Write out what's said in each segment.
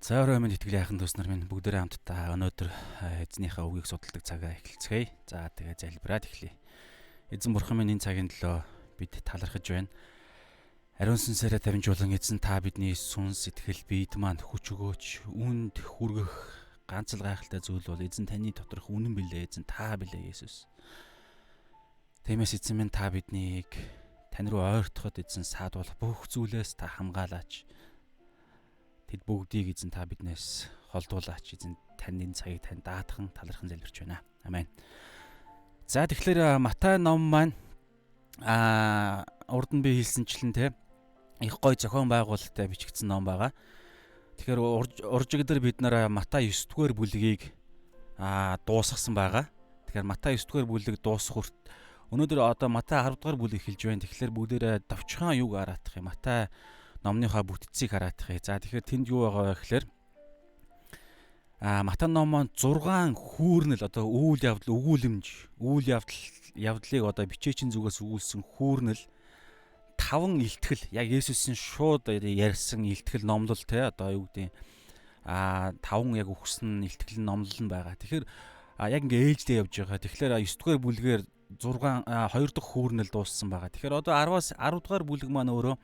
За орой минь итгэлийн хайхан дүүс нар минь бүгдээрээ хамтдаа өнөөдөр эзнийхээ үгийг судалдаг цагаа эхэлцгээе. За тэгээ залбираад эхлэе. Эзэн бурхан минь энэ цагийн төлөө бид талархаж байна. Ариун сүнсээрээ дамжуулан эзэн та бидний сүнс, сэтгэл, биед маань хүч өгөөч. Үүнд хүргэх ганц л гайхалтай зүйл бол эзэн таны доторх үнэн билээ. Эзэн та билээ Есүс. Тиймээс эзэн минь та биднийг тань руу ойртоход эзэн саадуулах бүх зүйлээс та хамгаалаач. Тэд бүгдийг эзэн та биднээс холдуулаач. Эзэн таны энэ цагийг тань даатхан талархан залбирч байна. Амен. За тэгэхээр Матай ном маань урд нь би хэлсэнчлэн те их гой зохион байгуулалттай бичигдсэн ном байгаа. Тэгэхээр уржигдэр бид нар Матай 9-р бүлгийг дуусгасан байгаа. Тэгэхээр Матай 9-р бүлэг дуусах хүрт өнөөдөр одоо Матай 10-р бүлэг эхэлж байна. Тэгэхээр бүгдээрээ товчхон юуг хараадах юм. Матай номныхаа бүтцийг хараадах. За тэгэхээр тэнд юу байгаа вэ гэхээр Матай ном маань 6 хүүрнэл одоо үйл явдал, үйл явдлыг одоо бичээчийн зүгээс өгүүлсэн хүүрнэл 5 илтгэл яг Есүсийн шууд ярьсан илтгэл номлол те одоо юу гэдэг 5 яг өгсөн илтгэл номлол нь байгаа. Тэгэхээр яг ингээ ээлждээ явж байгаа. Тэгэхээр 9-р бүлгээр 2 дахь хүүрнэл дууссан байгаа. Тэгэхээр одоо 10-аас 10-р бүлэг маань өөрөө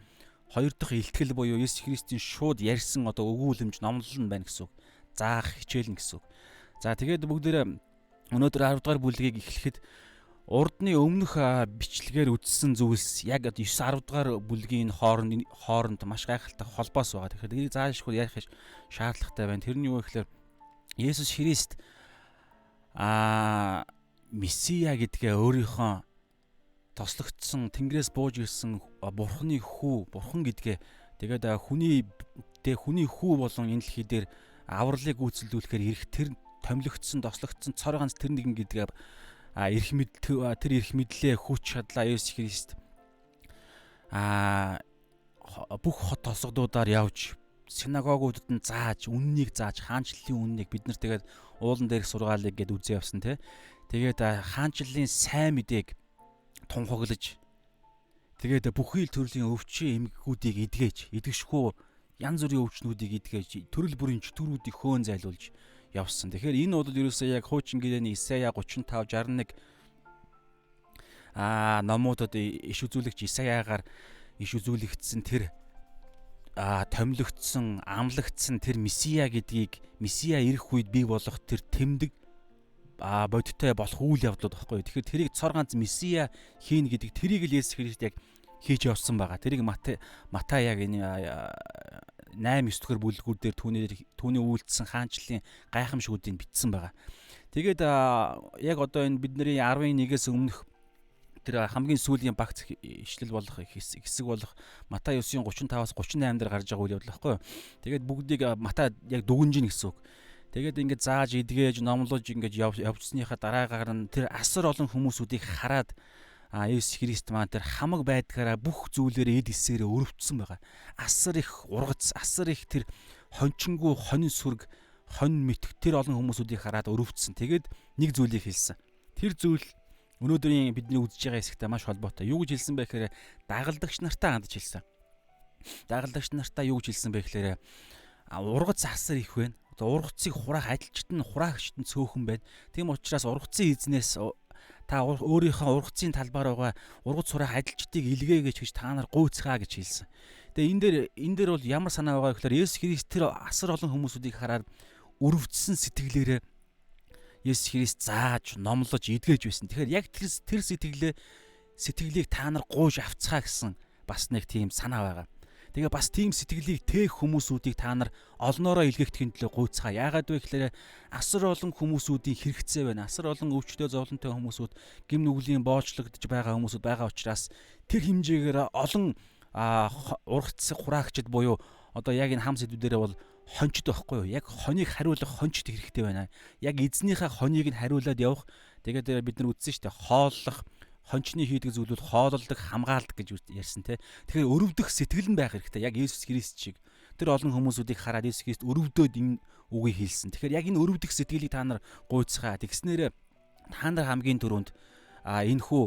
2 дахь илтгэл буюу Есүс Христийн шууд ярьсан одоо өгүүлэмж номлол нь байна гэсэн үг. Заах хичээл нь гэсэн үг. За тэгээд бүгдээрээ өнөөдөр 10 дахь бүлгийг эхлэхэд урдны өмнөх бичлэгээр үздсэн зүйлс яг 9 10 дахь бүлгийн хооронд маш гайхалтай холбоос байгаа. Тэгэхээр энийг заашгүй ярих шаардлагатай байна. Тэр нь юу вэ гэхээр Есүс Христ Месиа гэдгээ өөрийнхөө тослогдсон Тэнгэрээс бууж ирсэн Бурхны хүү, Бурхан гэдгээ тэгээд хүний хүү болон энэ дэлхий дээр авралыг үйлчлүүлэхээр ирэх тэр томилогдсон, тослогдсон цор ганц тэр нэгэн гэдгээ тэр эрх мэдлээ хүч чадлаа Есүс Христ бүх хот тосгодуудаар явж синагогуудад нь зааж, үннийг зааж, хаанчлалын үннийг бид нар тэгээд уулан дээрх сургаалыг гээд үзээ явсан те. Тэгээд хаанчлалын сайн мэдээг тунхаглаж тэгээд бүхий л төрлийн өвчин эмгэгүүдийг идгэшгүй янз бүрийн өвчнүүдийг идгээж төрөл бүрийн чөтгөрүүдийг хөөн зайлуулж явсан. Тэгэхээр энэ бол ерөөсөө яг хуучин гэрээний Исая 35-61 номуудад иш үзүүлэгч Исаяагаар иш үзүүлэгдсэн тэр томилогдсон, амлагдсан тэр Месиа гэдгийг Месиа ирэх үед бий болох тэр тэмдэг бодиттой болох үйл явдлууд багхгүй. Тэгэхээр тэрийг цор ганц Месиа хийн гэдэг тэрийг л Есүс Христ яг хийж явсан байгаа. Тэрийг Матай яг энэ 8-9 дахь бүлгүүдээр түүний үйлдэлсэн хаанчлалын гайхамшгуудыг бичсэн байгаа. Тэгээд яг одоо энэ бидний 11-ээс өмнөх тэр хамгийн сүүлийн багц ишлэл болох хэсэг болох Матай 9-ийн 35-аас 38 дээр гарч байгаа үйл явдал багхгүй. Тэгээд бүгдийг Матай яг дүгнж гин гэсэн үг. Тэгээд ингээд зааж идгээж номлож ингээд явцсныхаа дараагаар нь тэр асар олон хүмүүсүүдийг хараад Есүс Христ маань тэр хамаг байдгаараа бүх зүйлээрээ эд эсээрээ өрөвдсөн байгаа. Асар их ургац, асар их тэр хончингуу хонин сүрг, хонь мэтг тэр олон хүмүүсүүдийг хараад өрөвдсөн. Тэгээд нэг зүйлийг хэлсэн. Тэр зүйл өнөөдрийн бидний үзэж байгаа хэсэгтэй маш холбоотой. Юу гэж хэлсэн бэ гэхээр дагалдагч нартай хандж хэлсэн. Дагалдагч нартай юу гэж хэлсэн бэ гэхээр ургац асар их байна. Ургацыг хураах ажилчид нь хураагчд нь цөөхөн байна. Тийм учраас ургацын эзнээс та өөрийнхөө ургацын талбаар байгаа ургац хураах ажилчдыг илгээгэж гэж та нар гуйцгаа гэж хэлсэн. Тэгээ энэ дээр бол ямар санаа байгаа гэхээр Есүс Христ тэр асар олон хүмүүсүүдийг хараад өрөвдсөн сэтгэлээрээ Есүс Христ зааж, номлож, эдгэж байсан. Тэгэхээр яг тэр сэтгэлийг та нар гуйж авцгаа гэсэн бас нэг тийм санаа байгаа. Тэгээ бас тийм сэтгэлийг тээх хүмүүсүүдийг та нар олноороо илгээхдхийн төлөө гуйцгаа. Яагаад вэ гэхээр асар олон хүмүүсүүдийн хэрэгцээ байна. Асар олон өвчтөе зовлонтой хүмүүсүүд, гим нүглийн боочлогдож байгаа хүмүүсүүд байгаа учраас тэр хэмжээгээр олон ургац хураагчд буюу одоо яг энэ хам сэдвүүдээр бол хончд байхгүй юу? Яг хоныг хариулах хончд хэрэгтэй байна. Яг эзнийхээ хоныг нь хариулаад явах. Тэгээд бид нар үзсэн шүү дээ. Хооллох, хончны хийдэг зүйлүүд хооллдог, хамгаалдаг гэж ярьсан те. Тэгэхээр өрөвдөх сэтгэл нь байх хэрэгтэй. Яг Есүс Христ шиг. Тэр олон хүмүүсүүдийг хараад Есүс Христ өрөвдөөд энэ үгийг хэлсэн. Тэгэхээр яг энэ өрөвдөх сэтгэлийг та нар гуйцгаа. Тэгснээрээ та нар хамгийн түрүүнд энэ хүү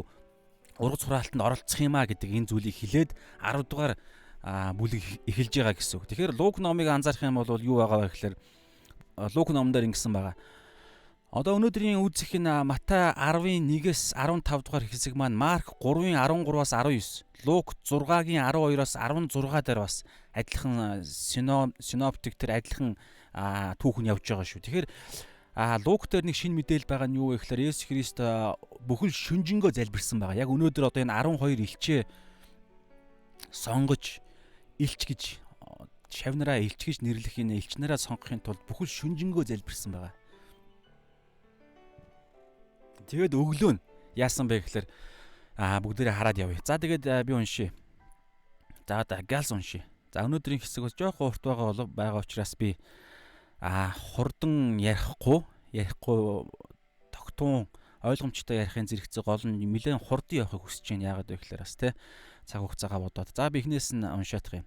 ургац хураалтанд оролцох юмаа гэдэг энэ зүйлийг хэлээд 10 дугаар бүлэг эхэлж байгаа гэсэн үг. Тэгэхээр Лук номыг анзаарах юм бол юу байгаа вэ гэхээр Лук номдэр ингэсэн байгаа. Одоо өнөөдрийн үзэх энэ Матай 10-1-ээс 15 дугаар хэсэг маань Марк 3-13-аас 19, Лук 6-гийн 12-оос 16 дээр бас адилхан синоптик тэр адилхан түүхэн явж байгаа шүү. Тэгэхээр Лук дээр нэг шинэ мэдээлэл байгаа нь юу вэ гэхээр Есүс Христ бүхэл шүнжэнгөө залбирсан байгаа. Яг өнөөдөр одоо энэ 12 элчээ сонгож элч гэж шавнараа элч гэж нэрлэх энэ элч нараа сонгохын тулд бүхэл шүнжэнгөө залбирсан байгаа. Тэгээд өглөө нь яасан бэ гэхээр бүгдээрээ хараад явъя. За тэгээд би уншия. За одоо галс уншия. За өнөөдрийн хэсэг бас жоохон урт байгаа учраас би хурдан ярихгүй тогтун ойлгомжтой ярихын зэрэгцээ гол нь нэлээд хурдан явахыг хүсэж байна. Яагаад вэ гэхээр бас те цаг хугацаагаа бодоод. За би эхнээс нь уншаадах юм.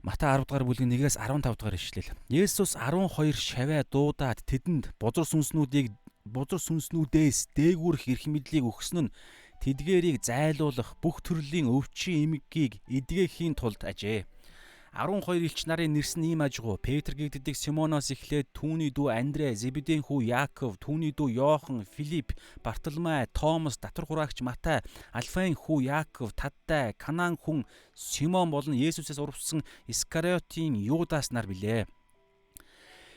Матай 10 дугаар бүлгийн 1-ээс 15 дугаар ишлэл. Есүс 12 шавья дуудаад тэдэнд бузар сүнснүүдээс дээгүүрх эрх мэдлийг өгсөн нь тэдгээрийг зайлуулах бүх төрлийн өвчин эмгэгийг эдгэхийн тулд ажээ. 12 элч нарын нэрс нь ийм ажгүй. Петр гэгддэг Симоноос эхлээд түүний дүү Андрэ, Зебедийн хүү Яаков, түүний дүү Йохан, Филипп, Бартоломай, Томас, татвар хураагч Матай, Алфайн хүү Яаков, Таддай, Канаан хүн Симон болон Есүсээс урвсан Искариотын Юдас нар билээ.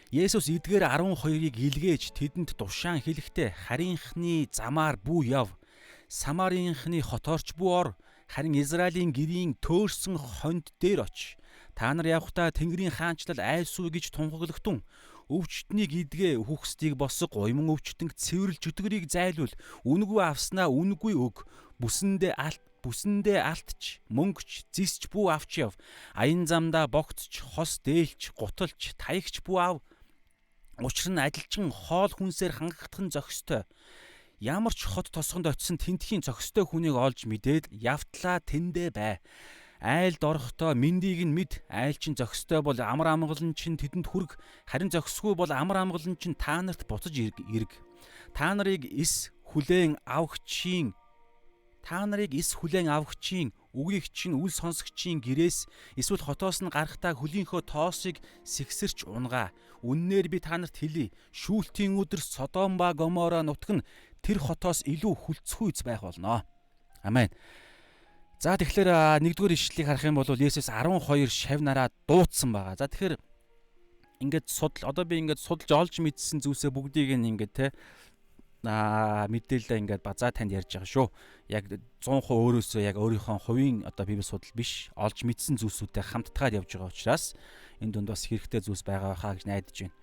Есүс эдгээр 12-ыг илгээж тэдэнд тушаан хэлэхдээ харийнхны замаар бүү яв. Самарийнхны хотоорч бүү ор. Харин Израилийн гэрийн төөрсөн хонд дээр оч. Та нар явхдаа Тэнгэрийн хаанчлал айлсуу гэж тунхаглахтун. Өвчтнийг идгээ, үхсдийг босго, уйман өвчтөнг цэвэрлж өдгөрийг зайлуул. Үнгүй авснаа үнгүй өг. Бүсэндээ алтч, мөнгөч, зисч бүү авч яв. Аян замдаа богцч, хос дээлч, гуталч, таягч бүү ав. Учир нь ажилчин хоол хүнсээр хангагдах нь зохистой. Ямар ч хот тосгонд очисон тентхийн зохистой хүнийг олж мэдээд явтлаа тэндэ бай. Айлд орохдоо мэндийг нь мэд. Айлчин зохистой бол амар амгалан чинь тэдэнд хүрг. Харин зохисгүй бол амар амгалан чинь та нарт буцаж ирг. Та нарыг эс хүлээн авахчийн үгийгчийн үл сонсогчийн гэрээс эсвэл хотоос нь гарахтаа хөлийнхөө тоосыг сэгсэрч унгаа. Үннээр би та нарт хэлье. Шүүлтийн өдөр Содом ба Гомора нутаг нь тэр хотоос илүү хүлцхүйц байх болно. Амен. За тэгэхээр нэгдүгээр ишлэлийг харах юм бол Есүс 12 шавнараа дуудсан байгаа. За тэгэхээр ингээд одоо би ингээд судалж олж мэдсэн зүйлсээ бүгдийг ингээд те мэдээлэлээ ингээд базаа танд ярьж байгаа шүү. Яг 100% өөрөөсөө яг өөрийнхөө хувийн одоо библи судал биш, олж мэдсэн зүйлсүүдтэй хамтдаад явж байгаа учраас энэ дунд бас хэрэгтэй зүйлс байгаа хаа гэж найдаж байна.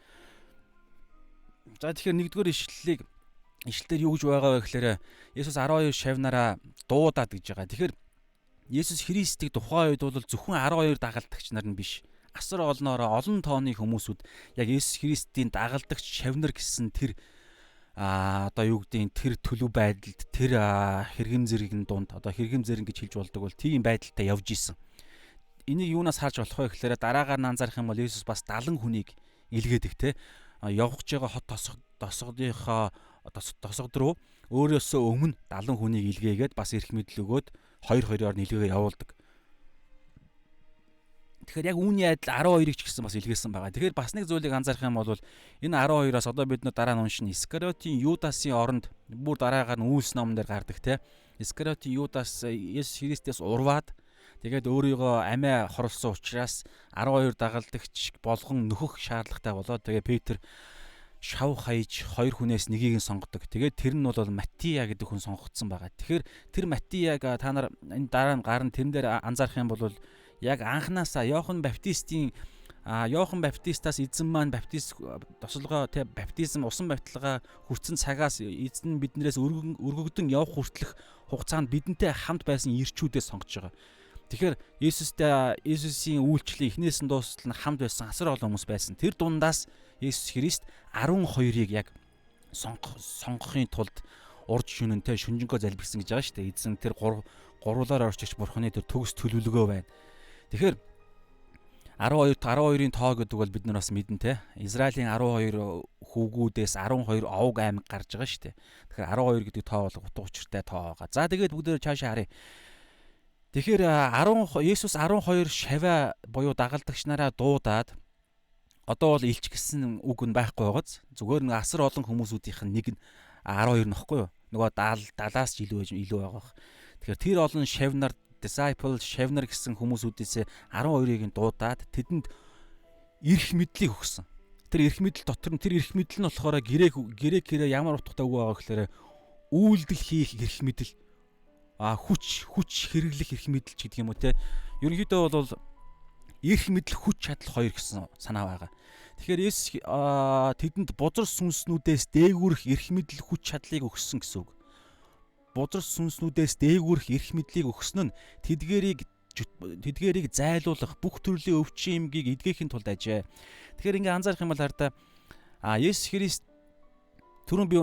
За тэгэхээр нэгдүгээр ишлэлээр юу гэж байгаа вэ гэхээр Есүс 12 шавнараа дуудаад гэж байгаа. Тэгэхээр Есүс Христийг тухайн үед бол зөвхөн 12 дагалдагч нар нь биш. Асар олноороо олон тооны хүмүүсүүд яг Есүс Христийн дагалдагч шавнар гэсэн тэр одоо юу гэдэг тэр төлөв байдалд тэр хэрэгэм зэргийн дунд одоо хэрэгэм зэрэг гэж хэлж болдог бол тийм байдалтай явж исэн. Энийг юунаас харж болох вэ гэхээр дараагаар нь анзаарах юм бол Есүс бас 70 хүнийг илгээдэг те. Явж байгаа хот тосгод руу өөрөөсөө өмнө 70 хүнийг илгээгээд бас эрх мэдэл өгөөд 2-2-оор нэлгээгээ явуулдаг. Тэгэхээр яг үүний адил 12-ыг ч гэсэн бас илгээсэн байгаа. Тэгэхээр бас нэг зүйлийг анзаарах юм бол энэ 12-аас одоо бид дараа нь уншина. Искариотын Юдасын оронд бүр дараагаар нь Үйлс номон дээр гардаг те. Искариотын Юдас Есүс Христээс урваад Тэгээд өөрийгөө амиа хорлсон учраас 12 дагалдагч болгон нөхөх шаардлагатай болоод тэгээд Петр шав хаяж 2 хүнээс нэгийг нь сонгодог. Тэгээд тэр нь бол Матия гэдэг хүн сонгогдсон байгаа. Тэгэхээр тэр Матияг та нар энэ дараа нь гарна тэрэн дээр анзаарах юм бол яг анханасаа Иохан Баптистаас эзэн маань тосолгоо тэ баптизм усан бапталгаа хүртсэн цагаас эзэн биднээс өргөгдөн явах хүртэлх хугацаанд бидэнтэй хамт байсан ирчүүдээ сонгож байгаа. Тэгэхээр Есүсийн үйлчлэлийн эхнээс нь дуустал нь хамт байсан асар олон хүмүүс байсан. Тэр дундаас Есүс Христ 12-ыг яг сонгохын тулд урд шөнөнтэй шүнжэнгөө залбирсан гэж байгаа шүү дээ. Эзэн тэр гурвуулаар орчигч бурхны тэр төгс төлөвлөгөө байна. Тэгэхээр 12-ийн тоо гэдэг бол бид нар бас мэдэн те. Израилийн 12 хүүгүүдээс 12 овг аймаг гарч байгаа шүү дээ. Тэгэхээр 12 гэдэг тоо бол утга учиртай тоо байгаа. За тэгээд бүгдээ цаашаа харъя. Тэгэхээр Есүс 12 шаваа буюу дагалдагч нараа дуудаад одоо бол илч гэсэн үг нь байхгүй байгааз зүгээр нэг асар олон хүмүүсүүдийнх нь нэг нь 12 нөхгүй юу? Нөгөө 70-аас ч илүү байгаа. Тэгэхээр тэр олон шавнар шавнар гэсэн хүмүүсүүдээс 12-ыг нь дуудаад тэдэнд эрх мэдлийг өгсөн. Тэр эрх мэдэл дотор нь тэр эрх мэдэл нь болохоор грекээр ямар утгатай үг байгаа гэхээр үйлдэл хийх эрх мэдэл, хүч хэрэглэх эрх мэдэл ч гэдэг юм уу те. Ерөнхийдөө бол эрх мэдэл хүч чадал хоёр гэсэн санаа байгаа. Тэгэхээр тэдэнд бузар сүнснүүдээс дээгүүрх эрх мэдэл хүч чадлыг өгсөн гэсэн үг. Бузар сүнснүүдээс дээгүүрх эрх мэдлийг өгсөн нь тэдгээрийг зайлуулах бүх төрлийн өвчин эмгийг эдгэхийн тулд ажээ. Тэгэхээр ингээ анзаарах юм бол хараа Есүс Христ түрүүн би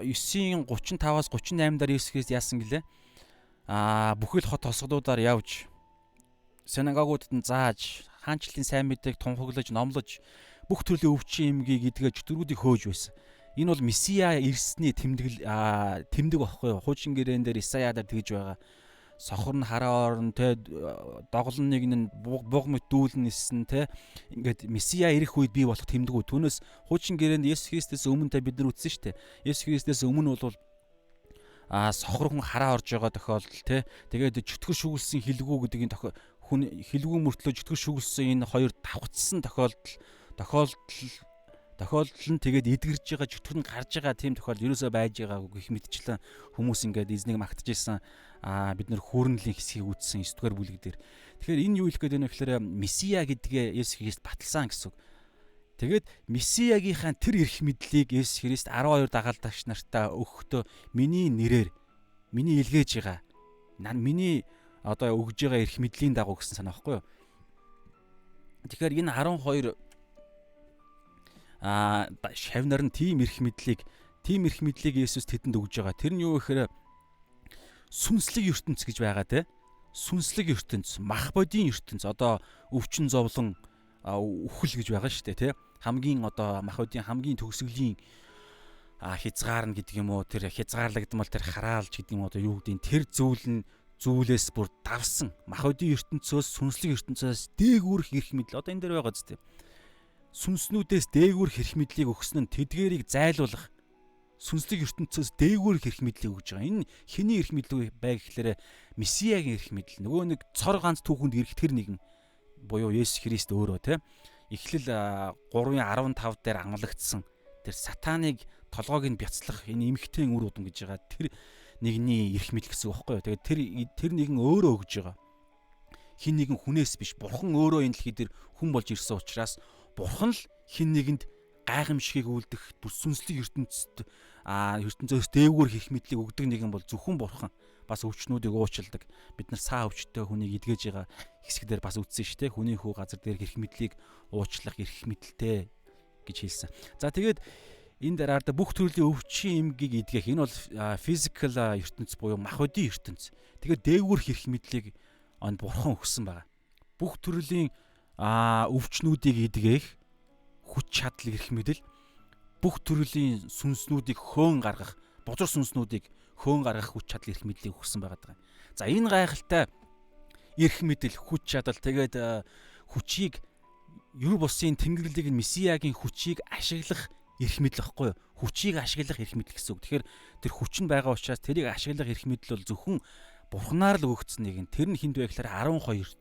9:35-аас 38 дараа Есүс Христ яасан гэлээ? Бүхэл хот тосгодуудаар явж синагогуудад нь зааж хаанчлалын сайн мэдээг тунхаглаж номлож бүх төрлийн өвчин эмгийг эдгэж чөтгөрүүдийг хөөж байсан. Энэ бол Месиа ирсний тэмдэг багхгүй юу? Хуучин гэрээн дээр Исаяадаар тэгж байгаа. Сохор нь хараа орн те доглон нэг нь буг мэт дүүлнэсэн те ингээд Месиа ирэх үед бий болох тэмдгүүд. Түүнээс хуучин гэрээнд Есүс Христээс өмнө та бид нар үзсэн шүү дээ. Есүс Христээс өмнө бол сохор хүн хараа орж байгаа тохиолдол те тэгээд чөтгөр шүглсэн хилгүү гэдэг энэ хүн хилгүү мөртлөө чөтгөр шүглсэн энэ хоёр давхцсан тохиолдол нь тэгээд эдгэрж байгаа чөтгөр нь гарч байгаа тийм тохиолдол ерөөсөө байж байгаагүй гэх мэтчлэн хүмүүс ингээд эзнийг магтаж исэн бид нар хүүрнэлийн хэсгийг үтсэн 9 дугаар бүлэг дээр. Тэгэхээр энэ юу хэлэх гээд байна вэ гэхээр Месиа гэдгээ Есүс Христ баталсан гэсэн үг. Тэгээд Месиагийнхаа тэр эрх мэдлийг Есүс Христ 12 дагалдагч нартаа өгөхдөө миний нэрээр миний илгээж байгаа миний одоо өгж байгаа эрх мэдлийн дагуу гэсэн санаа байхгүй юу? Тэгэхээр энэ 12 шавнар нь тийм эрх мэдлийг Есүс тэдэнд өгж байгаа. Тэр нь юу гэхээр сүнслэг ертөнц гэж байгаа те. Сүнслэг ертөнц, мах бодийн ертөнц, одоо өвчин зовлон үхэл гэж байгаа шүү дээ те. Хамгийн одоо мах бодийн хамгийн төгсгөлийн хязгаар нь гэдэг юм уу, тэр хязгаарлагдмал тэр хараалж гэдэг юм одоо юу гэдэг тэр зүйлээс бүр давсан мах бодийн ертөнцөөс сүнслэг ертөнцөөс дээгүүрх эрх мэдэл одоо энэ дээр байгаа зү. Сүнснүүдээс дээгүүрх эрх мэдлийг өгсөн нь тэдгээрийг зайлуулах сүнслэг ертөнцөөс дээгүүрх эрх мэдлийг өгж байгаа. Энэ хэний эрх мэдэл бай гэхээр Месиагийн эрх мэдэл. Нөгөө нэг цор ганц түүхэнд ирэхтэр нэгэн буюу Есүс Христ өөрөө те. Эхлэл 3:15 дээр амлагдсан тэр сатаныг толгойг нь бяцлах энэ эмхтэн үр удам гэж байгаа. Тэр нэгний эрх мэдэл гэсэн үг байхгүй юу? Тэгээд тэр нэгэн өөрөө өгж байгаа. Хин нэгэн хүнээс биш, бурхан өөрөө энэ дэлхий дээр хүн болж ирсэн учраас бурхан л хин нэгэнд гайхамшигыг үлдэх бүр сүнслэг ертөнцөөс дээгүүр эрх мэдлийг өгдөг нэгэн бол зөвхөн бурхан. Бас өвчнүүдийг уучладаг. Бид нар саа өвчтөй хүнийг эдгэж байгаа хэсгээр бас үтсэн шүү дээ. Хүний хүү газар дээр эрх мэдлийг уучлах эрх мэдэлтэй гэж хэлсэн. За тэгээд энэ дараад бүх төрлийн өвчин эмгийг эдгэх энэ бол физикал ертөнц буюу мах бодийн ертөнц. Тэгээд дээгүүрх эрх мэдлийг бурхан өгсөн байгаа. Бүх төрлийн өвчнүүдийг эдгэх хүч чадал эрх мэдэл, бүх төрлийн сүнснүүдийг хөөн гаргах, бузар сүнснүүдийг хөөн гаргах хүч чадал эрх мэдлийг өгсөн байгаа. За энэ гайхалтай эрх мэдэл, хүч чадал тэгээд хүчийг ер бусын тэнгэрлэгийг Месиагийн хүчийг ашиглах эрх мэдэл гэхгүй юу? Хүчийг ашиглах эрх мэдэл гэсэн үг. Тэгэхээр тэр хүч нь байгаа учраас тэрийг ашиглах эрх мэдэл бол зөвхөн Бурханаар л өгөгдсөн нэг нь. Тэр нь хинд вэ гэхээр 12-т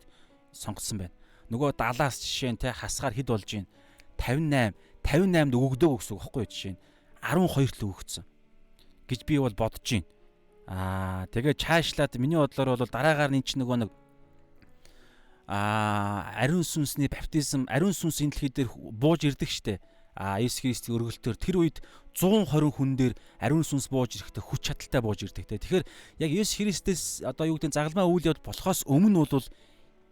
сонгосон байна. Нөгөө 70-аас жишээ нь те хасгаар хэд болж байна? 58-д өгөгдөө гэсэн үг байхгүй юу жишээ нь. 12-т л өгөгдсөн гэж би бол бодож байна. Тэгээд цаашлаад миний бодлоор бол дараагаар нь ч нөгөө нэг ариун сүнсний баптизм, ариун сүнс энэ дэлхий дээр бууж ирдэг штэ. Есүс Христийн өргөлтөөр тэр үед 120 хүн дээр ариун сүнс бууж ирэхдээ хүч чадалтай бууж ирдэг те. Тэгэхээр яг Есүс Христээс одоо юу гэдэг загалмай үйл явдал болохоос өмнө бол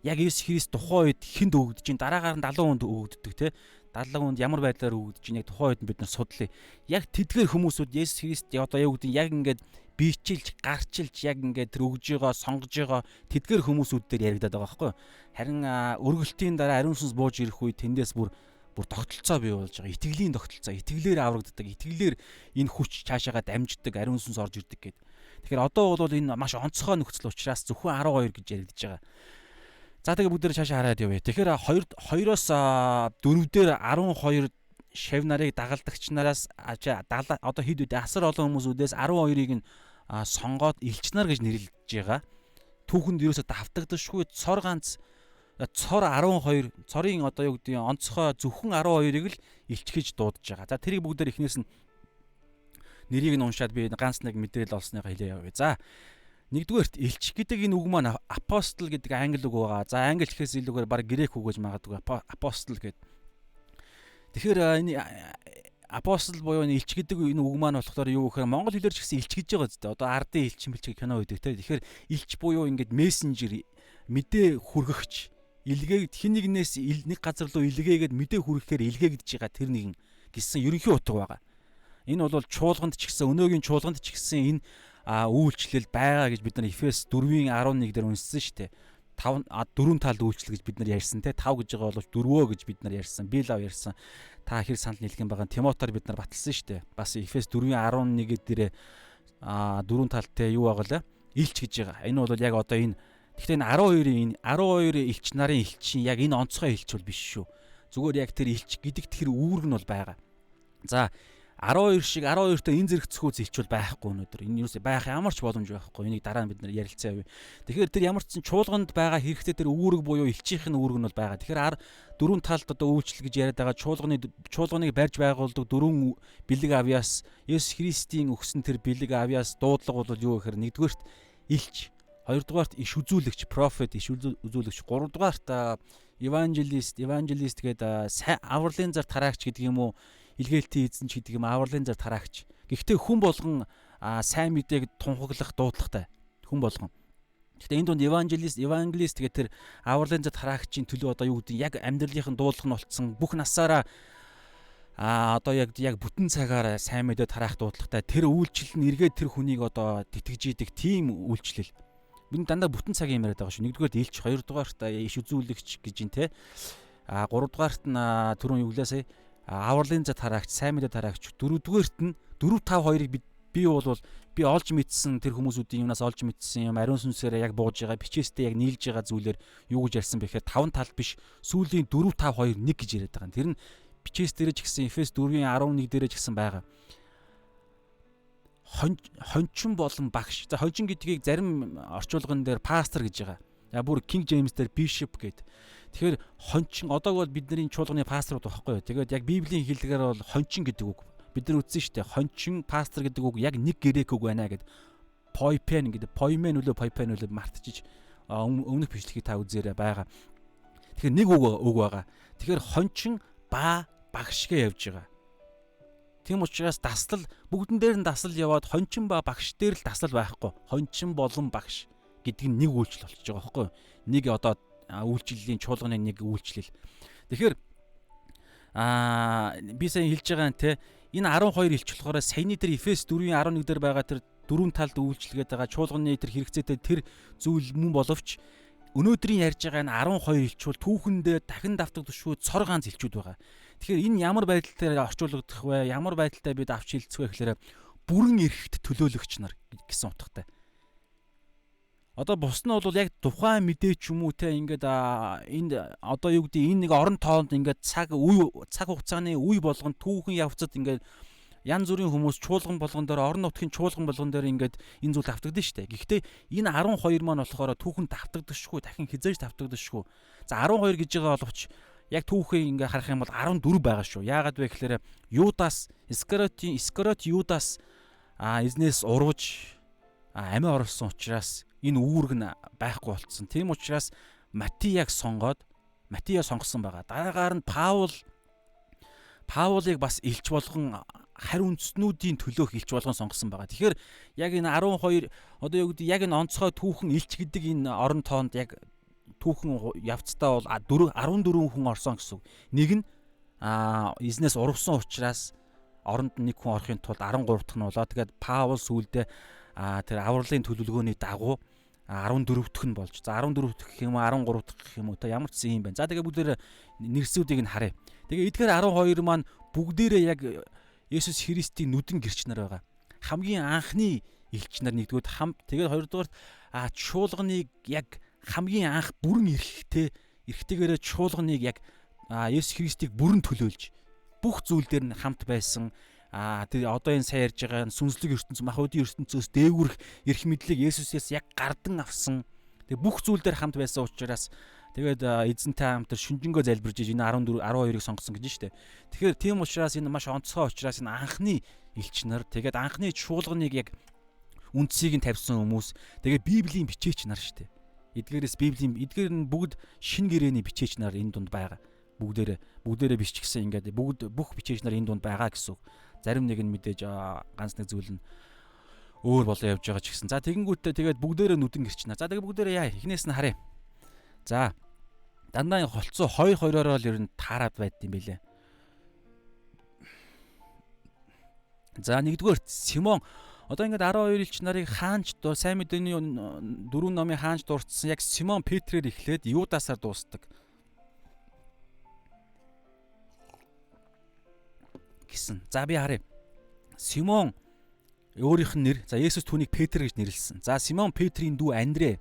яг Есүс Христ тухайн үед хүнд өгөгдөж чинь дараагаар нь 70 хүнд өгөгддөг те. 70 хүнд ямар байдлаар өгөгдөж чинь яг тухайн үед бид нар судлаа. Яг тэдгээр хүмүүсүүд Есүс Христ одоо юу гэдэг яг ингээд биечилж, гарчилж яг ингээд тэр өгж байгаа, сонгож байгаа тэдгээр хүмүүсүүд дээр яригадаад байгаа байхгүй юу? Харин өргөлтийн дараа ариун сүнс бууж ирэх үед тэндээс бүр тогтолцоо бий болж байгаа. Итгэлийн тогтолцоо, итгэлээр аврагддаг, итгэлээр энэ хүч цаашаагаа дамждаг, ариун сүнс орж ирдэг гэдэг. Тэгэхээр одоо бол энэ маш онцгой нөхцөл учраас зөвхөн 12 гэж яригдж байгаа. За тэгээ бүгдээр цаашаа хараад явъя. Тэгэхээр 2-оос 4 дээр 12 шав нарыг дагалдагч нараас одоо хэд үдэ асар олон хүмүүсүүдээс 12-ыг нь сонгоод элч нар гэж нэрлэж байгаа. Түүхэнд ерөөсө давтагдашгүй цор ганц цор 12 цорын одоо юу гэдэг онцгой зөвхөн 12-ыг л элч гэж дуудаж байгаа. За тэрийг бүгдээр эхнээс нь нэрийг нь уншаад би ганц нэг мэдээлэл олсныгаа хэлээ явъя. За нэгдүгээрт элч гэдэг энэ үг маань апостол гэдэг англи үг байгаа. За англи хэлхээс илүүгээр баг грек үг гэж магадгүй апостол гэдэг. Тэгэхээр энэ апостол буюу энэ элч гэдэг энэ үг маань болохоор юу гэхээр монгол хэлээр ч гэсэн элч гэж байгаа зү. Одоо ардын элч мэлч кино үүдэг те. Тэгэхээр элч буюу ингээд мессенжер мэдээ хүргэгч илгээгд хин нэгнээс нэг газар руу илгээгээд мэдээ хүргэхээр илгээгдэж байгаа тэр нэгэн гэсэн ерөнхий утга байгаа. Энэ бол чуулганд ч гэсэн өнөөгийн чуулганд ч гэсэн энэ үйлчлэл байгаа гэж бид нар Эфес 4:11 дээр үнссэн шүү дээ. 4 талд үйлчлэл гэж бид нар ярьсан те. 5 гэж байгаа бол 4 гэж бид нар ярьсан. Би лав ярьсан. Та хэр санал нийлгэн байгаа Тимотоор бид нар баталсан шүү дээ. Бас Эфес 4:11 дээр 4 талтай юу байгаа лээ? Илч гэж байгаа. Энэ бол яг одоо энэ гэхдээ энэ 12 элч нарын элчин яг энэ онцгой элч бол биш шүү. Зүгээр яг тэр элч гэдэгт тэр үүрэг нь бол байгаа. За 12 шиг 12-той энэ зэрэг цөхөөс элч бол байхгүй өнөөдөр. Энэ юусе байх ямар ч боломж байхгүй. Энийг дараа нь бид нар ярилцаа явъя. Тэгэхээр тэр ямар ч чуулганд байгаа хэрэгтэй тэр үүрэг буюу элчийнх нь үүрэг нь бол байгаа. Тэгэхээр 4 талд одоо үйлчлэл гэж яриад байгаа чуулганыг барьж байгуулдаг 4 бэлэг авьяас Есүс Христийн өгсөн тэр бэлэг авьяас дуудлага бол юу гэхээр нэгдүгээрт элч, хоёрдугаарт иш үзүүлэгч, профет, иш үзүүлэгч, гуравдугаарт евангелист гэдэг авралын зар тараагч гэдэг юм уу? Илгээлтийн эзэнч гэдэг юм авралын зар тараагч. Гэхдээ хүн болгон сайн мэдээг тунхаглах дуудлагатай. Хүн болгон. Гэхдээ энэ дунд евангелист гэдэг тэр авралын зар тараагчийн төлөө одоо юу гэдэг яг амьдралынхын дуудлага нь болцсон бүх насаараа одоо яг бүтэн цагаараа сайн мэдээ тараах дуудлагатай. Тэр үйлчлэл нь эргээд тэр хүнийг одоо тэтгэж идэг тийм үйлчлэл. Бид дандаа бүтэн цагийн юм яриад байгаа шүү. Нэгдүгээрт элч, хоёрдугаарт иш үзүүлэгч гэж юм те. Гуравдугаарт нь түрүүн юу гэлээсэ авралын зат хараагч, сайн мэдээ тараагч, дөрөвдүгээрт нь 4-5-2-ыг би олж мэдсэн тэр хүмүүсүүдийн юмнаас олж мэдсэн юм ариун сүнсээр яг бууж байгаа, бичээстэй яг нийлж байгаа зүйлээр юу гэж ярьсан бэ гэхээр 5 тал биш, сүүлийн 4-5-2-1 гэж яриад байгаа. Тэр нь бичээс дээр ч гэсэн Эфес 4:11 дээр ч гэсэн байгаа. Хончин болон багш. За хончин гэдгийг зарим орчуулган дээр пастор гэж байгаа. Бүр King James дээр bishop гэдэг. Тэгэхээр хончин одоо бол бидний чуулганы пасторууд байхгүй юу. Тэгээд яг Библийн хэллэгээр бол хончин гэдэг үг. Бид нар үзсэн шүү дээ. Хончин пастор гэдэг үг яг нэг грек үг байна гэд. Poipen гэдэг. Poimen үлээ мартчих. Өмнөх бичлэгийг та үзээрэй байгаа. Тэгэхээр нэг үг байгаа. Тэгэхээр хончин багшгээ явж байгаа. Тийм учраас даслал бүгдэн дээр нь даслал яваад хончин багш дээр л даслал байхгүй. Хончин болон багш гэдэг нь нэг үйлчлэл болчихж байгаа байхгүй юу. Нэг одоо үйлчлэлийн чуулганы нэг үйлчлэл. Тэгэхээр би сайн хэлж байгаа нь те энэ 12 элч болохоор саяны тэр Эфес 4:11 дээр байгаа тэр 4 талд үйлчлэгээд байгаа чуулганы тэр хэрэгцээтэй тэр зүйл мөн боловч өнөөдрийн ярьж байгаа энэ 12 элч бол түүхэндээ дахин давтагдшгүй цор ганц элчүүд байгаа. Тэгэхээр энэ ямар байдалтай орчуулагдах вэ? Ямар байдалтай бид авч хилцэх вэ гэхээр бүрэн эрхт төлөөлөгч нар гэсэн утгатай. Одоо бус нь бол яг тухайн мэдээ ч юм уу те ингээд энд одоо юу гэдэг энэ нэг орон тоонд ингээд цаг хугацааны үе болгон түүхэн явцад ингээд янз бүрийн хүмүүс чуулган болгон дээр, орон нутгийн чуулган болгон дээр ингээд энэ зүйл давтагдана шүү дээ. Гэхдээ энэ 12 маань болохоор түүхэн давтагдчихгүй, дахин хизээж давтагдчихгүй. За 12 гэж байгаа боловч яг түүхийг ингээ харах юм бол 14 байгаа шүү. Яагаад вэ гэхээр Юдас, Искариот Юдас эзнээс урвж амиа оруулсан учраас энэ үүрэг нь байхгүй болцсон. Тийм учраас Матияг сонгосон байгаа. Дараагаар нь Паулыг бас элч болгон харь үндснүүдийн төлөөх элч болгон сонгосон байгаа. Тэгэхээр яг энэ 12 одоо юу гэдэг яг энэ онцгой түүхэн элч гэдэг энэ орон тоонд яг түүхэн явцдаа бол 14 хүн орсон гэсэн. Нэг нь эзнээс урвсан учраас оронд нэг хүн орохын тулд 13 дахь нь болоо. Тэгээд Паул сүүлдээ тэр авралын төлөвлөгөөний дагуу 14 дахь нь болж. За 14 дахь гэх юм уу 13 дахь гэх юм уу та ямар ч юм байна. За тэгээд бүгдээр нэрсүүдийг нь харъя. Тэгээд эдгээр 12 маань бүгдээрээ яг Есүс Христийн нүдэн гэрч нар байгаа. Хамгийн анхны элч нар нэгдүгээр тэгээд хоёрдугаар чуулганыг яг хамгийн анх бүрэн эрхтэйгээрээ чуулганыг яг Есүс Христийг бүрэн төлөөлж бүх зүйл дээр нь хамт байсан. Тэр одоо энэ сайн ярьж байгаа сүнслэг ертөнц, махбодийн ертөнцөөс дээгүрх эрх мэдлийг Есүсээс яг гардан авсан. Тэгээ бүх зүйл дээр хамт байсан учраас тэгээд эзэнтэй хамт шүнжэнгөө залбирж энэ 12-ыг сонгосон гэж штэ. Тэгэхээр тийм учраас энэ маш онцгой учраас энэ анхны элч нар тэгээд анхны чуулганыг яг үндсийг нь тавьсан хүмүүс тэгээд Библийн бичээч нар штэ. Эдгээр нь бүгд шин гэрээний бичээч нар энэ дунд байгаа. Бүгдээрээ биччихсэн ингээд бүх бичээч нар энэ дунд байгаа гэсэн. Зарим нэг нь мэдээж ганц нэг зүйл нь өөр болоо явж байгаа ч гэсэн. За тэгэнгүүтээ тэгээд бүгдээрээ нүдэн гэрчнэ. За тэгээд бүгдээрээ яа эхнээс нь харъя. За дандаа холцоо 2-2-ороо л ер нь таарад байд юм байлээ. За нэгдүгээр Симон одоо ингээд 12 элч нарыг хаанч сайн мэдээний 4 номын хаанч дурдсан яг Симон Петрээр эхлээд Юдасаар дуустдаг. Гэсэн. За би харъя. Симон өөрийнх нь нэр. За Есүс түүнийг Петр гэж нэрлэсэн. За Симон Петрийн дүү Андрэ.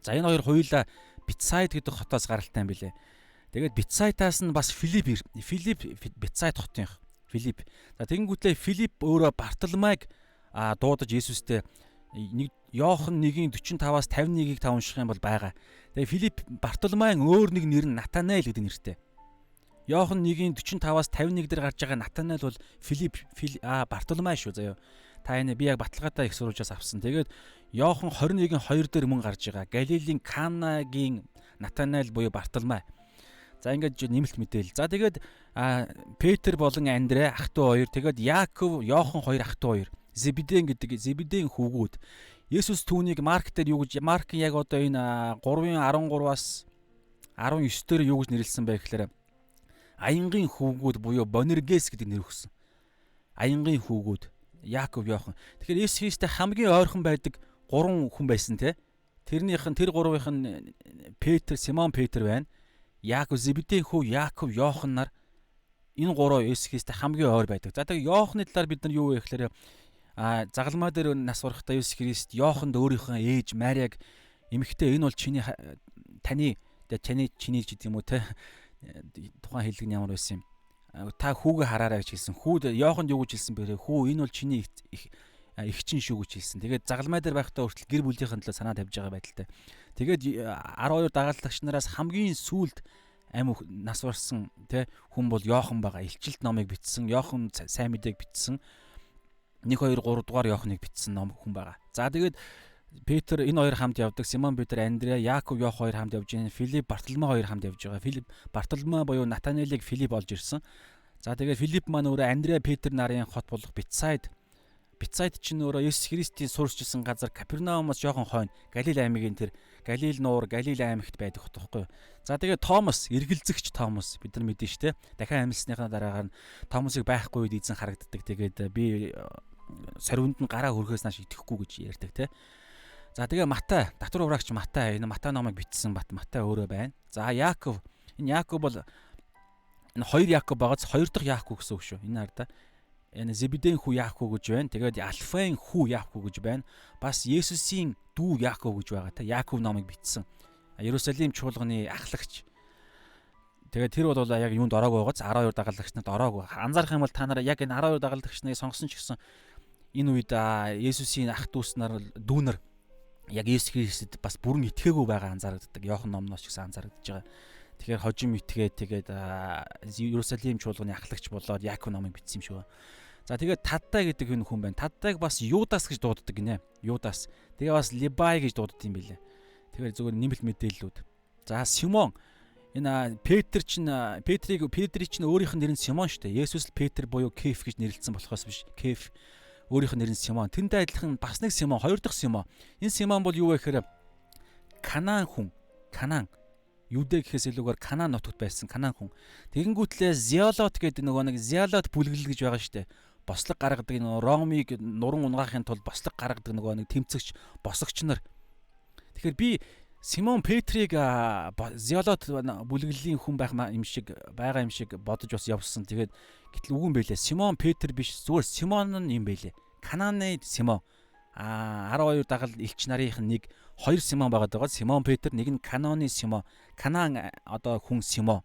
За энэ хоёр хоёулаа Бетсайд гэдэг хотоос гаралтай юм билээ. Тэгээд Бетсайдаас нь бас Филипп Бетсайд хотын Филипп. За тэгэнгүүтлээ Филипп өөрөө Бартоломайг дуудаж Есүстэй Иохан 1:45-аас 51-ийг та унших юм бол байгаа. Тэгээ Филипп Бартоломайн өөр нэг нэр нь Натанаил гэдэг нэртэй. Иохан 1:45-аас 51 дээр гарч байгаа Натанаил бол Бартоломай шүү заяа. Та энэ би яг баталгаатай их сурвалжаас авсан. Тэгээд Иохан 21:2 дээр мөн гарч байгаа. Галилийн Канагийн Натанаил буюу Бартоломай. За ингээд нэмэлт мэдээл. За тэгээд Петр болон Андрэ ах トゥ хоёр, тэгээд Яаков, Иохан хоёр ах トゥ хоёр. Зебедийн хүүгүүд. Есүс түүнийг Марк дээр юу гэж Маркын яг одоо энэ 3:13-аас 19 дээр юу гэж нэрлсэн бэ гэхээр Аянгийн хүүгүүд буюу Бонергес гэдэг нэр өгсөн. Аянгийн хүүгүүд Яаков, Иохан. Тэгэхээр Есүс Христтэй хамгийн ойрхон байдаг 3 хүн байсан те. Тэр 3-ынх нь Симон Петр байна. Яаков, Зебедийн хүү Яаков, Иохан нар энэ 3 Есүс Христтэй хамгийн ойр байдаг. За тэгээд Иоханы талаар бид нар юу вэ гэхээр загалмаа дээр нас барахдаа Есүс Христ Иоханд өөрийнхөө ээж Мариаг эмэгтэй энэ бол чиний гэдэг юм уу те тухайн хэллэг нь ямар байсан юм. Та хүүгээ хараарай гэж хэлсэн. Хүүд Иоханд юу гэж хэлсэн бэ? Хүү энэ бол чиний их чин шүү гэж хэлсэн. Тэгээд загалмай дээр байхдаа хүртэл гэр бүлийнхэн төлөө санаа тавьж байгаа байдалтай. Тэгээд 12 дагалдагч нараас хамгийн сүүлд нас барсан хүн бол Иохан байгаа. Илчилт номыг бичсэн. Иохан сайн мэдээг бичсэн. 1 2 3 дугаар Иоханыг бичсэн хүн байгаа. За тэгээд Петр энэ хоёр хамт явдаг. Симон Петр, Андрэ, Яаков, Иохан хоёр хамт явж байна. Филипп, Бартоломай хоёр хамт явж байгаа. Бартоломай буюу Натанаилыг Филипп олж ирсэн. За тэгээд Филипп маань өөрөө Андрэ, Петр нарын хот болох Бетсайд чинь өөрөө Есүс Христийн суурьчилсан газар Капернаумаас жоохон хойно Галил аймгийн тэр Галил нуур, Галил аймагт байдаг хот байхгүй. За тэгээд Томас, эргэлзэгч Томас бид нар мэдэн штэ. Дахин амьсныхаа дараагаар нь Томасыг байхгүй үед эзэн харагддаг. Тэгээд би сорвинд нь гараа хөрөхөөс нааш итгэхгүй гэж ярьдаг те. За тэгээ Матай, татвар ураагч Матай, энэ Матай номыг бичсэн Матай өөрөө байна. За Яаков, энэ Яаков бол энэ хоёр Яаков байгааз хоёр дахь Яаков гэсэн үг шүү. Энэ хараа. Энэ Зебедийн хүү Яаков гэж байна. Тэгээд Алфаийн хүү Яаков гэж байна. Бас Есүсийн дүү Яаков гэж байгаа. Та Яаков номыг бичсэн. Иерусалим чуулганы ахлагч. Тэгээд тэр бол яг юунд ороогүй байгааз 12 дагалдагч нарт ороогүй. Анзаарах юм бол та нараа яг энэ 12 дагалдагч нарыг сонгосон ч гэсэн энэ үед Есүсийн ах дүүс нар дүүнэр яг Есүс Христэд бас бүрэн итгээгүй байгаа анзаарагддаг. Иохан номноос ч гэсэн анзаарагдж байгаа. Тэгэхээр хожим итгээд тэгээд Иерусалим чуулганы ахлагч болоод Яаков номыг бичсэн юм шиг байна. За тэгээд Таддай гэдэг хүн байна. Таддайг бас Юдас гэж дууддаг гинэ. Юдас. Тэгээ бас Либай гэж дууддаг юм билэ. Тэгэхээр зүгээр нэмэлт мэдээллүүд. За Симон энэ Петр чинь өөрийнх нь нэр нь Симон шүү дээ. Есүс л Петр буюу Кеф гэж нэрлэлсэн болохоос биш. Кеф өөрийнх нь нэр нь Симон. Тэнтэй адилхан бас нэг Симон, хоёр дахь Симон. Энэ Симон бол юу вэ гэхээр Канаан хүн. Канаан. Юдэ гэхээс илүүгээр Канаан нутагт байсан Канаан хүн. Тэгэнгүүтлээ Зеолот гэдэг нэг Зеолот бүлэглэл гэж байгаа шүү дээ. Бослог гаргадаг энэ Ромыг нуран унгаахын тулд бослог гаргадаг нэг тэмцэгч, босогч нар. Тэгэхээр би Симон Петрийг Зеолот бүлэглэлийн хүн байгаа юм шиг бодож бас явсан. Тэгээд гэтэл үгүй юм байлээ. Симон Петр биш, зүгээр Симон нь юм байлээ. Канааны Симон. 12 дагал элч нарын нэг хоёр Симон байгаад байгаа. Симон Петр, нэг нь Канааны Симон. Канаан одоо хүн Симон.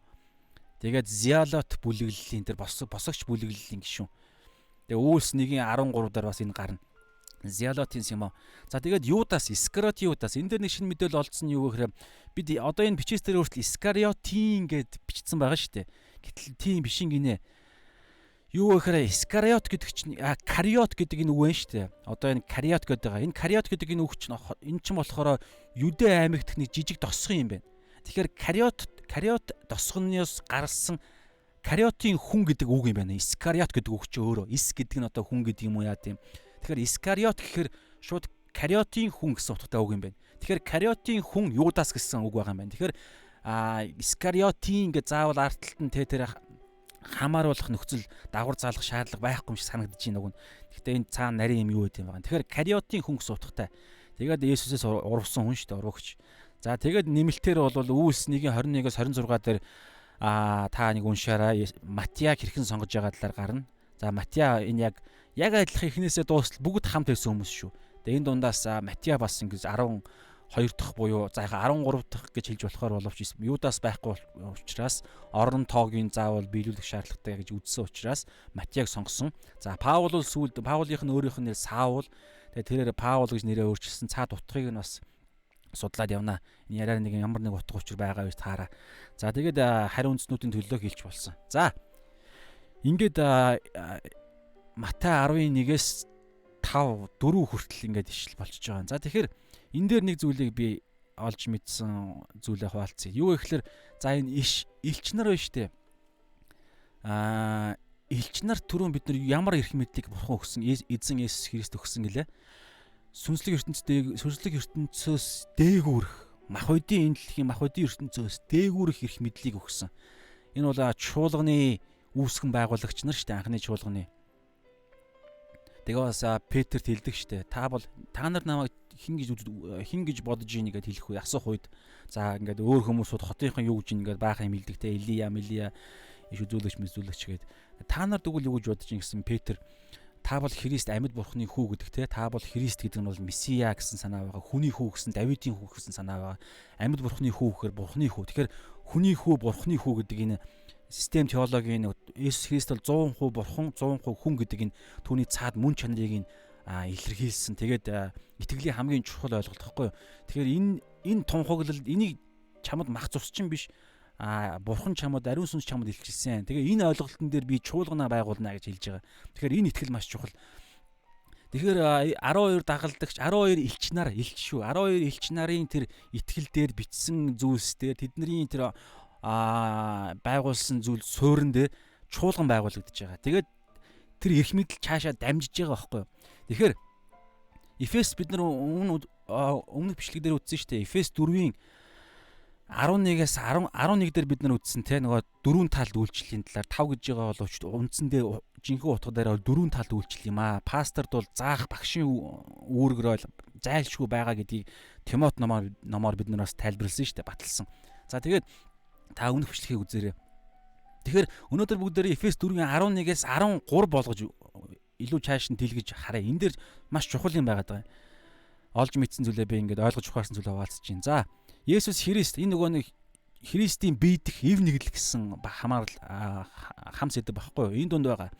Тэгээд Зеолот бүлэглэлийн тэр босогч бүлэглэлийн гишүүн. Тэгээ Үйлс 1:13 дээр бас энэ гарна. Зеолотын Симон. За тэгээд Юдас, Искариот Юдас. Энэ дээр нэг шинэ мэдээлэл олдсон юу гэхээр бид одоо энэ бичээс дээр өөртөө Искариотын гэд бичсэн байгаа шүү дээ. Гэтэл тийм биш гинэ. Юу гэхээр Искариот гэдэг чинь Кариот гэдэг энэ үг байна шүү дээ. Одоо энэ Кариот гэдэг байгаа. Энэ Кариот гэдэг энэ үг чинь энэ чинь болохоор Юдэ аймагт нэг жижиг досхон юм байна. Тэгэхээр Кариот досгоноос гарсан Кариотын хүн гэдэг үг юм байна. Искариот гэдэг үг чинь өөрөө. Ис гэдэг нь одоо хүн гэдэг юм уу яа тийм. Тэгэхээр Искариот гэхээр шууд Кариотын хүн гэсэн утгатай үг юм байна. Тэгэхээр Кариотын хүн Юдас гэсэн үг байгаа юм байна. Тэгэхээр Искариотын гэж заавал артталт нь тэр хамааруулах нөхцөл дагвар заалах шаардлага байхгүй юм шиг санагдаж байна уг нь. Гэхдээ энэ цаана нарийн юм юу гэдэг юм байна. Тэгэхээр Кариотын хүн гэсэн утгатай. Тэгээд Есүсээс урвсан хүн шүү дээ, урвагч. За тэгээд нэмэлтээр бол Үйлс 1:21-с 26 дээр та нэг уншаараа Матиаг хэрхэн сонгож байгаа талаар гарна. За Матиа энэ яг адилхан эхнээсээ дуустал бүгд хамт байсан хүмүүс шүү. Тэгээ энэ дундаас Матиа бас ингэж 12 дахь буюу за 13 дахь гэж хэлж болохоор боловч Юдас байхгүй учраас орон тоогийн заавал биелүүлэх шаардлагатай гэж үзсэн учраас Матиаг сонгосон. За Паул бол сүүлд Паулынх нь өөрийнх нь нэр Саул. Тэгээ тэрээр Паул гэж нэрээ өөрчилсөн. Цаад утгыг нь бас судлаад явна. Энэ яриа нэг ямар нэг утга учир байгаа гэж таараа. За тэгээд хариу үндснүүдийн төлөө хэлж болсон. За ингээд Матай 11-ээс 5 4 хүртэл ингээд ишл болчихж байгаа. За тэгэхээр энэ дээр нэг зүйлийг би олж мэдсэн зүйлээ хуваалцъя. Юу гэхээр за энэ элч нар байна штэ. Элч нар түрүүн бид нар ямар эрх мэдлийг бурхан өгсөн, эзэн Есүс Христ өгсөн гэлээ. Сүнслэг ертөнцөөс дээгүүрэх мах бодийн энэ дэлхийн мах бодийн ертөнцөөс дээгүүрэх эрх мэдлийг өгсөн. Энэ бол чуулганы үүсгэн байгуулагч нар штэ, анхны чуулганы. Тэгээ бас Петерт хэлдэг штэ. Та нар намайг хин гэж бодож ийн гэд хэлэх үе асуух үед за ингээд өөр хүмүүсүүд хотынхан юу гэж ингээд баахан юм хэлдэг те Илия иш үзүүлэгч гээд та нар тэгвэл юу гэж бодож ийн гэсэн Петр та бол Христ амьд бурхны хүү гэдэг те та бол Христ гэдэг нь бол Месиа гэсэн санаа байгаа. Хүний хүү гэсэн Давидын хүү гэсэн санаа байгаа. Амьд бурхны хүү гэхээр бурхны хүү. Тэгэхээр хүний хүү бурхны хүү гэдэг энэ систем теологийн Есүс Христ бол 100% бурхан 100% хүн гэдэг энэ түүний цаад мөн чанарыг илэрхийлсэн. Тэгээд итгэлийн хамгийн чухал ойлголт гэхгүй юу. Тэгэхээр энэ тунхаглал энийг чамд мах зурсчин биш бурхан чамд ариун сүнс чамд илчилсэн. Тэгээ энэ ойлголтын дээр би чуулгана байгуулна гэж хэлж байгаа. Тэгэхээр энэ итгэл маш чухал. Тэгэхээр 12 дагалдагч 12 элч шүү. 12 элч нарын тэр итгэл дээр бичсэн зүйлс дээр тэдний тэр байгуулсан зүйл суурин дээр чуулган байгуулагдаж байгаа. Тэгээд тэр эрх мэдэл цаашаа дамжиж байгаа байхгүй юу. Тэгэхээр Эфес бид нар өмнөх бичлэг дээр үзсэн шүү дээ. Эфес 4-ийн 11-ээс 11 дээр бид нар үзсэн те нөгөө дөрвөн талд үйлчлэлийн талаар 5 гэж байгаа боловч үндсэндээ жинхэнэ утга дээр дөрвөн талд үйлчлэл юм аа. Пасторд бол заах багшийн үүргээр зайлшгүй байгаа гэдгийг Тимот номоор бид нар бас тайлбарласан шүү дээ, баталсан. За тэгээд та өмнөх бичлэгийг үзээрэй. Тэгэхээр өнөөдөр бүгдээрээ Эфес 4-ийн 11-ээс 13 болгож илүү цааш нь дэлгэж харъя. Энэ дээр маш чухал юм байгаад байгаа. Олж мэдсэн зүйлээ би ингээд ойлгож ухаарсан зүйлээ хаваалцж байна. За Есүс Христ энэ нөгөө нэг Христийн биедэх эв нэгдэл гэсэн хамаарал хам сэдв багхгүй юу? Энэ дунд байгаа.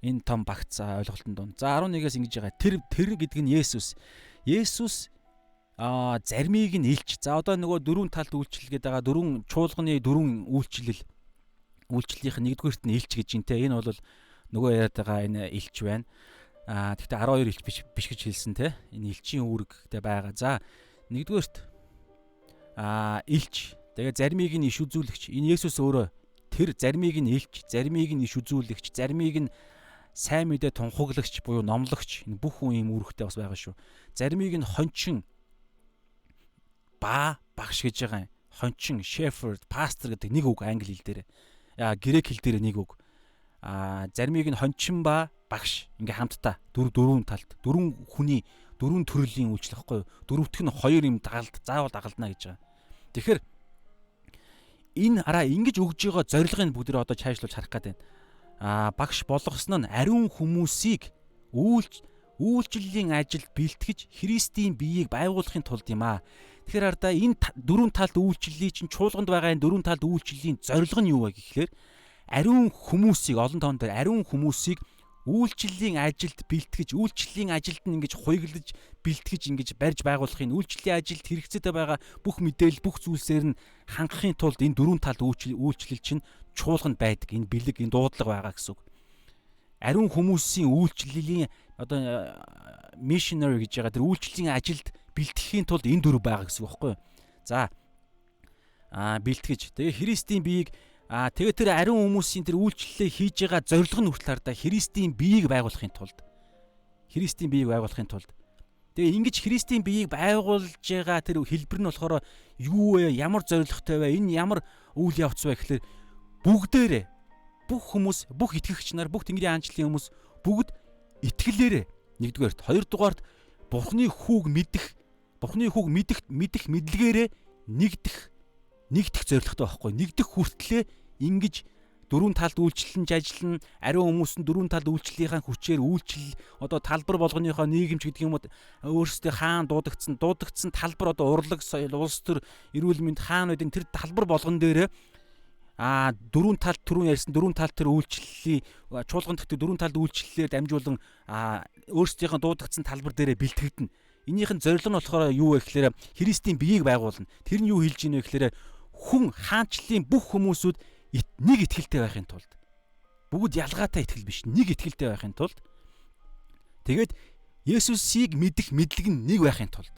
Энэ том багц ойлголтын дунд. За 11-ээс ингэж байгаа. Тэр гэдэг нь Есүс. Есүс зармийг нь илч. За одоо нөгөө дөрвөн талд үйлчлэл гэдэг байгаа. Дөрвөн чуулганы дөрвөн үйлчлэлийнх нь нэгдүгээрт нь илч гэж интэй. Энэ бол нөгөө яриад байгаа энэ илч байна. Гэхдээ 12 илч биш гэж хэлсэн те. Энэ илчийн үүрэгтэй байгаа. За нэгдүгээрт илч. Тэгээ зармийг нь иш үзүүлэгч. Энэ Есүс өөрөө тэр зармийг нь илч, зармийг нь иш үзүүлэгч, зармийг нь сайн мэдээ тунхаглагч буюу номлогч. Энэ бүх хүн ийм үүрэгтэй бас байгаа шүү. Зармийг нь хончин багш гэж байгаа юм. Хончин, shepherd, pastor гэдэг нэг үг англи хэл дээр. Грек хэл дээр нэг үг. Зармийг нь хончин багш ингээ хамтдаа дөрвөн талд дөрвөн хүний дөрвөн төрлийн үйлчлэл гэхгүй юу? Дөрөвтг нь хоёр юм заавал дагалдана гэж байгаа. Тэгэхээр энэ ингэж өгж байгаа зорилгыг бүгд одоо цаашлуулж харах гэдэг. Багш болгосон нь ариун хүмүүсийг үйлчлэлийн ажилд бэлтгэж Христийн биеийг байгуулахын тулд юм аа. Тэгэхээр энэ дөрвөн талд үйлчлэлийн чинь чуулганд байгаа энэ дөрвөн талд үйлчлэлийн зорилго нь юу вэ гэхлээр ариун хүмүүсийг олон тоон дээр ариун хүмүүсийг үйлчлэлийн ажилд бэлтгэж үйлчлэлийн ажилд нь ингэж хуйглаж бэлтгэж ингэж барьж байгуулахын үйлчлэлийн ажилд хэрэгцээтэй байгаа бүх мэдээлэл бүх зүйлсээр нь хангахын тулд энэ дөрвөн талд үйлчлэл чинь чуулганд байдаг. Энэ бэлэг энэ дуудлага байгаа гэсэн үг. Ариун хүмүүсийн үйлчлэлийн одоо missionary гэж байгаа тэр үйлчлэлийн ажилд бэлтгэхийн тулд энэ дөрв байгаа гэсэн үг байхгүй юу? За бэлтгэж тэгээ Христийн биеийг тэгээ тэр ариун хүмүүсийн тэр үйлчлэлээ хийж байгаа зорилго нь хүртэл хардаа Христийн биеийг байгуулахын тулд тэгээ ингэж Христийн биеийг байгуулж байгаа тэр хэлбэр нь болохоор юу вэ? Ямар зорилготой вэ? Энэ ямар үйл явц вэ гэхэлэр бүгдээрээ бүх хүмүүс, бүх итгэгч нар, бүх Тэнгэрийн хаанчлалын хүмүүс бүгд итгэлээрээ нэгдүгээрт, хоёрдугаарт Бурхны хүүг мэдэх мэдлэгээрээ нэгдэх зорилготой байхгүй. Нэгдэх хүртлээр ингэж дөрвөн талд үйлчлэлж ажиллана. Ариун хүмүүс нь дөрвөн талд үйлчлэлийнхаа хүчээр үйлчлэл одоо талбар болгоныхоо нийгэмч гэдэг юм уу өөрсдөө хаан дуудагдсан талбар одоо урлаг соёл улс төр эрүүл мэнд хаан байдын тэр талбар болгон дээр дөрвөн талд дөрвөн талд тэр үйлчлэлийн чуулганд гэхдээ дөрвөн талд үйлчлэлээр дамжуулан өөрсдийнхөө дуудагдсан талбар дээрээ бэлтгэгдэнэ. Энийхэн зорилго нь болохоор юу вэ гэхээр Христийн биеийг байгуулна. Тэр нь юу хэлж ийнэ вэ гэхээр хүн хаанчлалын бүх хүмүүсүүд нэг итгэлтэй байхын тулд бүгд ялгаатай итгэл биш нэг итгэлтэй байхын тулд тэгээд Есүсийг мэдэх мэдлэг нь нэг байхын тулд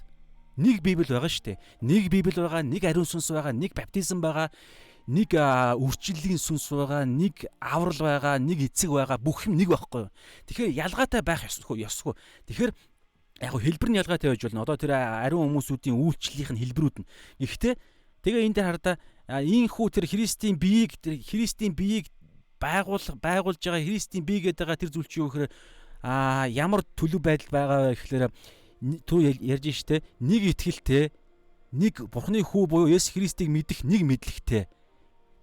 нэг Библи байгаа шүү дээ. Нэг Библи байгаа, нэг ариун сүнс байгаа, нэг баптизм байгаа, нэг үрчлэлийн сүнс байгаа, нэг аврал байгаа, нэг эцэг байгаа, бүх юм нэг байхгүй юу. Тэгэхээр ялгаатай байх ёсгүй. Тэгэхээр яг хэлбэр нь ялгаатай байж болно. Одоо тэр ариун хүмүүсүүдийн үйлчлэлийнх нь хэлбэрүүд нь. Гэхдээ тэгээ энэ дээр хардаа ийхүү тэр Христийн биеийг байгуулж байгаа Христийн бие гэдэг байгаа тэр зүйл чи юу гэхээр ямар төлөв байдал байгаа вэ гэхээр түр ярьж штэ нэг итгэлтэй нэг Бурхны хүү буюу Есүс Христийг мэдэх нэг мэдлэгтэй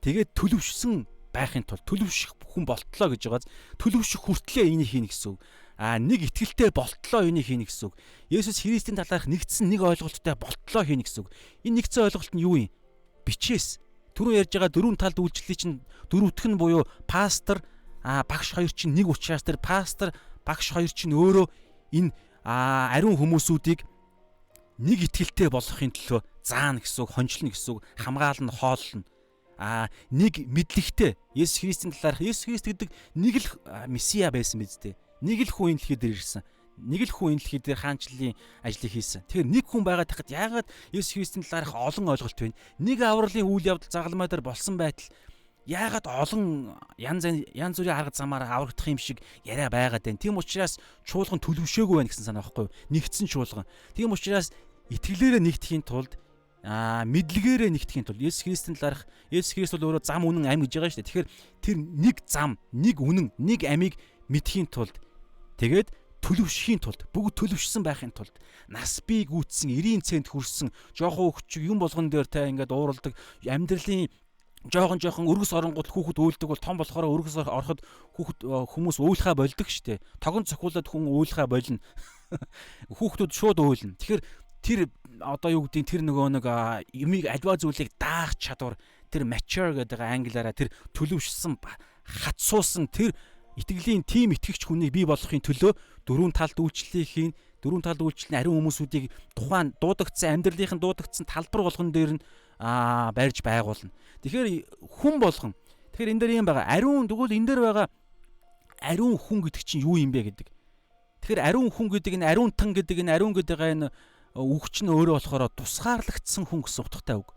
тэгээд төлөвшсөн байхын тулд төлөвшөх хүн болтлоо гэж байгааз төлөвшөх хүртлээр энийг хийнэ гэсэн үг. Нэг итгэлтэй болтлоо энийг хийнэ гэсэн үг. Есүс Христийн талаарх нэгдсэн нэг ойлголттой болтлоо хийнэ гэсэн үг. Энэ нэгдсэн ойлголт нь юу юм? Бичээс түрүү ярьж байгаа дөрвөн талд үйлчлэлийн чинь дөрөвтг нь буюу пастор багш хоёр чинь нэг учраас тэр пастор багш хоёр чинь өөрөө энэ ариун хүмүүсүүдийг нэг итгэлтэй болгохын төлөө заана гэсэн үг, хончлно гэсэн үг, хамгаална, хооллно. Нэг мэдлэгтэй Есүс Христийн талаарх Есүс Христ гэдэг нэг л месиа байсан биз дээ. Нэг л хүн энэ дэлхий дээр ирсэн. Нэг л хүн энэ дэлхий дээр хаанчлалын ажлыг хийсэн. Тэгэхээр нэг хүн байгаа тахад яагаад Есүс Христийн талаарх олон ойлголт байна? Нэг авралын үйл явдал загалмай дээр болсон байтал яагаад олон янз бүрийн арга замаар аврагдах юм шиг яриа байгаад байна. Тийм учраас чуулган төлөвшөөгүй байна гэсэн санаа байхгүй юу? Нэгдсэн чуулган. Тийм учраас итгэлээрээ нэгдэхийн тулд мэдлэгээрээ нэгдэхийн тулд Есүс Христийн талаарх Есүс Христ бол өөрөө зам үнэн ам гэж байгаа шүү дээ. Тэгэхээр тэр нэг зам, нэг үнэн, нэг амийг мэдхийн тулд тэгээд төлөвшөхийн тулд бүгд төлөвшсөн байхын тулд нас бий гүйтсэн 90 цент хүрсэн жоохон хөвчг юм болгон дээр та ингээд ууралдаг амьдралын жоохон өргөс оронгууд хүүхэд уйлдаг бол том болохоор өргөс ороход хүмүүс уйлахаа болдог штэ. Тогон цохиулаад хүн уйлахаа болно. Хүүхдүүд шууд уйлна. Тэгэхээр тэр одоо юу гэдгийг тэр нөгөө нэг юмыг альва зүйлийг даах чадвар, тэр mature гэдэг англиараа тэр төлөвшсөн хатсуусан тэр итгэлийн тим итгэгч хүнийг бий болгохын төлөө дөрвөн талд үйлчлэлийг хийн. Дөрвөн талд үйлчлэл нь ариун хүмүүсүүдийг тухайн дуудагдсан амьдралынхын дуудагдсан талбар болгон дээр нь барьж байгуулна. Тэгэхээр хүн болгон тэгэхээр энэ дээр юм байгаа. Ариун тэгвэл энэ дээр байгаа ариун хүн гэдэг чинь юу юм бэ гэдэг. Тэгэхээр ариун хүн гэдэг энэ ариунтан гэдэг энэ ариун гэдэг энэ үг чинь өөрөө болохоор тусгаарлагдсан хүн гэсэн утгатай үг.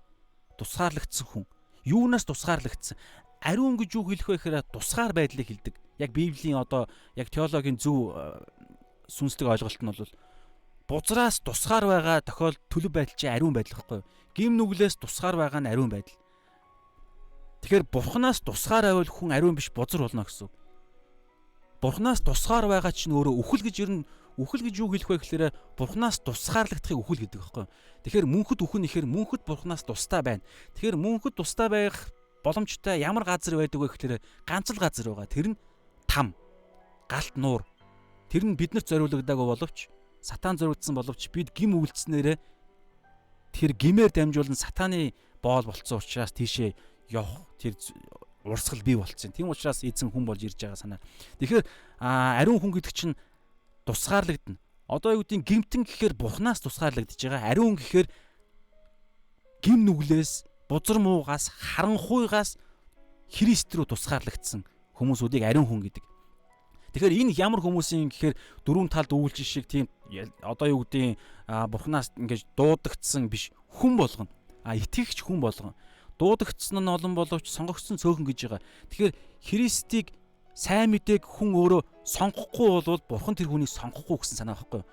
Тусгаарлагдсан хүн. Юунаас тусгаарлагдсан? Ариун гэж юу хэлэх вэ гэхээр тусгаар байдлыг хэлдэг. Яг Библийн одоо яг теологийн зөв сүнслэг ойлголт нь бол бузраас тусгаар байгаа тохиол төлөв байдал чинь ариун байдал гэхгүй юу? Гим нүглээс тусгаар байгаа нь ариун байдал. Тэгэхээр бурхнаас тусгаар байвал хүн ариун биш бузар болно гэсэн. Бурхнаас тусгаар байгаа чинь өөрөө үхэл гэж юу хэлэх вэ гэхээр бурхнаас тусгаарлагдахыг үхэл гэдэг байхгүй юу? Тэгэхээр мөнхөд үхэн ихээр мөнхөд бурхнаас тустай байна. Тэгэхээр мөнхөд тустай байх боломжтой ямар газар байдаг вэ гэхээр ганц л газар байгаа. Тэр нь там, галт нуур. Тэр нь биднэрт зориулагдаагүй боловч сатан зориулсан боловч бид гим үйлцснээрээ тэр гимээр дамжуулан сатаны боол болцсон учраас тийшээ явах тэр урсгал бий болцсон. Тийм учраас эзэн хүн болж ирж байгаа санаа. Тэгэхээр ариун хүн гэдэг чинь тусгаарлагдана. Одоо юу гэдгийг гимтэн гэхээр бурхнаас тусгаарлагдж байгаа. Ариун гэхээр гим нүглээс, бузар муугаас, харанхуйгаас Христ рүү тусгаарлагдсан хүмүүсүүдийг ариун хүн гэдэг. Тэгэхээр энэ ямар хүмүүсийн гэхээр дөрвөн талд үйлчлэл шиг тийм одоо юу гэдгийг бурхнаас ингэж дуудагдсан биш хүн болгоно. Итгэгч хүн болгоно. Дуудагдсан нь олон боловч сонгогдсон цөөхөн гэж байгаа. Тэгэхээр Христийг сайн мэдээг хүн өөрөө сонгохгүй бол бурхан тэр хүнийг сонгохгүй гэсэн санаа байхгүй юу?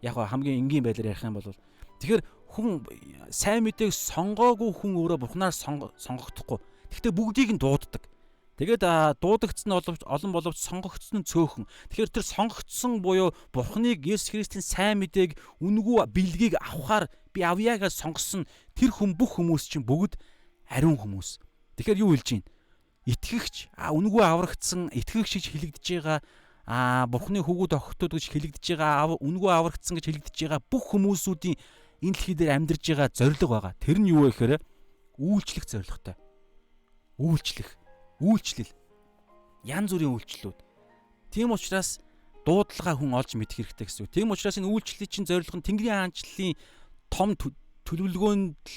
Яг хамгийн энгийн байдлаар ярих юм бол тэгэхээр хүн сайн мэдээг сонгоогүй хүн өөрөө бурхнаар сонгогдохгүй. Гэхдээ бүгдийг нь дууддаг. Тэгээд дуудагдсан олон боловч сонгогдсон нь цөөхөн. Тэгэхээр тэр сонгогдсон буюу бурхныг Есүс Христийн сайн мэдээг үнгүү бэлгийг авахаар би авьяагаа сонгосон тэр бүх хүмүүс чинь бүгд ариун хүмүүс. Тэгэхээр юу хэлж байна? Итгэгч үнгүү аврагдсан итгэгч гэж хэлэгдэж байгаа бурхны хөвгүүд охтууд гэж хэлэгдэж байгаа үнгүү аврагдсан гэж хэлэгдэж байгаа бүх хүмүүсүүдийн энэ дэлхий дээр амьдарж байгаа зориг байгаа. Тэр нь юу вэ гэхээр үйлчлэх зоригтой. Үйлчлэл. Янз бүрийн үйлчлэлүүд. Тийм учраас дуудлага хүн олж мэдэх хэрэгтэй гэсэн үг. Тийм учраас энэ үйлчлэлийн чинь зорилго нь Тэнгэрийн хаанчлалын том төлөвлөгөөнд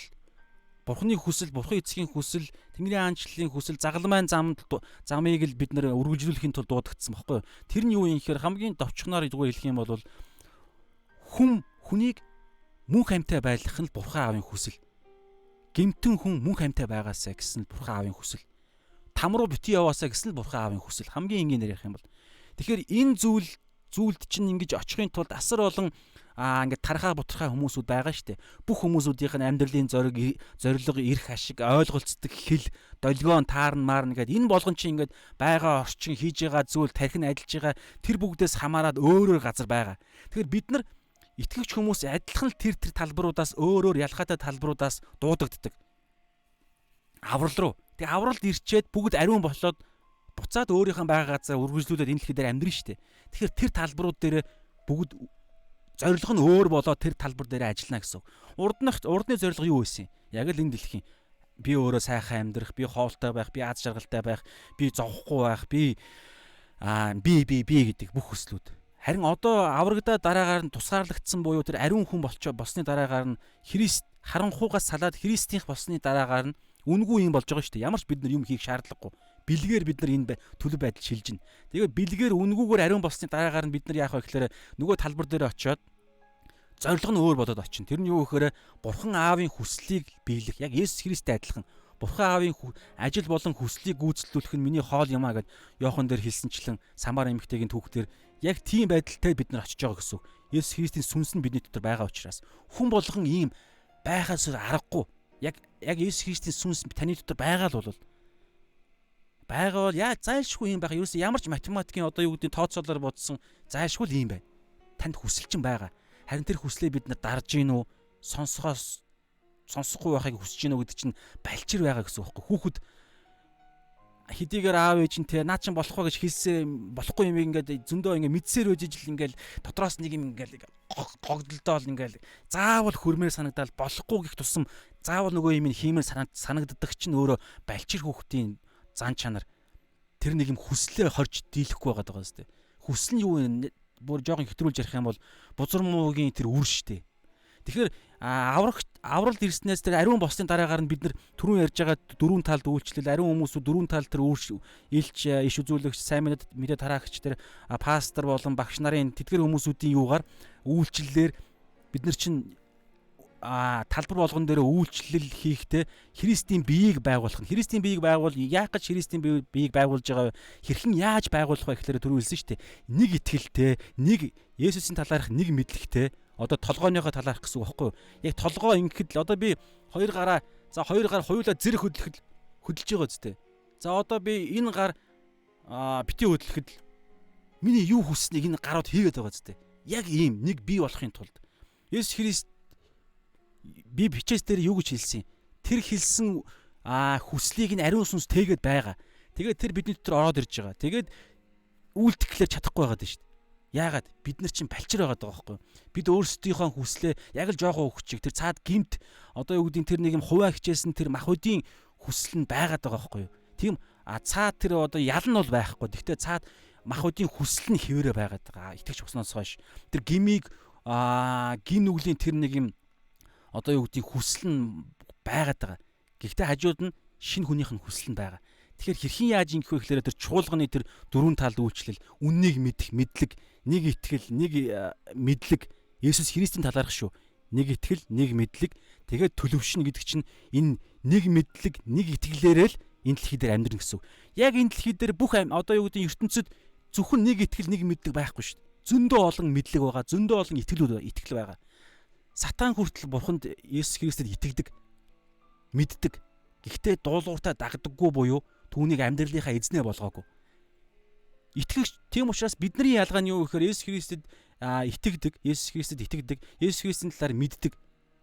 Бурхны хүсэл, Бурхан эцгийн хүсэл, Тэнгэрийн хаанчлалын хүсэл, загалмайн замыг л бид нэр үргэлжлүүлэхийн тулд дуудагдсан баггүй юу? Тэр нь юу юм гэхээр хамгийн товчхоноор зүгээр хэлэх юм бол хүнийг мөнх амьтаа байлгах нь Бурхан аавын хүсэл. Гэмтэн хүн мөнх амьтаа байгаасаа гэсэн нь Бурхан аавын хүсэл. Там руу битгий яваасаа гэсэн л Бурхан аавын хүсэл. Хамгийн энгийнээр ярих юм бол. Тэгэхээр энэ зүйлд чинь ингэж очихын тулд асар олон ингээд тархаа бутархаа хүмүүсүүд байгаа шүү дээ. Бүх хүмүүсүүдийнх нь амьдралын зорилго, эрх ашиг, ойлголцдог хэл, долгион, таарн, маарн гэдэг энэ болгон чинь ингээд байгаа орчин хийж байгаа зүйл, тархин ажиллаж байгаа тэр бүгдээс хамаарад өөрөөр газар байгаа. Тэгэхээр бид нар итгэгч хүмүүс адилхан л тэр талбаруудаас өөрөөр ялгаатай талбаруудаас дуудагддаг. Аврал руу. Тэгээ авралд ирчээд бүгд ариун болоод буцаад өөрийнх нь байгаа газар үргэлжлүүлээд энэ дэлхий дээр амьдрын штэ. Тэгэхээр тэр талбарууд дээр бүгд зорилго нь өөр болоод тэр талбар дээр ажиллана гэсэн. Урдны зорилго юу байсан юм? Яг л энэ дэлхийн би өөрөө сайхан амьдрах, би хоолтой байх, би аз жаргалтай байх, би зовхгүй байх, би гэдэг бүх хүслүүд. Харин одоо аврагдаад дараагаар нь тусгаарлагдсан буюу тэр ариун хүн болсны дараагаар нь Христ харанхуугаас салаад Христийнх болсны дараагаар нь үнгүй юм болж байгаа шүү дээ. Ямар ч бид нар юм хийх шаардлагагүй. Бэлгээр бид нар энэ төлөв байдал шилжинэ. Тэгээд бэлгээр үнгүүгээр ариун болсны дараагаар нь бид нар яах вэ гэхээр нөгөө талбар дээр очиод зорилго нь өөр болоод очино. Тэр нь юу гэхээр Бурхан аавын хүслийг биелэх. Яг Есүс Христтэй адилхан. Бурхан аавын ажил болон хүслийг гүйцэтгэх нь миний хоол юм аа гэд Иохан дээр хэлсэнчлэн Самар эмэгтэйгийн түүхтэр яг тийм байдалтай бид нар очиж байгаа гэсэн. Есүс Христийн сүнс нь бидний дотор байгаа учраас хүн болгон ийм байхаас аргагүй. Яг Есүс Христийн сүнс таны дотор байгаа л бол яа зайлшгүй юм байх. Ерөөсөө ямар ч математикийн одоо юу гэдэг тооцоолоор бодсон зайлшгүй л юм байна. Танд хүсэл чинь байгаа. Харин тэр хүслээ бид нар дарж гин үү? Сонсохгүй байхыг хүсэж гин үү гэдэг чинь балчир байгаа гэсэн үг байхгүй. Хүүхэд хэдийгээр аав ээж нь те наа чин болохгүй гэж хэлсэн болохгүй юм ингээд зөндөө ингээд мэдсээр үжиж л ингээд дотроос нэг юм ингээд гогдолдоол ингээд заавал хөрмээр санагдаад болохгүй гэх тусам заавал нөгөө юм хиймээр санагддаг чинь өөрөө балчир хүүхдийн зан чанар тэр нэг юм хүслээ хорж дийлэхгүй байгаа даа зү. Хүсэл нь юу вэ? Бүр жоохон хэтрүүлж ярих юм бол бузар муугийн тэр үр штэ. Тэгэхээр авралт ирснээс тэр ариун босны дараагаар нь бид нар түрүүн ярьж байгаа дөрвөн талд үйлчлэл ариун хүмүүсүүд дөрвөн тал тэр илч иш үзүүлэгч сайн мэдээ тараагч тэр пастор болон багш нарын тэдгэр хүмүүсүүдийн юугаар үйлчлэлээр бид нар чинь талбар болгон дээр үйлчлэл хийхдээ Христийн биеийг байгуулах нь. Христийн биеийг байгуул яах гэж Христийн биеийг байгуулж байгаа хэрхэн яаж байгуулах вэ гэхээр түрүү хэлсэн шүү дээ. Нэг итгэлтэй, нэг Есүсийн талаарх нэг мэдлэгтэй одоо толгойнхоо талаарх гэсэн үг байхгүй юу? Яг толгой ингэхэд л одоо би хоёр гар хоёулаа зэрэг хөдөлж байгаа зү. За одоо би энэ гар бити хөдлөхөд миний юу хүсснийг энэ гарууд хийгээд байгаа зү. Яг ийм нэг бий болохын тулд Есүс Христ би бичээс дээр юу гэж хэлсэн? Тэр хэлсэн хүслийг нь ариун сүнс тэгээд байгаа. Тэгээд тэр бидний дотор ороод ирж байгаа. Тэгээд үйлдэхлээр чадахгүй байгаад байна шүү дээ. Яагаад? Бид нар чинь балчир байгаад байгаа байхгүй юу? Бид өөрсдийнхөө хүслээ яг л жоохон өгчих. Тэр цаад гимт одоо юу гэдгийг тэр нэг юм хуваа хичээсэн тэр махуудын хүсэл нь байгаад байгаа байхгүй юу? Тийм цаад тэр одоо ял нь бол байхгүй. Гэхдээ цаад махуудын хүсэл нь хэвээрээ байгаад байгаа. Итгэж усноос хойш. Тэр гмийг гин нүглийн тэр нэг юм одоо юу гэдгийг хүсэл нь байгаад байгаа. Гэхдээ хажууд нь шинэ хүнийх нь хүсэл нь байгаа. Тэгэхээр хэрхэн яаж ингэх вэ гэхээр тэр чуулганы тэр дөрвөн талд үйлчлэл, үннийг мэдэх, мэдлэг, нэг итгэл, нэг мэдлэг Есүс Христийн талаарх шүү. Нэг итгэл, нэг мэдлэг, тэгээд төлөвшнө гэдэг чинь энэ нэг мэдлэг, нэг итгэлээрээ л энэ дэлхий дээр амьдрна гэсэн үг. Яг энэ дэлхий дээр бүх одоо юу гэдэг ертөнцид зөвхөн нэг итгэл, нэг мэдлэг байхгүй шүү. Зөндөө олон мэдлэг байгаа, зөндөө олон итгэл байгаа. Сатан хүртэл бурханд Есүс Христэд итгэдэг, мэддэг. Гэхдээ дуулууртаа дагдаггүй буюу түүнийг амьдралынхаа эзнээ болгоогүй. Итгэгч тийм учраас бидний ялгаа нь юу гэхээр Есүс Христэд итгэдэг, Есүс Христэд итгэдэг, Есүс Христийн талаар мэддэг.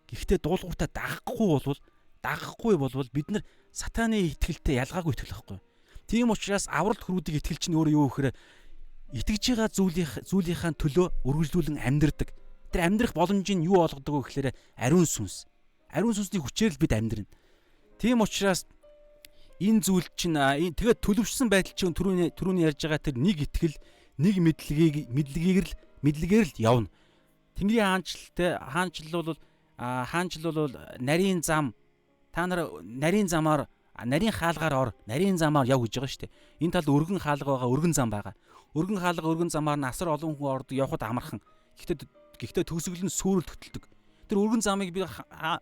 Гэхдээ дуулууртаа дагахгүй болвол бид нар сатаны итгэлтэй ялгаагүй итгэл байхгүй. Тийм учраас авралт хүрүүдийг итгэл чинь өөрөө юу гэхээр итгэж байгаа зүйлийнхаа төлөө үргэлжлүүлэн амьдрдаг. Тэр амьдрах боломж нь юу олгодог вэ гэхээр ариун сүнс. Ариун сүнсний хүчээр л бид амьдрна. Тийм учраас энэ зүйл чинь тэгээд төлөвшсөн байдал чинь түрүүний ярьж байгаа тэр нэг итгэл, нэг мэдлэгээр л явна. Тэнгэрийн хаанчл бол нарийн зам та нар нарийн хаалгаар ор, нарийн замаар яв гэж байгаа шүү дээ. Энэ талд өргөн хаалга байгаа, өргөн зам байгаа. Өргөн хаалга, өргөн замаар насар олон хүн ордог явхад амархан. Гэхдээ төгсгөл нь сүрэл төтөлдөг. Тэр өргөн замыг би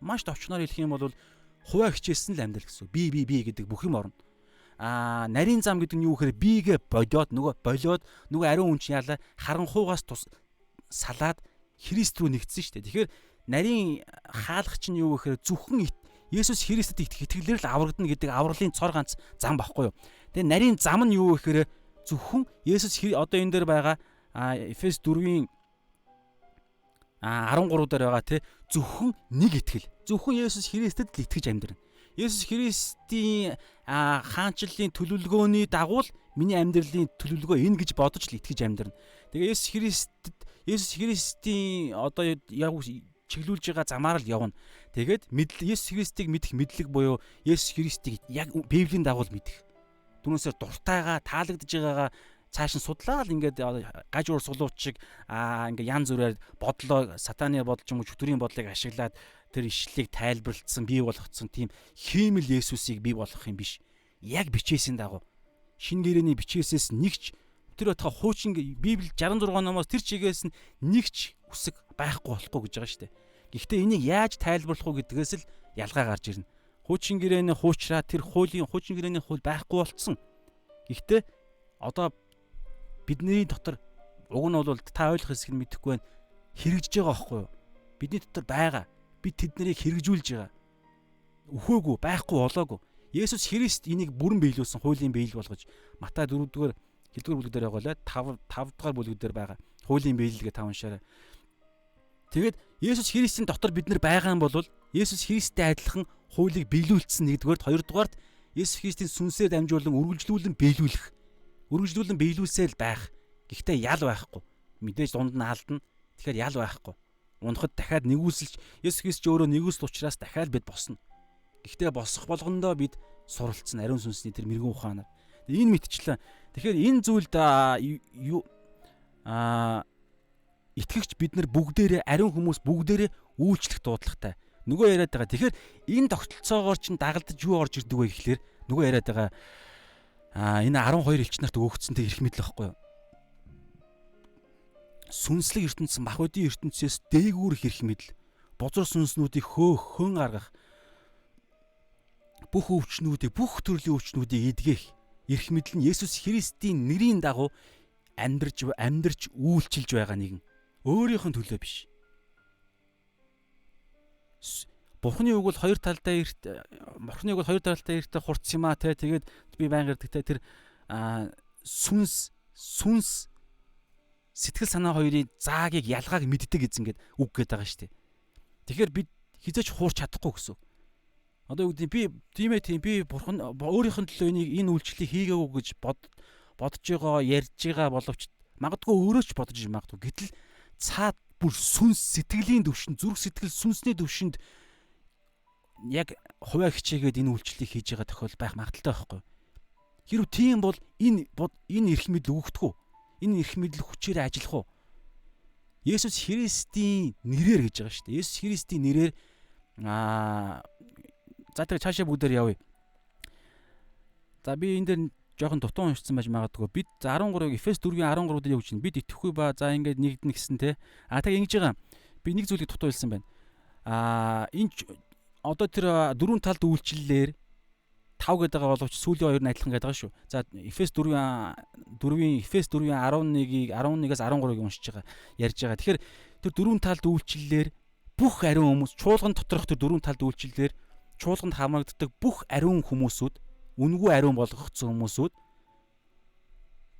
маш товчноор хэлэх юм бол хуваа хичээсэн л амьдрал гэсэн. Би гэдэг бүх юм орно. Нарийн зам гэдэг нь юу гэхээр бигээ болоод нөгөө ариун хүн чинь яалаа харанхуугаас салаад Христ рүү нэгдсэн шүү дээ. Тэгэхээр нарийн хаалгач нь юу гэхээр зөвхөн Есүс Христэд итгэлээр л аврагдана гэдэг авралын цор ганц зам багхгүй юу. Тэгээ нарийн зам нь юу гэхээр зөвхөн Есүс одоо энэ дээр байгаа Эфес 4-ийн 13 дээр байгаа тий зөвхөн нэг итгэл. Зөвхөн Есүс Христэд л итгэж амьдрна. Есүс Христийн хаанчлалын төлөвлөгөөний дагуу л миний амьдралын төлөвлөгөө энэ гэж бодож л итгэж амьдрна. Тэгээ Есүс Христийн одоо яг чиглүүлж байгаа замаар л явна. Тэгээд Есүс Христийг мэдэх мэдлэг буюу Есүс Христийг яг Библийн дагуу мэдэх. Түүнээсээ дуртайгаа таалагдж байгаагаа цааш нь судлаад ингээд гаж уур сулууч шиг ингээд янз бүрээр бодлоо сатаны бодол ч юм уу чөтгөрийн бодлыг ашиглаад тэр ишлэлийг тайлбарлагдсан бий болгоцсон тийм хиймэл Есүсийг бий болгох юм биш. Яг бичээсийн дагуу шинэ гэрээний бичээсээс нэгч тэр байтха хуучин Библи 66 номоос тэр чигээс нь нэгч үсэг байхгүй болохгүй гэж байгаа шүү дээ. Гэхдээ энийг яаж тайлбарлах вэ гэдгээс л ялгаа гарч ирнэ. Хуучин гэрээний хуучраа тэр хуучин гэрээний хууль байхгүй болцсон. Гэхдээ одоо бидний дотор уг нь бол та ойлгох хэсэг нь мэдэхгүй байна. Хэрэгжиж байгаа байхгүй юу? Бидний дотор байгаа. Бид тэднийг хэрэгжүүлж байгаа. Өхөөгүй, байхгүй болоогүй. Есүс Христ энийг бүрэн биелүүлсэн, хуулийн биелэл болгож Матай 4-р бүлэг дээр байгуулаад 5-р бүлэг дээр байгаа. Хуулийн биелэлгээ та уншаарай. Тэгээд Есүс Христийн дотор бид нар байгаа юм бол Есүс Христтэй адилхан хуулийг биелүүлсэн нэгдүгээрт, хоёрдугаарт Есүс Христийн сүнсээр дамжуулан үргэлжлүүлэн биелүүлсээр байх. Гэхдээ ял байхгүй. Мэдээж дунд нь алдна. Тэгэхээр ял байхгүй. Унахад дахиад нэгүсэлж Есүс Христ ч өөрөө нэгүсэл учраас дахиад бид босно. Гэхдээ босох болгондоо бид суралцсан ариун сүнсний тэр мэрэгэн ухаанаар. Энэ мэтчлэн. Тэгэхээр энэ зүйлд итгэгч бид нар бүгдээрээ ариун хүмүүс бүгдээрээ үйлчлэх дуудлагатай. Нөгөө яриад байгаа. Тэгэхээр энэ тогтолцоогоор чинь дагалдаж юу орж ирдэг вэ гэхлээр нөгөө яриад байгаа. Энэ 12 элч нарт өгөгдсөн тэр эрх мэдэл واخгүй юу? Сүнслэг ертөнцийн мах бодийн ертөнцөөс дээгүүрх эрх мэдэл. Бузар сүнснүүдийг хөн гаргах. Бүх өвчнүүдийг, бүх төрлийн өвчнүүдийг эдгэх эрх мэдэл нь Есүс Христийн нэрийн дагуу амьдарч үйлчилж байгаа нэгэн. Өөрийнх нь төлөө биш. Бурхны үг бол хоёр талдаа эрт хурц юм аа те. Тэгээд би байнга ирдэг те. Тэр сүнс сэтгэл санаа хоёрын заагийг ялгааг мэддэг гэзэнгээд үг гээд байгаа шүү дээ. Тэгэхээр бид хизээч хуурч чадахгүй гэсэн. Одоо юу гэдэг би бурхан өөрийнх нь төлөө энэ үйлчлэлийг хийгээгүй гэж бодож байгаа, ярьж байгаа боловч магадгүй өөрөө ч бодож магадгүй. Гэтэл цаад бүр сүнс сэтгэлийн төвшин, зүрх сэтгэл сүнсний төвшөнд яг хувиа хичээгээд энэ үйлчлэлийг хийж байгаа тохиол байх магадaltaй байхгүй. Хэрвээ тийм бол энэ эрх мэдэл өгөхдөггүй. Энэ эрх мэдэл хүчээр ажиллах уу? Есүс Христийн нэрээр гэж байгаа шүү дээ. Есүс Христийн нэрээр за тэгээ цаашаа бүгдээр явъя. За би энэ дээр жоохон дутуу уншсан байж магадгүй. Бид 13 Эфес 4:13 дээр юу гэж байна? Бид итгэхгүй ба за ингээд нэгднэ гэсэн те. Тэгээ ингэж байгаа. Би нэг зүйлийг дутуу хэлсэн байна. Энэ одоо тэр дөрвөн талд үйлчлэлээр 5 гэдэг байгаа боловч сүүлийн хоёр нь адилхан гэдэг байгаа шүү. За Эфес 4:11-ийг 11-аас 13-ыг уншиж байгаа. Ярьж байгаа. Тэгэхээр тэр дөрвөн талд үйлчлэлээр бүх ариун хүмүүс чуулган доторх тэр дөрвөн талд үйлчлэлээр чуулганд хамрагддаг бүх ариун хүмүүсүүд, үнгүй ариун болгогдсон хүмүүсүүд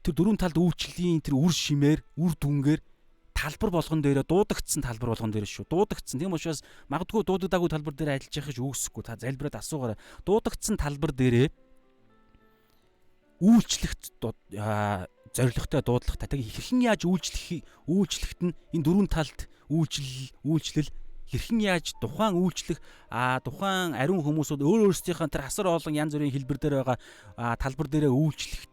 тэр дөрвөн талд үйлчлэлийн тэр үр шимээр, үр дүнгээр талбар болгон дээрээ дуудагдсан талбар болгон дээр шүү. Дуудагдсан. Тийм учраас магадгүй дуудагдаагүй талбар дээр ажиллаж явах гэж үүсэхгүй. Та залбираад асуугаарай. Дуудагдсан талбар дээрээ үйлчлэгт зоригтой дуудлагатай. Тэгээ хэрхэн яаж үйлчлэхт нь энэ дөрвөн талд үйлчлэл хэрхэн яаж тухайн үйлчлэх тухайн ариун хүмүүсүүд өөрсдийнхээ тэр асар олон янз бүрийн хэлбэр дээр байгаа талбар дээрээ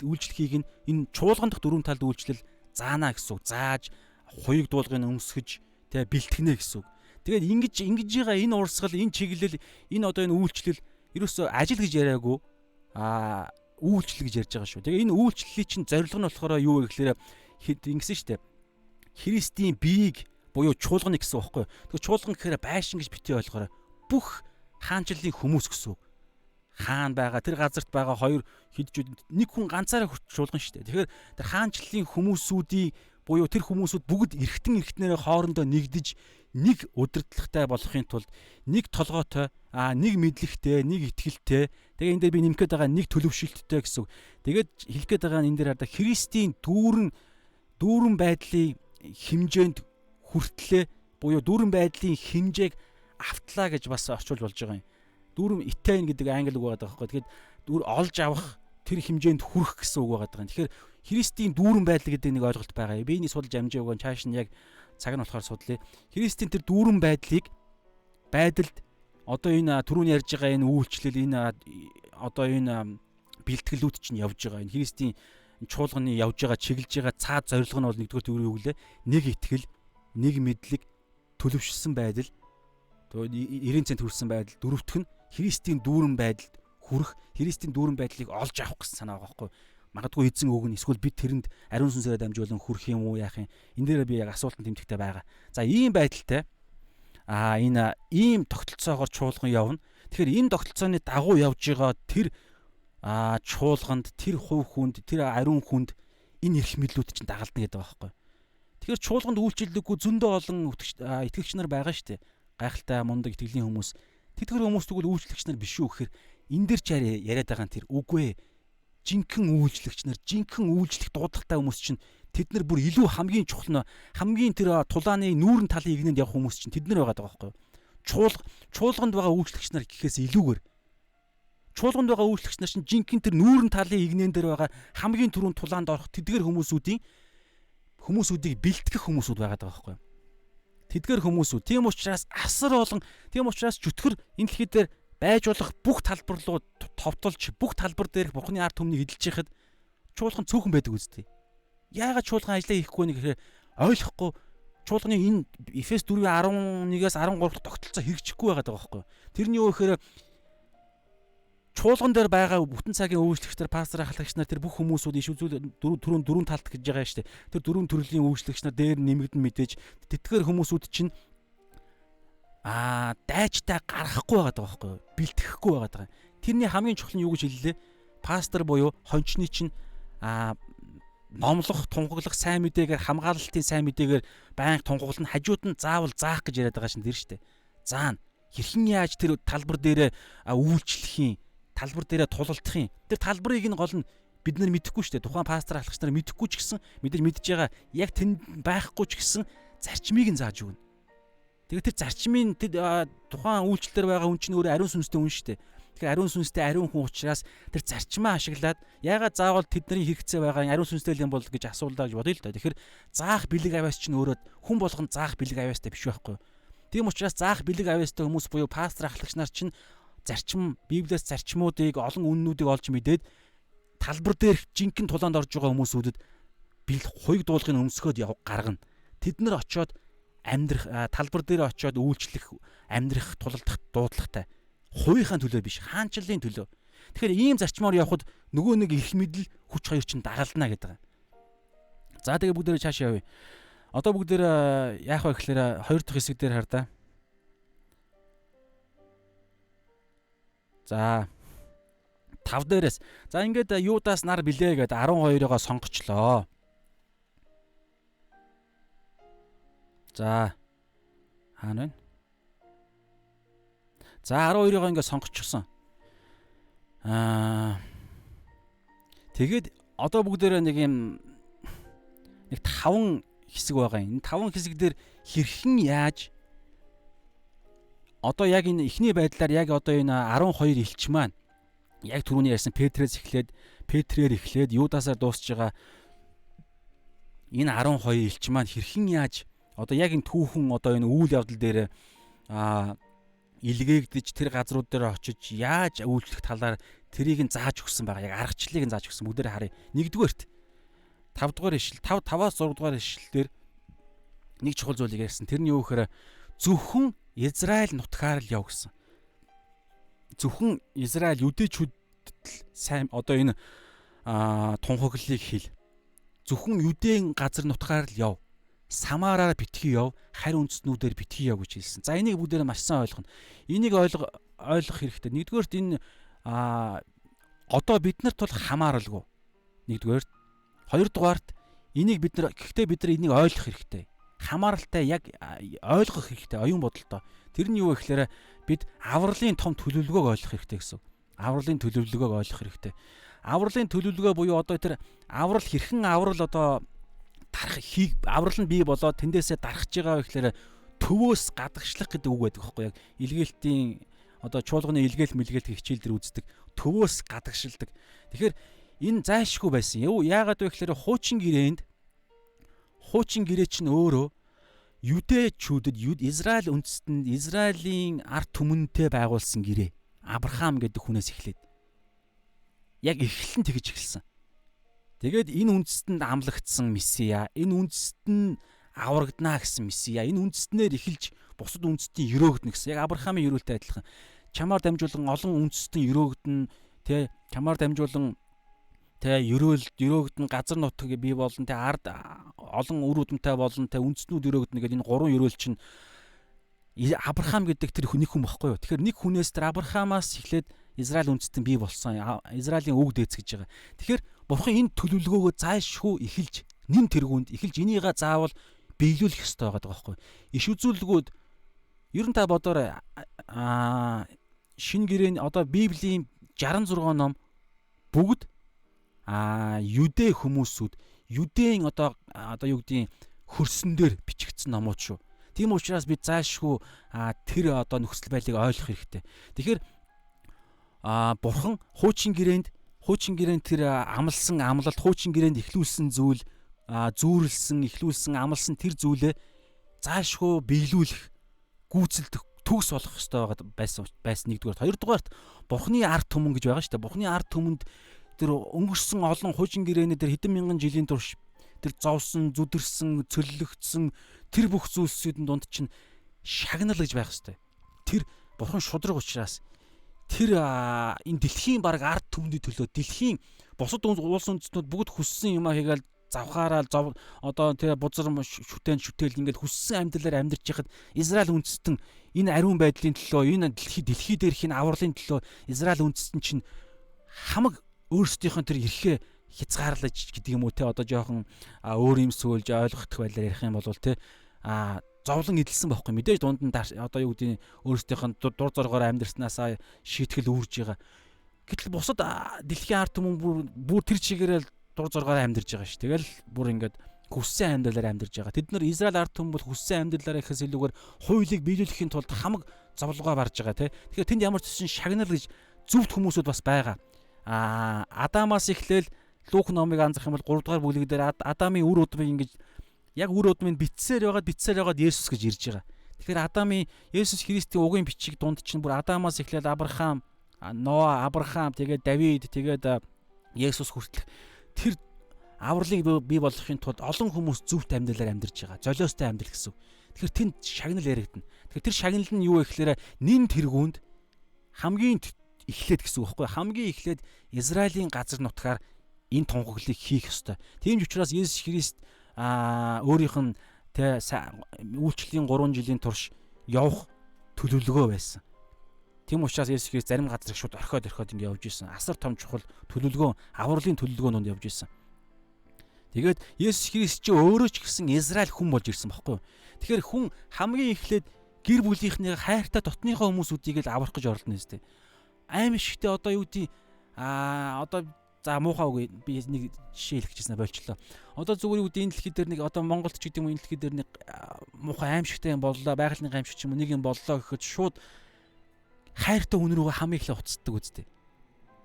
үйлчлэхийг энэ чуулган дахь дөрвөн талд үйлчлэл заана гэсэн үг. Зааж хуйг дуулгыг өмсгөж тэгээ бэлтгэнэ гэсэн үг. Тэгээд ингэж байгаа энэ урсгал, энэ чиглэл, энэ одоо энэ үйлчлэл ерөөсөө ажил гэж яриаггүй үйлчлэл гэж ярьж байгаа шүү. Тэгээ энэ үйлчлэлийн чинь зорилго нь болохоор юу вэ гэхээр ингэсэн шүү дээ. Христийн биеийг буюу чуулганы гэсэн үг байхгүй. Тэгэхээр чуулган гэхээр байшин гэж битгий ойлгохоор бүх хаанчлалын хүмүүс гэсэн үг. Хаан байгаа, тэр газарт байгаа хоёр хидчүүд нэг хүн ганцаараа чуулган шүү дээ. Тэгэхээр тэр хаанчлалын хүмүүсүүдийн буюу тэр хүмүүсүүд бүгд эргэтнээрээ хоорондоо нэгдэж нэг удирдлагатай болохын тулд нэг толгойтой, нэг мэдлэгтэй, нэг итгэлтэй, тэгээ энэ дээр би нэмэх гээд байгаа нэг төлөвшөлттэй гэсэн үг. Тэгээд хэлэх гээд байгаа нь энэ дээр хараа Христийн дүүрэн байдлын хэмжээнд хүртлээ буюу дүүрэн байдлын хэмжээг автлаа гэж бас орчуулж болж байгаа юм. Дүүрэн attain гэдэг англи үг байгаа байхгүй. Тэгэхээр олж авах тэр хэмжээнд хүрэх гэсэн үг байгаа юм. Тэгэхээр Христийн дүүрэн байдал гэдэг нэг ойлголт байгаа. Би энийг судалж амжаагүй чааш нь яг цаг нь болохоор судлаа. Христийн тэр дүүрэн байдалд одоо энэ түрүүн ярьж байгаа энэ үйлчлэл энэ одоо энэ бэлтгэлүүд чинь явж байгаа. Энэ Христийн чуулганы явж байгаа чиглэж байгаа цаад зорилго нь бол нэгдүгээр төврийн үглээ. Нэг итгэл, нэг мэдлэг, төлөвшсөн байдал, 90% хүрсэн байдал, дөрөвтөх нь Христийн дүүрэн байдалд хүрэх, Христийн дүүрэн байдлыг олж авах гэсэн санаа байгаа байхгүй. Магадгүй эзэн өгнө эсвэл бид тэрэнд ариун сүнсээр дамжуулан хүрэх юм уу яах юм. Энэ дээр би яг асуултанд тэмдэгтэй байгаа. За ийм байдалтай энэ ийм тогтолцоогоор чуулган явна. Тэгэхээр энэ тогтолцооны дагуу явж байгаа тэр чуулганд, тэр хувь хүнд, тэр ариун хүнд энэ эрх мэдлүүд чинь дагалдна гэдэг байгаа байхгүй. Тэгэхээр чуулганд үйлчлэлгүй зөндөө олон итгэгч нар байгаа шүү дээ. Гайхалтай мундаг итгэлийн хүмүүс. Тэтгэр хүмүүс тэгвэл үйлчлэгч нар биш үү гэхээр энэ дэр ч яриад байгаа нь тэр үгүй ээ. Жинхэнэ үйлчлэгч нар, жинхэнэ үйлчлэх дуудлагатай хүмүүс чинь тэд нар бүр илүү хамгийн чухал нь хамгийн тэр тулааны нүүрэн талын игнэнд явах хүмүүс чинь тэд нар байгаа даа байхгүй юу? Чуулганд байгаа үйлчлэгч нар гэхээс илүүгээр чуулганд байгаа үйлчлэгч нар чинь жинхэнэ тэр нүүрэн талын игнэн дээр байгаа хамгийн түрүүнд тулаанд орох тэдгээр хүмүүсүүдийг бэлтгэх хүмүүсүүд байгаа даа байхгүй. Тэдгээр хүмүүсүүд тийм учраас асар олон тийм учраас чөтгөр энэ дэлхий дээр байж болох бүх талбар руу товтолж бүх талбар дээрх Бурхны ард түмнийг эдэлж яхад чуулган цөөхөн байдаг үстэй. Яагаад чуулган ажиллаа хийхгүй нэг ойлгохгүй чуулганы энэ Эфес 4:11-аас 13-т тогтолцоо хэрэгжихгүй байгаа даа байхгүй. Тэрний юу гэхээр чуулган дээр байгаа бүтэн цагийн үйлчлэгчдэр пастор ахлагч нар тэр бүх хүмүүсүүд иш үзүүл дөрвөн талт гэж байгаа шүү дээ. Тэр дөрвөн төрлийн үйлчлэгч нар дээр нэмэгдэн мэдээж тэтгэр хүмүүсүүд чинь дайчтай гаргахгүй байгаа даа байхгүй. Бэлтгэхгүй байгаа даа. Тэрний хамгийн чухал нь юу гэж хэллээ? Пастор буюу хончны чинь номлох, тунгаглах сайн мэдээгээр хамгаалалтын сайн мэдээгээр байнга тунгаглах нь хажууд нь заавал заах гэж яриад байгаа шин тэр шүү дээ. Заана. Хэрхэн яаж тэр талбар дээрээ үйлчлэх юм? Талбар дээрээ тулалдах юм. Тэр талбарыг нь гол нь бид нар мэдэхгүй шүү дээ. Тухайн пастор ахлагч нар мэдэхгүй ч гэсэн мэдэж байгаа яг тэнд байхгүй ч гэсэн зарчмыг нь зааж өгнө. Тэгээд тэр зарчмын тухайн үйлчлэлээр байгаа хүн чинь өөрөө ариун сүнстэй хүн шүү дээ. Тэгэхээр ариун сүнстэй ариун хүн учраас тэр зарчмаа ашиглаад ягаад заавал тэдний хэрэгцээ байгаа ариун сүнстэй юм бол гэж асуулаа гэж бодъё л да. Тэгэхээр заах бэлэг авяас чинь өөрөө хүн болгон заах бэлэг авяастай биш байхгүй. Тийм учраас заах бэлэг авяастай хүмүүс буюу пастор ахлагч нар чинь зарчим Библиэс зарчмуудыг олон үннүүдийг олж мэдээд талбар дээр жинхэнэ тулаанд орж байгаа хүмүүсүүдэд хуйг дуулахын өмсгөөд гаргана. Тэд нар очиод амьдрах талбар дээр очиод үйлчлэх, амьдрах, тулалдах дуудлагатай. Хувийнхаа төлөө биш, хаанчлалын төлөө. Тэгэхээр ийм зарчмаар явхад нөгөө нэг их мэдл хүч хоёр чинь дагалдана гэдэг. За тэгээ бүгдээрээ цаашаа явъя. Одоо бүгдээрээ яах вэ гэхээр хоёр дахь хэсэг дээр хар да. За 5 дээрээс. За ингээд Юдаас нар билээ гэдэг 12-оогоо сонгочлоо. За хаана вэ? За 12-оогоо ингээд сонгочихсон. Тэгээд одоо бүгдээрээ нэг 5 хэсэг байгаа юм. Энэ 5 хэсэг дээр хэрхэн яаж одоо яг энэ эхний байдлаар яг одоо энэ 12 элч маань яг түрүүний ярьсан Петрээр эхлээд Юдасаар дуусж байгаа энэ 12 элч маань хэрхэн яаж одоо яг энэ түүхэн одоо энэ үйл явдал дээр илгээгдэж тэр газрууд дээр очиж яаж үйлчлэх талаар тэрийг нь зааж өгсөн байгаа. Яг аргачлалыг нь зааж өгсөн. Бүгдээр харъя. 1-р 5 дугаар ишлэл 5-аас 6 дугаар ишлэл дээр нэг чухал зүйлийг ярьсан. Тэрний юу гэхээр зөвхөн Израиль нутгаар л яв гэсэн. Зөвхөн Израиль юдэчүүд сайн одоо энэ тунхаглалыг хэл. Зөвхөн юдэн газар нутгаар л яв. Самараар битгий яв, харь үндэстнүүдээр битгий яв гэж хэлсэн. За энийг бүгдээрээ маш сайн ойлгоно. Энийг ойлгох хэрэгтэй. 1-р энэ одоо биднэрт бол хамааралгүй. 1-р 2-дугаарт энийг бид нар энийг ойлгох хэрэгтэй. Хамааралтай яг ойлгох хэрэгтэй оюун бодолтой. Тэр нь юу вэ гэхээр бид авралын том төлөвлөгөөг ойлгох хэрэгтэй гэсэн. Авралын төлөвлөгөөг ойлгох хэрэгтэй. Авралын төлөвлөгөө буюу одоо тэр аврал хэрхэн аврал одоо аврал нь бий болоод тэндээсээ дарахж байгаа вэ гэхээр төвөөс гадагшлах гэдэг үг байдаг байхгүй яг илгээлтийн одоо чуулганы илгээл мэлгээлт хичээл дээр үздэг төвөөс гадагшилдаг. Тэгэхээр энэ зайлшгүй байсан. Яагаад вэ гэхээр хуучин гэрээ чинь өөрөө юдэчүүдэд Израиль үндэстэнд Израилийн ард түмэнтэй байгуулсан гэрээ. Авраам гэдэг хүнээс эхлээд яг эхлэн тэгж эхэлсэн. Тэгээд энэ үндэстэнд амлагдсан Месиа, энэ үндэстэн аврагдана гэсэн Месиа, энэ үндэстнээр эхэлж бусад үндэстийн өрөөгднө гэсэн. Яг Авраамын өрөөлтэй адилхан. Чамаар дамжуулан олон үндэстэн өрөөгдөн, тэ чамаар дамжуулан тэ өрөөгдөн газар нутаг бий болон тэ ард олон үр удамтай болон тэ үндэстнүүд өрөөгдөнө гэдэг энэ гурван өрөөл чинь Авраам гэдэг тэр нэг хүн багхгүй юу. Тэгэхээр нэг хүнээс тэр Авраамаас эхлээд Израиль үндэстэн бий болсон. Израилийн үг дээцгэж байгаа. Тэгэхээр Бурхан энэ төлөвлөгөөгөө зайлшгүй эхэлж нэм тэргуунд эхэлж энийгээ заавал биелүүлэх ёстой байгаа байхгүй юу. Иш үзүүлэлгүүд ер нь та бодоорой шинэ гэрээний одоо Библийн 66 ном бүгд юдэ хүмүүсүүд юдэн одоо юу гэдгийг хөрсөн дээр бичигдсэн номууд шүү. Тийм учраас бид заашгүй тэр одоо нөхцөл байдлыг ойлгох хэрэгтэй. Тэгэхээр Бурхан хуучин гэрээнд тэр амлсан амлалт, хуучин гэрээнд ихлүүлсэн зүйл, зүүрлсэн, ихлүүлсэн, амлсан тэр зүйлээ заашгүй биелүүлэх, гүйцэлдэх, төгс болох ёстой байсан нэгдүгээр. Хоёрдугаарт Бурханы ард түмэн гэж байгаа шүү дээ. Бурханы ард түмэнд тэр өнгөрсөн олон хуучин гэрээнэ тэр хэдэн мянган жилийн турш тэр зовсон, зүдэрсэн, цөллөгдсөн тэр бүх зүйлсүүдийн дунд чинь шагнал гэж байх ёстой. Тэр Бурхан шудраг учраас тэр энэ дэлхийн баг ард түмний төлөө дэлхийн бусад улс үндэстнүүд бүгд хүссэн юм хийгээл завхаараа одоо тэр бузар шүтээл ингээд хүссэн амьдралаар амьдарч яхад Израиль үндэстэн энэ ариун байдлын төлөө, энэ дэлхий дээрх энэ авралын төлөө Израиль үндэстэн чинь хамаг өөрсдийнх нь тэр эрхээ хязгаарлаж гэдэг юм уу те, одоо жоохон өөр юм сөөлж ойлгох байлаар ярих юм бол те зовлон эдэлсэн байхгүй мэдээж дунд нь одоо юу гэдэг өөрсдийнх нь дур зоргоор амьдрснаасаа шийтгэл үүрж байгаа. Гэтэл бусад дэлхийн ард түмэн бүр тэр чигээрээ дур зоргоор амьдарч байгаа ш. Тэгэл бүр ингээд хүссэн амьдралаар амьдарч байгаа. Тэд нар Израиль ард түмэн бол хүссэн амьдралаараа ихээс илүүгээр хуулийг биелүүлэхийн тулд хамаг зовлогоо барж байгаа те. Тэгэхээр тэнд ямар ч зүйл шагнал гэж зөвхт хүмүүсүүд бас байгаа. Адамаас эхлээл Лук номыг анзаарах юм бол 3 дугаар бүлэг дээр Адамын үр удмыг ингэж яг үр удмыг битсээр байгаад Есүс гэж ирж байгаа. Тэгэхээр Адамын Есүс Христийн угийн бичиг дунд чинь бүр Адамаас эхлээд Авраам, Ноа, Авраам, тэгээд Давид, тэгээд Есүс хүртэл тэр авралыг бий болгохын тулд олон хүмүүс зөвхт амьдралаар амьдарч байгаа. Золиостой амьдрал гэсэн. Тэгэхээр тэнд шагнал яригдана. Тэгэхээр тэр шагнал нь юу вэ гэхээр нин тэргуунд хамгийн эхлээд гэсэн үг байхгүй. Хамгийн эхлээд Израилийн газар нутгаар энэ тунхаглалыг хийх ёстой. Тийм ч учраас Есүс Христ өөрийнх нь үйлчлэлийн 3 жилийн турш явах төлөвлөгөө байсан. Тийм учраас Есүс Христ зарим газрыг шууд орхиод ингэ явж исэн. Асар том чухал төлөвлөгөө, авралын төлөвлөгөөнөнд явж исэн. Тэгээд Есүс Христ ч өөрөө ч гэсэн Израиль хүн болж ирсэн байхгүй юу? Тэгэхээр хүн хамгийн эхлээд гэр бүлийнхний хайртай дотныхоо хүмүүсүүдийг л аврах гэж оролдоно юм зү. Аим шигтэй одоо юу гэдэг одоо за муухай үгүй би нэг жишээ хэлэх гэжсэн болчлоо. Одоо зүгээр юу гэдэг энэ дэлхий дээр нэг одоо Монголд ч гэдэг юм энэ дэлхий дээр нэг муухай аимшигтай юм боллоо, байгалийн аимшиг ч юм уу нэг юм боллоо гэхэд шууд хайртай хүн рүүгээ хамгийн ихлэ уцтдаг үстэй.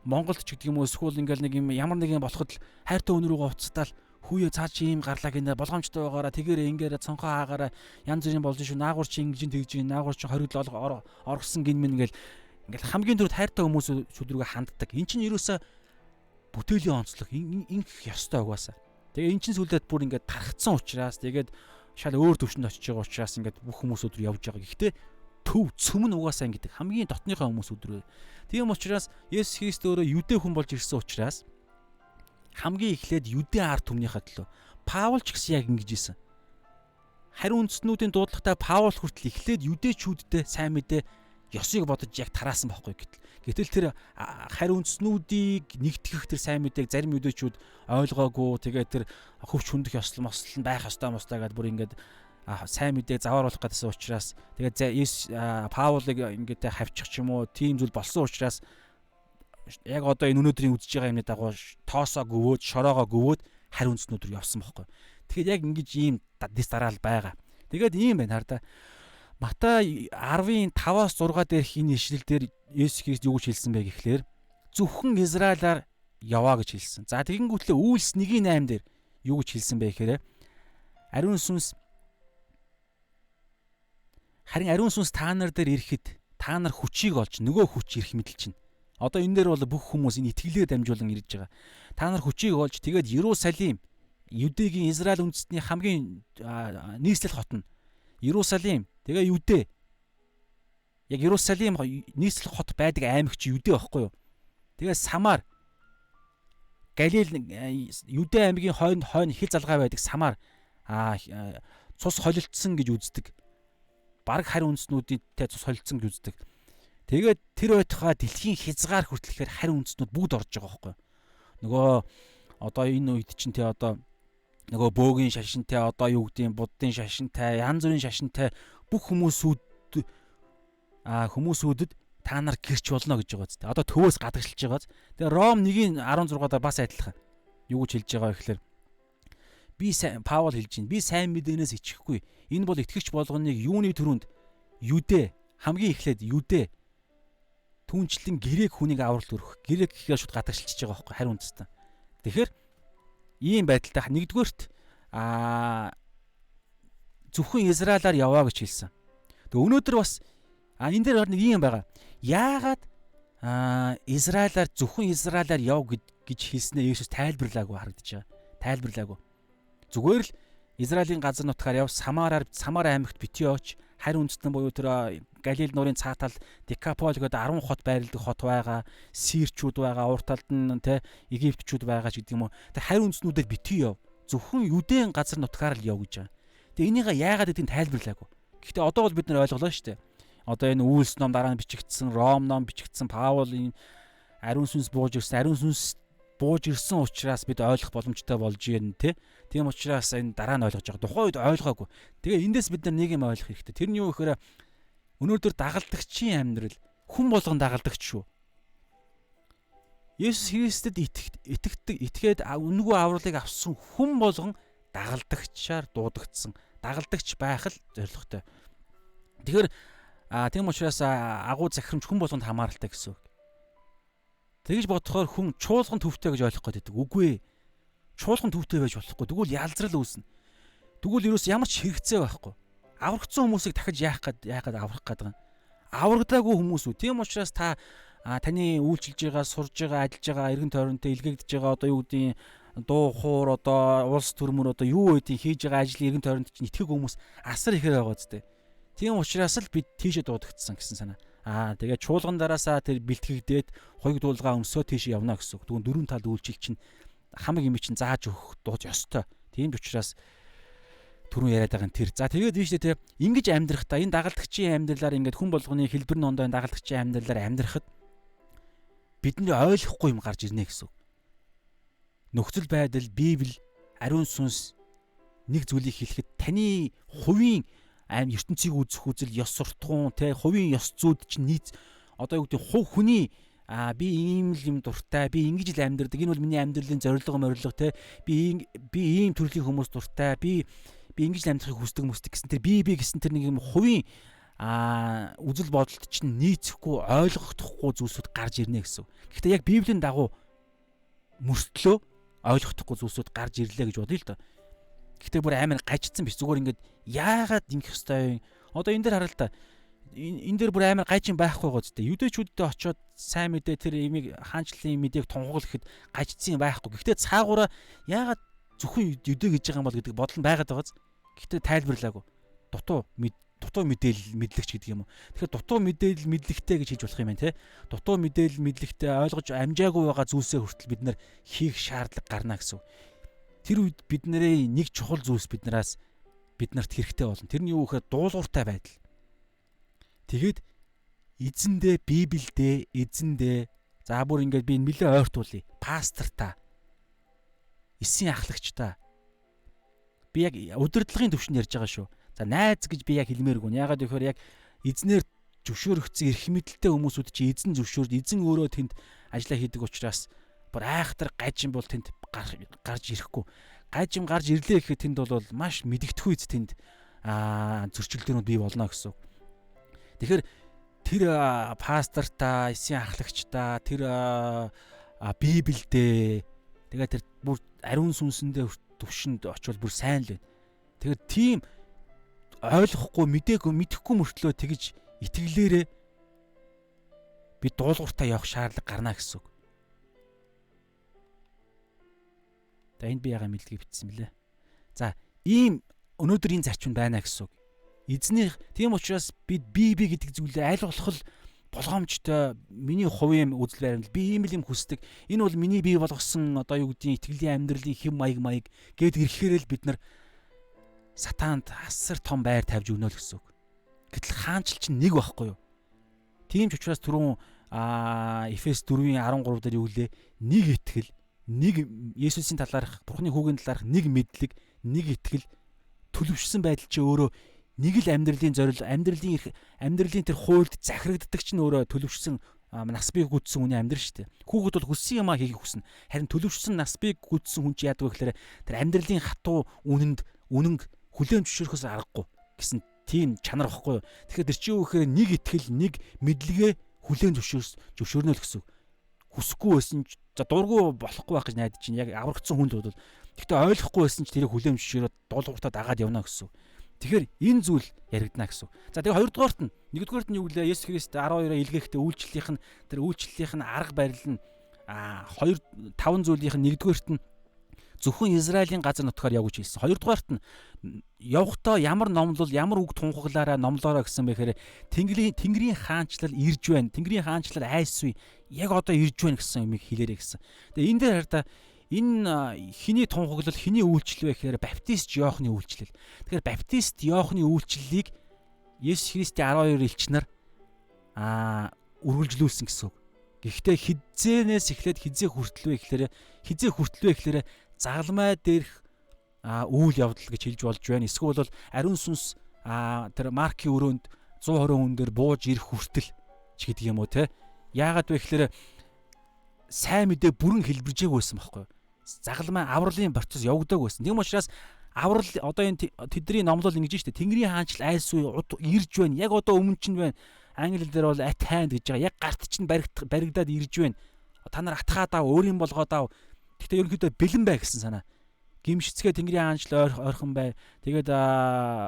Монголд ч гэдэг юм уу эсвэл ингээл нэг юм ямар нэг юм болоход л хайртай хүн рүүгээ уцтаал хүүе цаа чи ийм гарлаа гинэ болгоомжтой байгаараа тэгээрээ ингээрээ цонхоо хаагаараа янз бүрийн болж шүү наагур чи ингэж тэгж наагур чи хоригдол оргосон гин мэн ингээл хамгийн түрүүд хайртай хүмүүс рүүгээ ханддаг. Эн чинь ерөөсөө бүтээлийн онцлог ингэх ёстой угаасаа. Тэгээ эн чинь сүлдээд бүр ингээд тархацсан учраас тэгээд шал өөр төвшөнд очиж байгаа учраас ингээд бүх хүмүүсүүд рүү явж байгаа. Гэхдээ төв цөм нь угаасаа ингээд хамгийн дотныхоо хүмүүсүүд рүү. Тийм учраас Есүс Христ өөрөө юдэ хүн болж ирсэн учраас хамгийн эхлээд юдэ ард түмнийхээ төлөө Паул ч гэсэн яг ингэж ийсэн. Хариу үндэстнүүдийн дуудлагатай Паул хүртэл эхлээд юдэчүүдтэй сайн мэдээ ёсыг бодож яг тараасан байхгүй гэтэл тэр хариу үндэстнүүдийг нэгтгэх тэр сайн мэдээг зарим юдэчүүд ойлгоогүй. Тэгээд тэр хөвч хүндэх ёслол мослол байх ёстой гэдэг бүр ингээд сайн мэдээг завааруулах гэсэн учраас тэгээд Паулыг ингээд хавчих ч юм уу тийм зүйл болсон учраас яг одоо энэ өнөөдрийн үзэж байгаа юмны дагуу тоосоо гөвөөд шороогоо гөвөөд хариу үндэстнүүд рүү явсан байхгүй. Тэгэхээр яг ингэж ийм дис дараал байгаа. Тэгээд ийм байна хар та. Матай 10-ын 5-аас 6 дээрх энэ ишлэл дээр Есүс Христ юу гэж хэлсэн бэ гэхлээр зөвхөн Израилаар яваа гэж хэлсэн. За тэгэнгүүтлээ Үйлс 1:8 дээр юу гэж хэлсэн бэ гэхээр ариун сүнс та нар дээр ирэхэд та нар хүчийг олж нөгөө хүч ирэх мэтэл чинь. Одоо энэ дээр бол бүх хүмүүс энэ итгэлээр дамжуулан ирж байгаа. Та нар хүчийг олж тэгээд Иерусалим, Юдэгийн Израиль үндэстний хамгийн нийслэл хот нь Иерусалим, тэгээ Юдэ. Яг Иерусалим нийслэл хот байдаг аймаг чи Юдэ байхгүй юу? Тэгээ Самар, Галил, Юдэ аймгийн хойно хил залгаа байдаг Самар цус холилдсон гэж үздэг. Бараг хариу үндэстнүүдтэй цус холилдсон гэж үздэг. Тэгээд тэр байтугай дэлхийн хязгаар хүртэлхээр хариу үндэстнүүд бүгд орж байгаа байхгүй юу? Нөгөө одоо энэ үед чинь те одоо нөгөө бөөгийн шашинтай одоо юу гэдгийг буддын шашинтай янз бүрийн шашинтай бүх хүмүүсүүдэд та нар гэрч болно гэж байгаа зү. Одоо төвөөс гадагшилж байгаа. Тэгээ Ром 1:16-аар бас адилхан. Юу гэж хэлж байгаа вэ гэхээр Паул хэлж байна. Би сайн мэдээнээс ичихгүй. Энэ бол итгэгч болгоныг юуны төрөнд Юдэ хамгийн эхлээд Юдэ түүнчлэн грек хүнийг авралт өргөх. Грек гэхээр шууд гадагшилчиж байгаа байхгүй харин үндэстэн. Тэгэхээр ийм байдалтай нэгдүгээрт зөвхөн Израилаар яваа гэж хэлсэн. Тэгээ өнөөдөр бас энэ дээр нэг юм байгаа. Яагаад Израилаар зөвхөн Израилаар яв гэж хэлснээр Есүс тайлбарлаагүй харагдаж байгаа. Тайлбарлаагүй. Зүгээр л Израилийн газар нутгаар яв Самар аймагт битгий очь харин үндэстэн буюу тэр Галил нуурын цаатал Декапол гэдэг 10 хот байрладаг хот байгаа, Сирчүүд байгаа, урт талд нь Египтчүүд байгаа ч гэдэг юм уу. Тэр харин үндэстнүүдэд битгий яв. Зөвхөн Юдэн газар нутгаар л яв гэж байгаа. Тэгээ энийгээ яагаад гэдгийг тайлбарлаагүй. Гэхдээ одоо бол бид нар ойлголоо шүү дээ. Одоо энэ Үйлс ном дараа нь бичигдсэн, Ром ном бичигдсэн, Паулын ариун сүнс бууж ирсэн учраас бид ойлгох боломжтой болж байна те. Тийм учраас энэ дараа нь ойлгож байгаа. Тухайн үед ойлгоогүй. Тэгээ эндээс бид нар нэг юм ойлгох хэрэгтэй. Тэр нь юу гэхээр өнөөдөр дагалдагчийн амьдрал хүн болгон дагалдагч шүү. Есүс Христэд итгээд үнэгүй авралыг авсан хүн болгон дагалдагчаар дуудагдсан. Дагалдагч байх л зорилготой. Тэгэхээр тийм учраас агуу захирамж хүн болгонд хамааралтай гэсэн үг. Тэгж бодохоор хүн чуулган төвтэй гэж ойлгох гээд байдаг. Үгүй ээ. Чуулган төвтэй байж болохгүй. Тэгвэл ялзрал үүснэ. Тэгвэл ерөөс ямар ч хэрэгцээ байхгүй. Аврагдсан хүмүүсийг дахиж яахад аврах гэдэг юм. Аврагдаагүй хүмүүс үү. Тийм учраас таны үйлчилж байгаа, сурж байгаа, ажиллаж байгаа, эргэн тойронтой илгээгдэж байгаа одоо юу гэдгийг дуу хуур одоо улс төрмөр одоо юу гэдгийг хийж байгаа ажлын эргэн тойронд чинь итгэх хүмүүс асар ихээр байгаа зү. Тийм учраас л бид тийшээ дуудагдсан гэсэн санаа. Тэгээ чуулган дараасаа тэр бэлтгэгдээд хоёуг дуулгаа өмсөө тийшээ явна гэсэн үг. Тэгвэл дөрвөн талд үйлчил чинь хамаг юм чинь зааж өгөх дууж ёстой. Тийм ч учраас түрүүн яриад байгаа тэр. За тэгээд биш үү те ингэж амьдрахтаа энэ дагалдагчийн амьдралаар ингээд хүн болгоны хэлбэр нондоо энэ дагалдагчийн амьдралаар амьдрахад бидний ойлгохгүй юм гарч ирнэ гэсэн үг. Нөхцөл байдал, Библи, ариун сүнс нэг зүйлийг хэлэхэд таны хувийн ертөнцийг үзэх үзэл, ёс суртахуун, хувийн ёс зүйд чинь нийц одоо юу гэдэг хувь хүний би ийм л юм дуртай, би ингэж л амьдардаг, энэ бол миний амьдралын зорилго би ийм төрлийн хүмүүс дуртай, би ингэж л амьдрахыг хүсдэг гэсэн тэр би гэсэн тэр нэг юм хувийн үзэл бодолд чинь нийцэхгүй, ойлгохдохгүй зүйлсүүд гарч ирнэ гэсэн. Гэхдээ яг Библийн дагуу мөртлөө ойлгохдохгүй зүйлсүүд гарч ирлээ гэж бодъё л доо. Гэхдээ бүр амар гажицсан биш. Зүгээр ингээд яагаад ингэх ёстой вэ? Одоо энэ дээр хараа л та. Энэ дээр бүр амар гажин байхгүй гоо зү. Юдэчүүддээ очиод сайн мэдээ тэр имийг хаанчлалын мэдээг тунхаглахад гажицсан байхгүй. Гэхдээ цаагаараа яагаад зөвхөн юдэ гэж байгаа юм бол гэдэг бодол нь байгаад байгаа. Гэхдээ тайлбарлаагүй. Дутуу мэдээлэл мэдлэгч гэдэг юм уу. Тэгэхээр дутуу мэдээлэл мэдлэгтэй гэж хэлж болох юм байна те. Дутуу мэдээлэл мэдлэгтэй ойлгож амжаагүй байгаа зүйлсээ хүртэл бид нар хийх шаардлага гарна гэсэн. Тэр үед бидний нэг чухал зүйлс биднэрт хэрэгтэй болно. Тэр нь юу гэхээр дуулууртай байдал. Тэгээд эзэндээ, Библиэдээ, за бүр ингээд би нэлээд ойртуулъя. Пастортаа, эсийн ахлагчтаа. Би яг удирдлагын төвшөнд ярьж байгаа шүү. За найз гэж би яг хэлмээргүй. Ягаад гэхээр яг эзнэр зөвшөөрөгдсөн эрх мэдэлтэй хүмүүсүүд чи эзэн зөвшөөрд, эзэн өөрөө тэнд ажиллаа хийдэг учраас бүр айхтар гажим бол тэнд гарч ирэхгүй. Гажим гарч ирлээ гэхэд тэнд бол маш мэдэгдэхгүй эз тэнд зөрчилдөөнүүд бий болно гэсэн. Тэгэхээр тэр пастортаа, эсийн ахлагчтаа, тэр Библиэдээ тэгээд тэр бүр ариун сүнсэндээ төвшөнд очивол бүр сайн л байна. Тэгэхээр тийм ойлгохгүй, мэдэхгүй мөртлөө тэгж итгэлээрээ би дуулууртаа явах шаардлага гарна гэсэн үг. За энд би ягаа мэдлэгийг бичсэн мөлий. За ийм өнөөдөр энэ зарчим байна гэсэн үг. Эзнийх тийм учраас би гэдэг зүйлээ аль болох л болгоомжтой миний хувийн үзэл баримт би ийм л юм хүсдэг. Энэ бол миний бий болгосон одоо юу гэдгийг итгэлийн амьдралын хэм маяг гээд ирэхээр л бид нар сатаанд асар том байр тавьж өгнө л гэсэн үг. Гэтэл хаанчл чинь нэг байхгүй юу? Тийм ч учраас түрүүн Эфес 4-ийн 13 дээр юу гэлээ? Нэг итгэл, нэг Есүсийн талаарх, Бурхны хүүгийн талаарх нэг мэдлэг, нэг итгэл төлөвшсөн байдал чи өөрөө нэг л амьдралын зорил, амьдралын тэр хуульд захирагддаг чинь өөрөө төлөвшсөн нас бий гүйтсэн хүний амьдрал шүү дээ. Хүүхэд бол хүссэн юмаа хийхийг хүснэ. Харин төлөвшсөн нас бий гүйтсэн хүн чи яадаг вэ гэхээр тэр амьдралын хатуу үнэнд хүлээн зөвшөөрөхөөс аргагүй гэсэн тийм чанар واخгүй юу. Тэгэхээр тэр чинь юу гэхээр нэг итгэл, нэг мэдлэгээ хүлээн зөвшөөрнө л гэсэн. Хүсэхгүй байсан ч за дургу болохгүй байх гэж найдаж чинь яг аврагдсан хүн л бол гэхдээ ойлгохгүй байсан ч тэрийг хүлээн зөвшөөрөөд дуулууртаа дагаад явна гэсэн. Тэгэхээр энэ зүйл яригдана гэсэн. За тэгээ хоёрдугаарт нь нэгдүгээрт нь юу гэлээ Есүс Христ 12-аа илгээхдээ үйлчлэлийнх нь арга барил нь 5 зүйлийнх нь нэгдүгээрт нь зөвхөн Израилийн газар нутгаар явж хэлсэн. Хоёрдугаарт нь явхдаа ямар номлол, ямар үг тунхаглаараа номлоороо гэсэн бэхээр Тэнгэрийн хаанчлал ирж байна. Тэнгэрийн хаанчлал айсвэ. Яг одоо ирж байна гэсэн юмыг хэлээрэй гэсэн. Тэгээ энэ дээр хараа энэ хиний тунхаглал, хиний үйлчлэл вэ гэхээр баптист Иохны үйлчлэл. Тэгэхээр баптист Иохны үйлчлэлийг Есүс Христийн 12 элчнэр үргэлжлүүлсэн гэсэн үг. Гэхдээ хизээнээс эхлээд хизээ хүртэл вэ гэхээр загалмай дээрх үйл явдал гэж хэлж болж байна. Эсвэл бол ариун сүнс тэр Маркийн өрөөнд 120 хүн дээр бууж ирэх хүртэл ч гэдэг юм уу те. Яагаад вэ гэхээр сайн мэдээ бүрэн хэлбэржээг байсан байхгүй юу? Загалмай авралын процесс явагдааг байсан. Тийм учраас аврал одоо энэ тэдний номлол ингэж штэ. Тэнгэрийн хаанчл айсгүй ирж байна. Яг одоо өмнө чинь байна. Англи хэлээр бол at hand гэж байгаа. Яг гарт чинь баригдаад ирж байна. Та нар атгаад ав, өөрийн болгоод ав. Гэхдээ ерөнхийдөө бэлэн бай гэсэн санаа. Гимшицгээ Тэнгэрийн хаанчл ойрхон бай. Тэгээд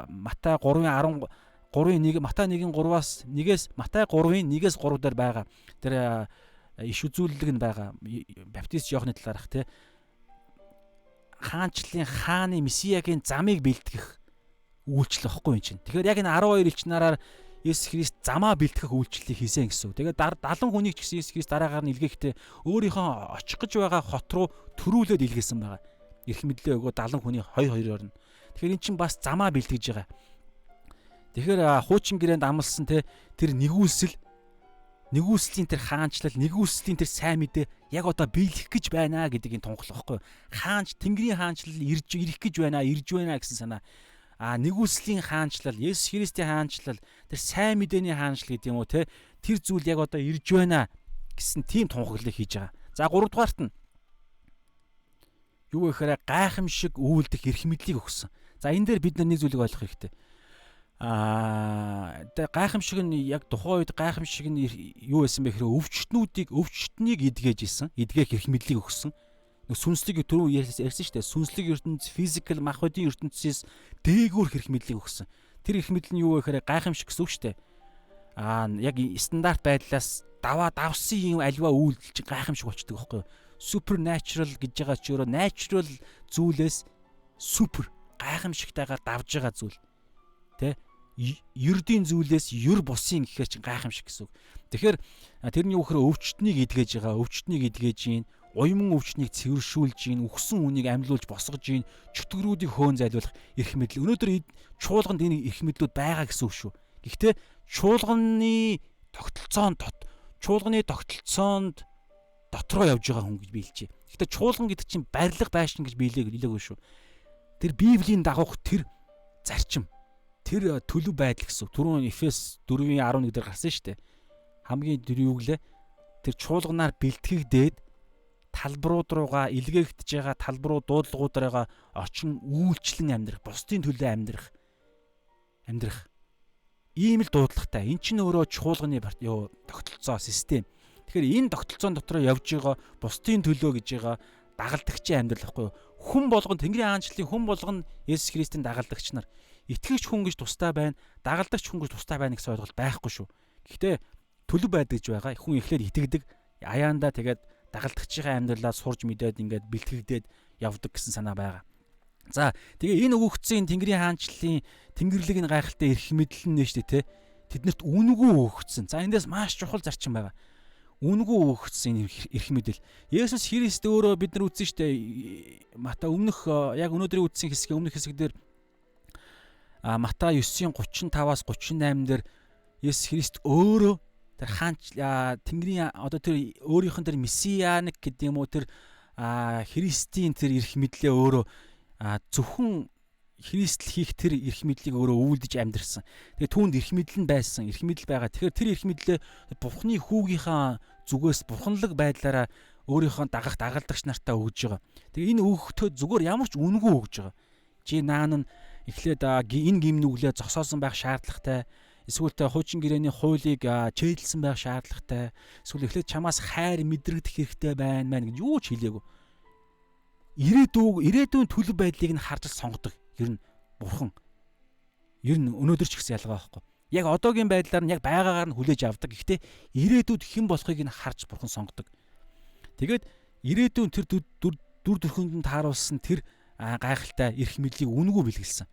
Матай 3:13 Матай 1:3-аас 1-ээс Матай 3-ын 1-ээс 3 дээр байгаа. Тэр иш үзүүлэлэг нь байгаа. Баптист Иохны талаарх тий. Хаанчлалын хааны месиягийн замыг бэлтгэх үйлчлэл واخгүй юм чинь. Тэгэхээр яг энэ 12 элч нараар Есүс Христ замаа бэлтгэх үйлчлэлийг хийсэн гэсэн. Тэгээд 70 хүнийг ч гэсэн Есүс Христ дараагаар нь илгээхдээ өөрийнхөө очих гэж байгаа хот руу төрүүлээд илгээсэн байгаа. Ирэх мэдлээ өгөө 70 хүний 2-2-оор нь. Тэгэхээр эн чинь бас замаа бэлтгэж байгаа. Тэгэхээр хуучин гэрээнд амлсан тэр нэгүслийн тэр хаанчлал, нэгүслийн тэр сайн мэдээ яг одоо биелэх гэж байна гэдэг энэ тунхлах байхгүй. Тэнгэрийн хаанчлал ирэх гэж байна гэсэн санаа. Нэгүслийн хаанчлал, Есүс Христийн хаанчлал, тэр сайн мэдээний хаанчлал гэдэг юм уу те. Тэр зүйл яг одоо ирж байна гэсэн тийм тунхаглалыг хийж байгаа. За 3 дугаарт нь юу гэхээр гайхамшиг үйлдэх эрх мэдлийг өгсөн. За энэ дээр бид нар нэг зүйлийг ойлгох хэрэгтэй. Гайхамшиг нь яг тухайн үед гайхамшиг нь юу байсан бэ гэхээр өвчтнийг эдгээх эрх мэдлийг өгсөн. Сүнслэг түрүү ярьсан шүү дээ. Сүнслэг ертөнц, физикал махбодын ертөнцөөс дээгүүр эрх мэдлийг өгсөн. Тэр эрх мэдэл нь юу вэ гэхээр гайхамшиг гэсэн үг шүү дээ. Яг стандарт байдлаас давсан юм альва үйлдэл гайхамшиг болчдөг байхгүй юу? Supernatural гэж байгаа ч өөрөө natural зүйлээс супер гайхамшигтайгаар давж байгаа зүйл. Тэ? Ердийн зүйлээс ер бусын гэхээр чинь гайхамшиг гэсэн үг. Тэгэхээр тэрний үхээр өвчтнийг эдгэж байгаа, өвчтнийг эдгэж гин, уйман өвчтнийг цэвэршүүлж гин, үхсэн хүнийг амьлуулж босгож гин, чөтгөрүүдийг хөөн зайлуулах эрх мэдэл. Өнөөдөр чуулганд энэ эрх мэдлүүд байгаа гэсэн үг шүү. Гэхдээ чуулганы тогтолцоонд дотроо явж байгаа хүн гэж биелжээ. Гэхдээ чуулган гэдэг чинь барилга байшин гэж биелээгүй шүү. Тэр Библийн дагуух тэр зарчим, тэр төлөв байдал гэсэн. Түрүүн Эфес 4:11 дээр гарсан шүү дээ. Хамгийн юу гэлээ? Тэр чуулганаар бэлтгэгдээд талбарууд руугаа илгээгдэж байгаа талбарууд дуудлагуудаараа очин үйлчлэн амьдрах, бусдын төлөө амьдрах. Ийм л дуудлагатай. Эн чинь өөрөө чуулганы тогтолцоо систем. Тэгэхээр энэ тогтолцоон дотроо явж байгаа бусдын төлөө гэж байгаа дагалдагчийн амьдрал байхгүй юу? Хүн болгон Тэнгэрийн хаанчлалын хүн болгон Есүс Христийн дагалдагч нар. Итгэгч хүн гэж тустай байна, дагалдагч хүн гэж тустай байна гэсэн ойлголт байхгүй шүү. Гэхдээ төлөв байдаг гэж байгаа. Хүн эхлээд итгэдэг, аяандаа тэгээд дагалдагчийн амьдралаа сурж мэдээд ингээд бэлтгэгдээд явдаг гэсэн санаа байгаа. За тэгээ энэ өгөгдсөн Тэнгэрийн хаанчлалын Тэнгэрлэг нь гайхалтай эрх мэдэл нь нэ штэ те. Тэднэрт үнэгүй өгөгдсөн. За эндээс маш чухал зарчим байгаа. Үнэгүй өгөгдсөн эрх мэдэл. Есүс Христ өөрөө бид нар үзсэн штэ. Матай яг өнөөдрийн үзсэн өмнөх хэсэг дээр Матай 9:35-аас 38 дээр Есүс Христ өөрөө тэр Тэнгэрийн одоо тэр өөрийнх нь тэр месианик гэдэг юм уу тэр Христийн тэр эрх мэдлээ өөрөө зөвхөн Христл хийх тэр эрх мэдлийг өөрөө үйлдэж амьдэрсэн. Тэгээ түүнд эрх мэдэл нь байсан, эрх мэдэл байгаа. Тэгэхээр тэр эрх мэдлээ Бурхны хүүгийнхаа зүгээс бурханлаг байдлаараа өөрийнхөө дагалдагч нартаа өгж байгаа. Тэгээ энэ өгөхдөө зүгээр ямар ч үнэгүй өгж байгаа. Чи наан нь эхлээд энэ гимнүглээ зогсоосон байх шаардлагатай. Эсвэл та хуучин гэрээний хуулийг чэйдэлсэн байх шаардлагатай. Эсвэл эхлээд чамаас хайр мэдрэгдэх хэрэгтэй байна гэж юу ч хэлээгүй. Ирээдүйн төлөв байдлыг нь харж сонгодог. Ер нь бурхан. Ер нь өнөөдөр ч гэсэн ялгаа байхгүй. Яг одоогийн байдлаар нь яг байгаагаар нь хүлээж авдаг. Гэхдээ ирээдүйд хэн болохыг нь харж бурхан сонгодог. Тэгээд ирээдүйн тэр дүр төрхөнд нь тааруулсан тэр гайхалтай эрх мэдлийг үнэгүй бэлгэлсэн.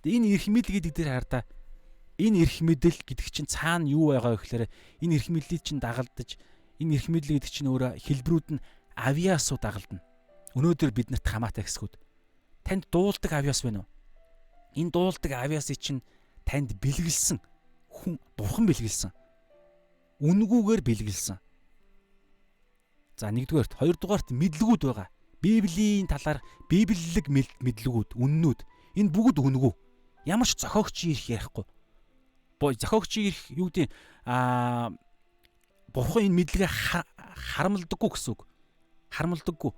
Тэгээд энэ эрх мэдэл гэдэг дээр хар та энэ эрх мэдэл гэдэг чинь цаана юу байгаа вэ гэхээр энэ эрх мэдлийг чинь дагалдаж энэ эрх мэдэл гэдэг чинь өөрөө хэлбэрүүд нь авиасуу дагалдана. Өнөөдөр биднэрт хамаатай хэсгүүд. Танд дуулдаг авиас байна уу? Энэ дуулдаг авиасыг чинь танд бэлгэлсэн хүн бурхан бэлгэлсэн. Үнгүүгээр бэлгэлсэн. За нэгдүгээрт, хоёрдугаарт мэдлгүүд байгаа. Библийн талаар библиэлэг мэдлгүүд, үннүүд. Энэ бүгд үнгүү. Ямар ч зохиогчийн ирэх ярихгүй. Зохиогчийн ирэх юу гэдэг бурхан энэ мэдлэгээ харамлдаггүй гэсэн үг. Харамлдаггүй.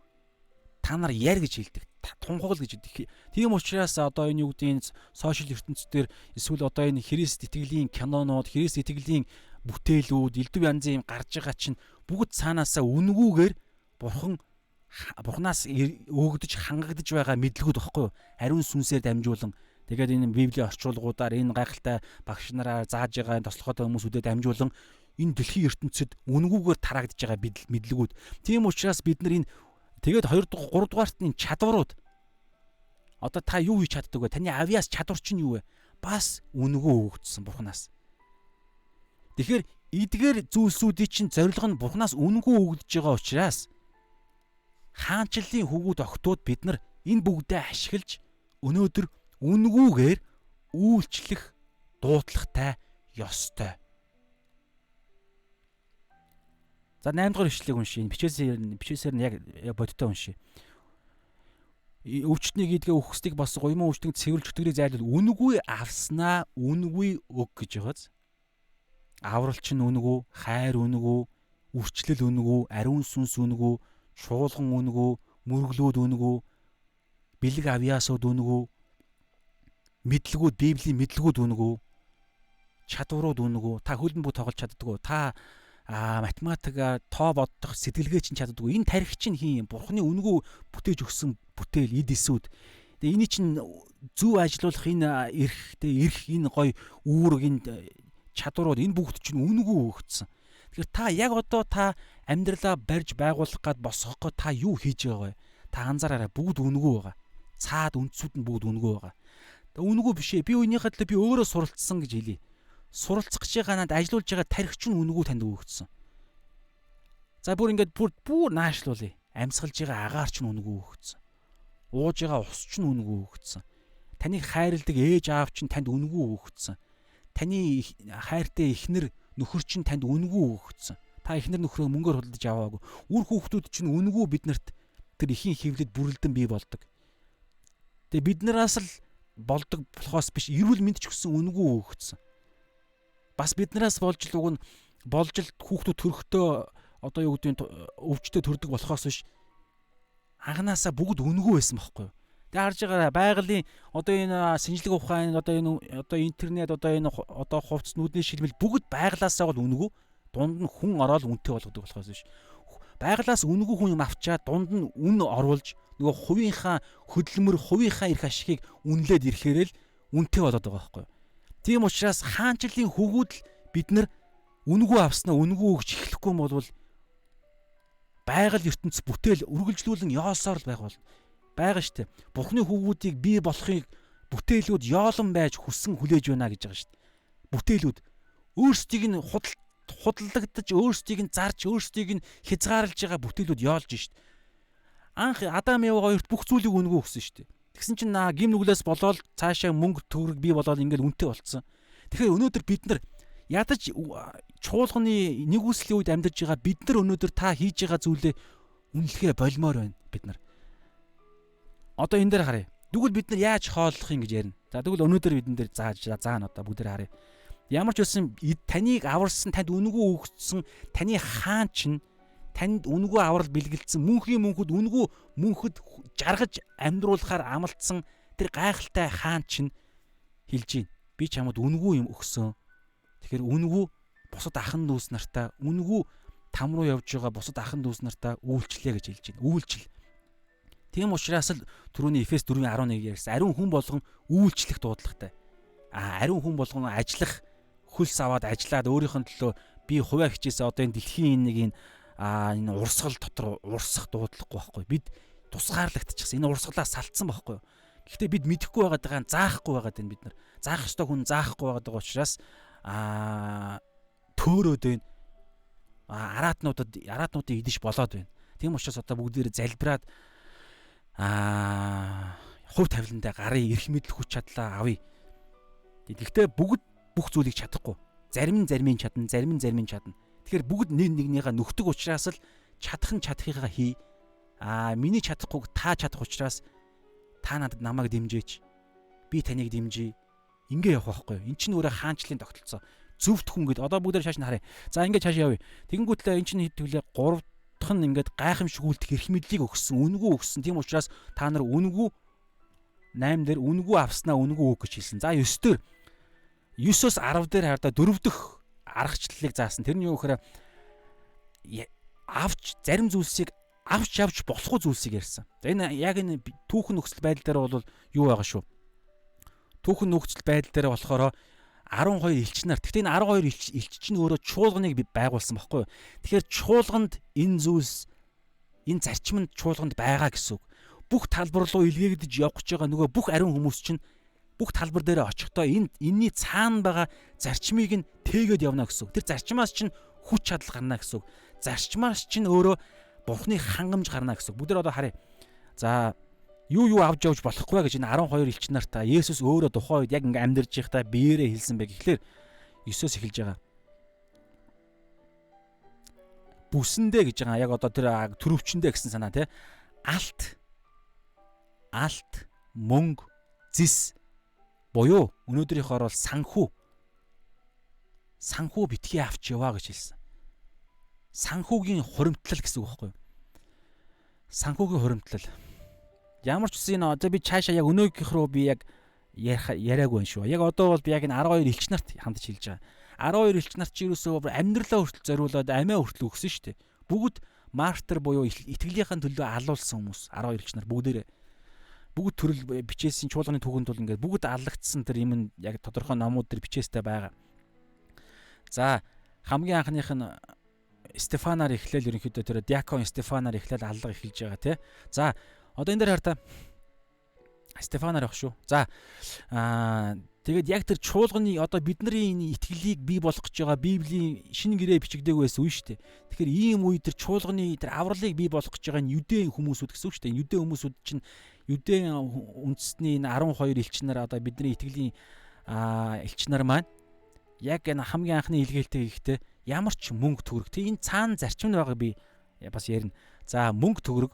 Та нар яар гэж хэлдэг. Тунхагл гэж хэлдэг. Тийм учраас одоо энэ юу гэдэг сошиал ертөнцийн эсвэл одоо энэ Христ итгэлийн кинонууд, Христ итгэлийн бүтээлүүд, элдв янзын юм гарч байгаа чинь бүгд цаанаасаа үнгүүгээр бурханаас өгөгдөж хангагдж байгаа мэдлгүүд багхгүй юу? Ариун сүнсээр дамжуулан тэгээд энэ библийн орчуулгуудаар энэ гайхалтай багш нараар зааж байгаа тослохотой хүмүүсүүдэд дамжуулан энэ дэлхийн ертөнцид үнгүүгээр тараагдж байгаа мэдлгүүд. Тийм учраас бид нар энэ тэгээд 2 дугаар 3 дугаарт энэ чадварууд одоо та юу хийж чаддаг вэ? Таны авиас чадвар чинь юу вэ? Бас үнгүү өгөгдсөн бурханаас. Тэгэхээр эдгээр зүйлсүүдийн чинь зорилго нь бурханаас үнгүү өгдөж байгаа учраас хаанчлалын хөвгүүд огтуд бид нар энэ бүгдээ ашиглаж өнөөдөр үнгүүгээр үйлчлэх дуудлагатай ёстой. За 8 дугаар ишлэгийг уншия. Бичээсээр нь яг бодиттой уншия. Өвчтний гидгээ үхсдийг бас гуйман өвчтөнд цэвэрлж өтгөрийг зайлуул үнгүй авснаа үнгүй өг гэж байгааз. Авралч нь үнгүй, хайр үнгүй, үрчлэл үнгүй, ариун сүнс үнгүй, шуулган үнгүй, мөрөглүүд үнгүй, бэлэг авьяасууд үнгүй, мэдлгүүд, библийн мэдлгүүд үнгүй, чадварууд үнгүй. Та хөлбөмбөг тоглож чаддаггүй. Та математикаар тоо бодох сэтгэлгээ чинь чаддаггүй. Энэ тарих чинь хин бурхны үнгүй бүтээж өгсөн бүтээл эд эсүүд. Тэгээ эний чинь зөв ажиллуулах энэ эрх энэ гой үүрэг энэ чадварууд энэ бүгд чинь үнгүй өгсөн. Тэгэхээр та яг одоо та амьдралаа барьж байгуулах гад босгох гоо та юу хийж байгаа вэ? Та анзаараарай, бүгд үнгүй байгаа. Цаад үндсүүд нь бүгд үнгүй байгаа. Тэгээ үнгүй биш ээ. Би үүнийхээ төлөө би өөрөө суралцсан гэж хэлье. Суралцах гэж байгаа надад ажиллуулж байгаа тархич нь үнгүй танд өгөгдсөн. За бүр ингээд бүр наашлуулъя. Амьсгалж байгаа агаар ч үнгүй өгөгдсөн. Ууж байгаа ус ч үнгүй өгөгдсөн. Таныг хайрладаг ээж аав ч танд үнгүй өгөгдсөн. Таны хайртай эхнэр нөхөр чинь танд үнгүй өгөгдсөн. Та эхнэр нөхрөө мөнгөөр худалдаж аваагүй. Үр хүүхдүүд чинь үнгүй биднэрт тэр ихийн хөвлөд бүрэлдэн бий болдог. Тэгээ биднээс л болдог болохоос биш эрүүл мэнд ч гэсэн үнгүй өгөгдсөн. Бас биднээс болж л хүүхдүүд төрөхдөө одоо юу гэдэг нь өвчтөд төрдөг болохоос биш анханасаа бүгд үнгүй байсан байхгүй юу? Тэгээ харж байгаарай байгалийн одоо энэ шинжлэх ухаан одоо интернет одоо хувцс нүдний шилмэл бүгд байглаасаа бол үнгүй дунд нь хүн ороод үнэтэй болгодог болохоос биш. Байглаас үнгүй хүн юм авчаад дунд нь үн оруулж нөгөө хувийнхаа хөдөлмөр хувийнхаа эрх ашигыг үнэлээд ирэхээр л үнэтэй болоод байгаа байхгүй юу? Тийм учраас хаанчлалын хөвгүүд л бид нар үнгүй авснаа үнгүй өгч эхлэхгүй юм бол байгаль ертөнц бүтээл үргэлжлүүлэн яолсоор л байх болно. Бага штэ. Бурхны хөвгүүдийг бий болохыг бүтээлүүд яолон байж хүссэн хүлээж байна гэж байгаа штэ. Бүтээлүүд өөрсдийг нь худалдагдаж, өөрсдийг нь зарж, өөрсдийг нь хязгаарлаж байгаа бүтээлүүд яолж штэ. Анх Адам Ява хоёрт бүх зүйлийг үнгүй өгсөн штэ. Тэгсэн чинь гим нүглээс болоод цаашаа мөнгө төгрөг бий болоод ингээд үнэтэй болцсон. Тэгэхээр өнөөдөр бид нар ядаж чуулганы нэг үслийн үед амьдарч байгаа бид нар өнөөдөр та хийж байгаа зүйлээ үнэлэхээ болмоор байна бид нар. Одоо энэ дээр харъя. Тэгвэл бид нар яаж хооллох юм гэж ярина. За тэгвэл өнөөдөр бидэн дээр заана одоо бүгдээр харъя. Ямар ч байсан таныг аварсан, танд үнгүй өгсөн таны хаан чинь танд үнгүй аврал бэлгэлдсэн мөнхөд жаргаж амьдруулахаар амлцсан тэр гайхалтай хаан чинь хэлж байна. Би чамд үнгүй юм өгсөн. Тэгэхээр үнэгүй бусад ахын дүүс нартаа үнэгүй там руу явж байгаа бусад ахын дүүс нартаа үйлчлээ гэж хэлж байна. Үйлчил. Тийм учраас л түрүүний Эфес 4:11 ярьсан. Ариун хүн болгон үйлчлэх дуудлагатай. Ариун хүн болгон ажиллах, хөлс аваад ажиллаад өөрийнх нь төлөө би хувиа хичээсээ одоо энэ дэлхийн энэ урсгал дотор урсах дуудлагагүй байхгүй. Бид тусгаарлагдчихсан. Энэ урсгалаас салтсан байхгүй. Гэхдээ бид мэдэхгүй байгаад байгаа нь заахгүй байгаад байна бид нар. Заах ёстой хүн заахгүй байгаад байгаа учраас төөрөөд байна. Араатнуудыг идэж болоод байна. Тийм учраас одоо бүгдээрээ залбираад хувь тавилантай гарын эрх мэдэл хүч чадлаа авъя. Гэхдээ бүх зүйлийг чадахгүй. Зарим нь чадна, зарим нь чадна. Тэгэхээр бүгд нэгнийхээ нүхдэг учраас л чадахыгаа хий. Миний чадахгүй та чадах учраас та надад намайг дэмжээч. Би таныг дэмжий. Ингээ явах байхгүй. Эн чинь өөрөө хаанчлалын тогтолцоо. Зөвхт хүн гэд одоо бүгдээр шааш нь харъя. За ингээ цаашаа явъя. Тэгэнгүүтлээ эн чинь хэдвүлээ 3 дахь нь ингээд гайхамшиг үлдэх эрх мэдлийг өгсөн, үнэгүй өгсөн. Тийм учраас та нар үнэгүй 8 дээр үнэгүй авснаа үнэгүй үг гэж хэлсэн. За 9 дээр 9-оос 10 дээр хардаа 4 дахь аргачлалыг заасан. Тэр нь юу гэхээр зарим зүйлсийг авч явж болохгүй зүйлсийг ярьсан. За энэ яг энэ түүхэн нөхцөл байдал дээр бол юу байгаа шүү. Түүхэн нөхцөл байдал дээр болохоор 12 элч нар. Гэхдээ энэ 12 элч чинь өөрөө чуулганыг байгуулсан баггүй юу? Тэгэхээр чуулганд энэ зүйлс энэ зарчим нь чуулганд байгаа гэсэн үг. Бүх талбар руу илгээгдэж явах гэж байгаа нөгөө бүх ариун хүмүүс чинь бүх талбар дээр очихдоо энэний цаана байгаа зарчмыг нь тээгээд явна гэсэн үг. Тэр зарчмаас чинь хүч чадал гарна гэсэн үг. Зарчмаас чинь өөрөө Бурхны хангамж гарна гэсэн үг. Бүгдээр одоо харъя. За юу авч явж болохгүй гэж энэ 12 элч нартаа Есүс өөрөө тухайн үед яг ингээм амьдарч байхдаа биеэрээ хэлсэн бэ гэхлээр 9-оос эхэлж байгаа. Бүсэндээ гэж байгаа. Яг одоо тэр төрөвчөндөө гэсэн санаа тий. Алт, мөнгө, зис буюу өнөөдрийнхөөр бол санхүү битгий авч яваа гэж хэлсэн. Санхүүгийн хуримтлал гэсэн үг байхгүй юу? Санхүүгийн хуримтлал. Ямар ч үсэн одоо би цаашаа яг өнөөгийнх рүү би яг яриаггүй юм шүү. Яг одоо бол би яг энэ 12 элч нарт хандж хэлж байгаа. 12 элч нарт чи юусоо амьдралаа хүртэл зориулаад амиа хүртэл өгсөн шүү дээ. Бүгд мартер буюу итгэлийнхэн төлөө алуулсан хүмүүс 12 элч нар бүгдээрээ бүгд төрөл бичээсийн чуулганы түүхэнд бол ингээд бүгд аллагдсан тэр юм нь яг тодорхой номууд төр бичээстэй байгаа. За хамгийн анхных нь Стефанаар эхлээл ерөнхийдөө тэр диакон Стефанаар эхлээл аллага эхэлж байгаа тий. За одоо энэ дээр хараа Стефанаар явах шүү. За тэгээд яг тэр чуулганы одоо бидний энэ итгэлийг бий болгох гэж байгаа Библийн шинэ гэрээ бичигдээгүй байсан үе шүү дээ. Тэгэхээр ийм үе тэр чуулганы тэр авралыг бий болгох гэж байгаа нь юдэн хүмүүсүүд гэсэн үг шүү дээ. Юдэн хүмүүсүүд чинь юдэн үндэстний энэ 12 элч нар одоо бидний итгэлийн элч нар маань яг энэ хамгийн анхны илгээлтээ хийхдээ ямар ч мөнгө төгрөг. Тэг энэ цаана зарчим байгаа би бас ярина. За мөнгө төгрөг